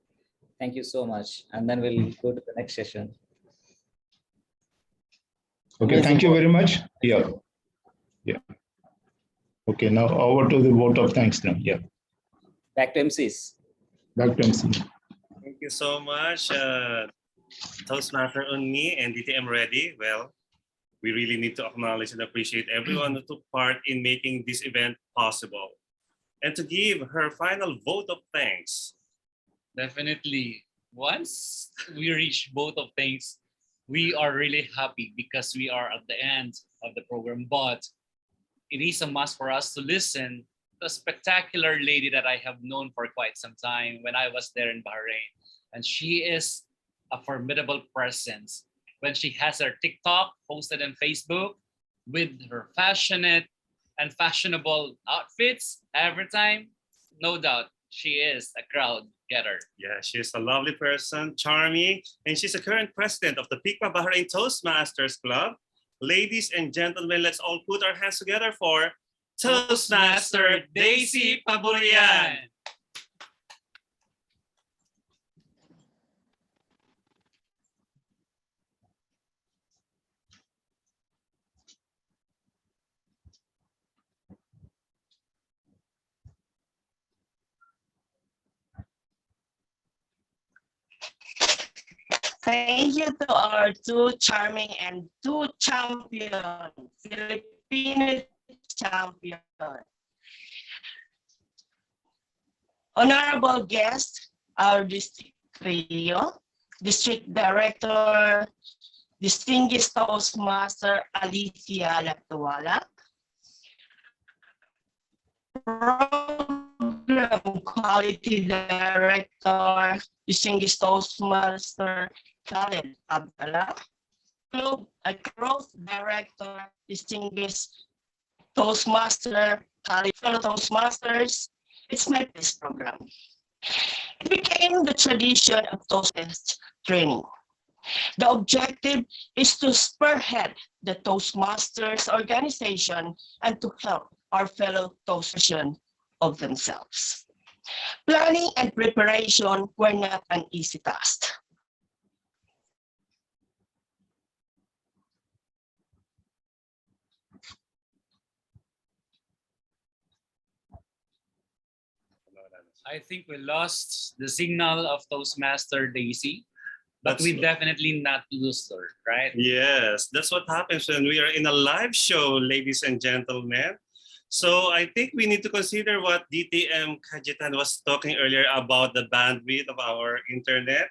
Thank you so much. And then we'll go to the next session. Okay, thank you very much. Yeah. Okay, now over to the vote of thanks now. Yeah. Back to MCs. Back to MC. Thank you so much, Toastmaster Unni and DTM Reddy. Well, we really need to acknowledge and appreciate everyone who took part in making this event possible. And to give her final vote of thanks. Definitely. Once we reach vote of thanks, we are really happy because we are at the end of the program. But it is a must for us to listen to a spectacular lady that I have known for quite some time when I was there in Bahrain. And she is a formidable presence. When she has her TikTok posted on Facebook with her passionate and fashionable outfits every time, no doubt she is a crowd getter. Yeah, she's a lovely person, charming, and she's a current president of the Pikma Bahrain Toastmasters Club. Ladies and gentlemen, let's all put our hands together for Toastmaster Daisy Paburian. Thank you to our two charming and two champion, Filipino champion. Honorable guest, our district trio, District Director, Distinguished Toastmaster Alicia Latuala, Program Quality Director, Distinguished Toastmaster Khaled Abdallah. A growth director, distinguished Toastmaster, fellow Toastmasters. It's my best program. It became the tradition of Toastmasters training. The objective is to spearhead the Toastmasters organization and to help our fellow Toastmasters of themselves. Planning and preparation were not an easy task. I think we lost the signal of Toastmaster Daisy, but we definitely not lose her, right? Yes, that's what happens when we are in a live show, ladies and gentlemen. So I think we need to consider what DTM Kajitan was talking earlier about the bandwidth of our internet.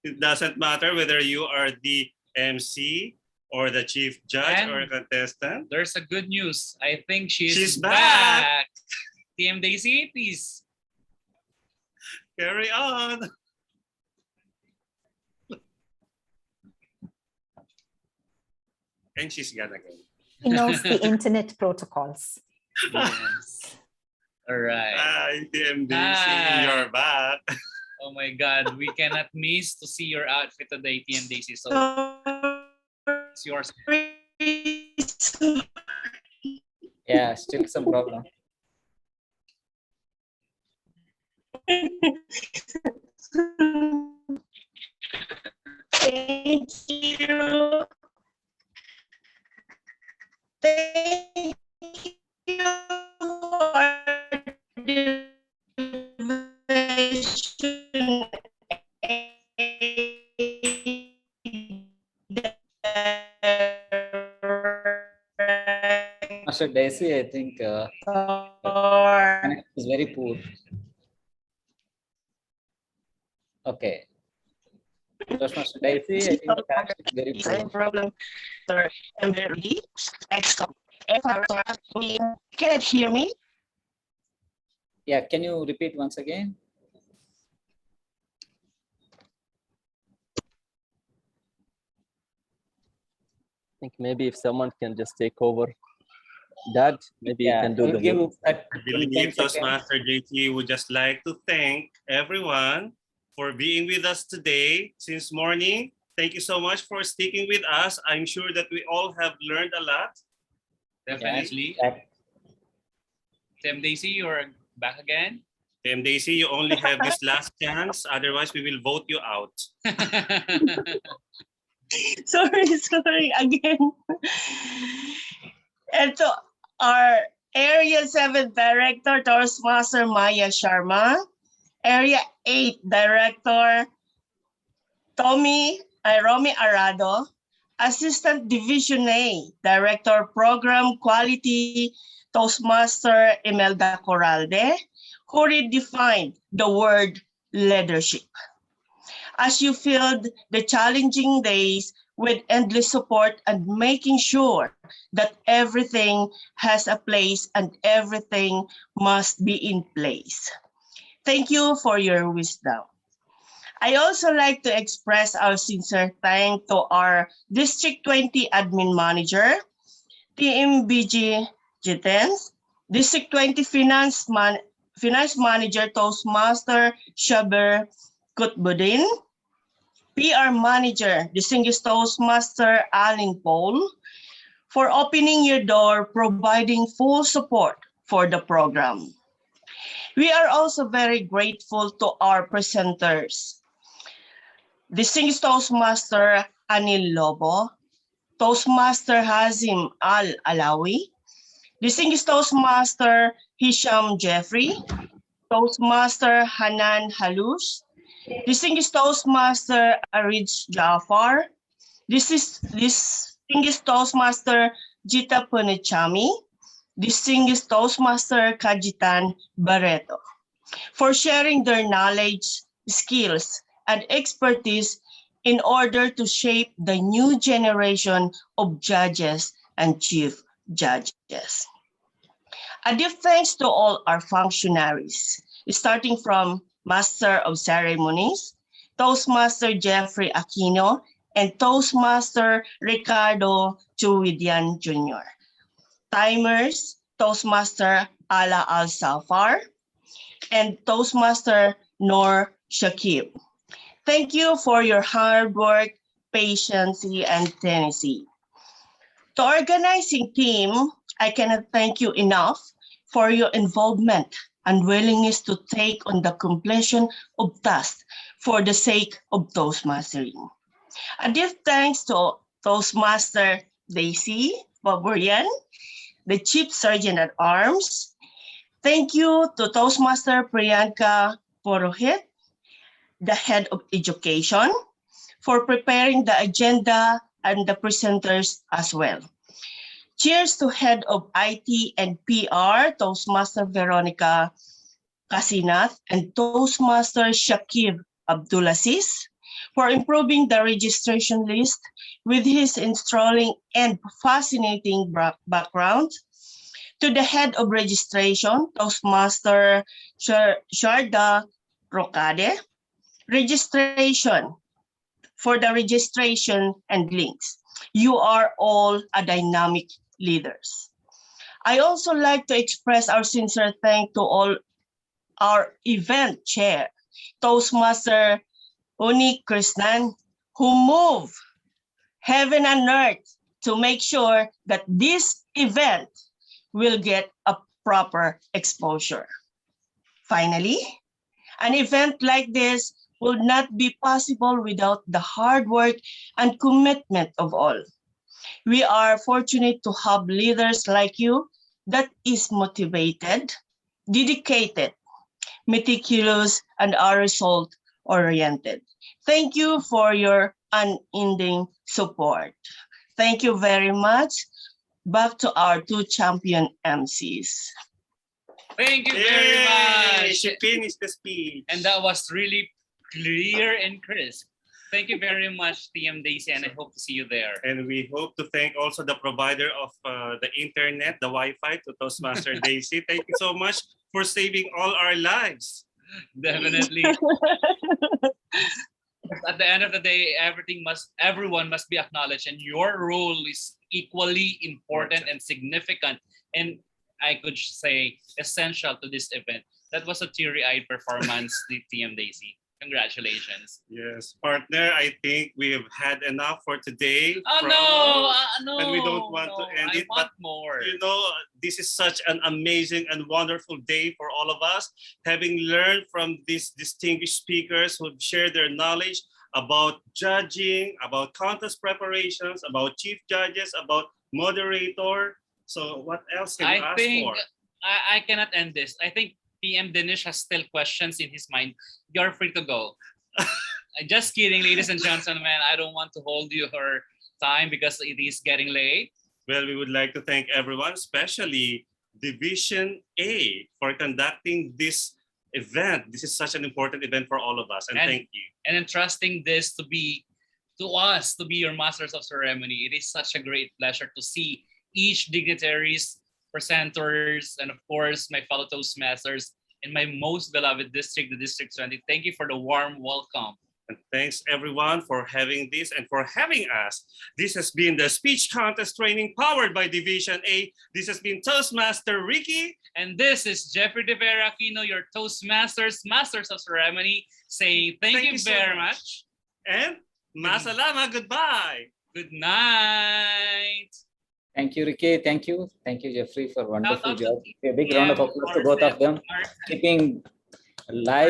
It doesn't matter whether you are the MC or the chief judge And or a contestant. There's a good news. I think She's back. TM Daisy, please. Carry on. And she's gone again. He knows the internet protocols. Yes. All right. Hi, TMDC, Hi. you're back. Oh my God, we cannot miss to see your outfit today, TM Daisy. So it's yours. Yeah, still some problem. Thank you. Thank you for the invitation. Master Daisy, I think connection is very poor. Okay. Master Daisy, I think the connection is very poor. No problem. Sir, I'm very excellent. Can you hear me? Yeah, can you repeat once again? I think maybe if someone can just take over, Dad, maybe you can do we'll the give move. I believe Toastmaster JT would just like to thank everyone for being with us today since morning. Thank you so much for sticking with us. I'm sure that we all have learned a lot. Definitely. TM Daisy, you're back again. TM Daisy, you only have this last chance. Otherwise, we will vote you out. Sorry again. And to our Area 7 Director, Toastmaster Maya Sharma. Area 8 Director, Romy Arado. Assistant Division A, Director Program Quality, Toastmaster Imelda Corralde, who redefined the word leadership. As you filled the challenging days with endless support and making sure that everything has a place and everything must be in place. Thank you for your wisdom. I also like to express our sincere thanks to our District 20 Admin Manager, TMBG Jitens, District 20 Finance Manager Toastmaster Shaber Kutbudin, PR Manager Distinguished Toastmaster Aling Paul, for opening your door, providing full support for the program. We are also very grateful to our presenters, Distinguished Toastmaster Anil Lobo, Toastmaster Hazim Al-Alawi, Distinguished Toastmaster Hisham Jeffrey, Toastmaster Hanan Halush, Distinguished Toastmaster Arij Jafar, Distinguished Toastmaster Jita Punichami, Distinguished Toastmaster Kajitan Barreto, for sharing their knowledge, skills, and expertise in order to shape the new generation of judges and chief judges. A deep thanks to all our functionaries, starting from Master of Ceremonies, Toastmaster Jeffrey Aquino, and Toastmaster Ricardo Chuwidian Jr. Timers, Toastmaster Ala Al-Safar, and Toastmaster Noor Shakib. Thank you for your hard work, patience, and tenacity. To organizing team, I cannot thank you enough for your involvement and willingness to take on the completion of tasks for the sake of Toastmastering. A deep thanks to Toastmaster Daisy Baburian, the Chief Sergeant at Arms. Thank you to Toastmaster Priyanka Porohit, the Head of Education, for preparing the agenda and the presenters as well. Cheers to Head of IT and PR, Toastmaster Veronica Kasinath, and Toastmaster Shakib Abdulaziz for improving the registration list with his enthralling and fascinating background. To the Head of Registration, Toastmaster Sharda Rokade, for the registration and links. You are all a dynamic leaders. I also like to express our sincere thanks to all our event chair, Toastmaster Uni Krishnan, who move heaven and earth to make sure that this event will get a proper exposure. Finally, an event like this would not be possible without the hard work and commitment of all. We are fortunate to have leaders like you that is motivated, dedicated, meticulous, and are result-oriented. Thank you for your unending support. Thank you very much. Back to our two champion MCs. Thank you very much. She finished the speech. And that was really clear and crisp. Thank you very much, TM Daisy, and I hope to see you there. And we hope to thank also the provider of the internet, the Wi-Fi, to Toastmaster Daisy. Thank you so much for saving all our lives. Definitely. At the end of the day, everyone must be acknowledged, and your role is equally important and significant, and I could say essential to this event. That was a teary-eyed performance, the TM Daisy. Congratulations. Yes, partner, I think we have had enough for today. No, and we don't want to end it. But more. You know, this is such an amazing and wonderful day for all of us, having learned from these distinguished speakers who shared their knowledge about judging, about contest preparations, about chief judges, about moderator. So what else can you ask for? I cannot end this. I think PM Dinesh has still questions in his mind. You're free to go. Just kidding, ladies and gentlemen. I don't want to hold your time because it is getting late. Well, we would like to thank everyone, especially Division A, for conducting this event. This is such an important event for all of us, and thank you. And entrusting this to us to be your masters of ceremony. It is such a great pleasure to see each dignitaries, presenters, and of course, my fellow Toastmasters in my most beloved district, the District 20. Thank you for the warm welcome. And thanks everyone for having this and for having us. This has been the speech contest training powered by Division A. This has been Toastmaster Ricky. And this is Jeffrey De Vera Aquino, your Toastmasters, Masters of Ceremony, saying thank you very much. And masalama, goodbye. Good night. Thank you, Ricky. Thank you. Thank you, Jeffrey, for wonderful job. A big round of applause to both of them. Keeping live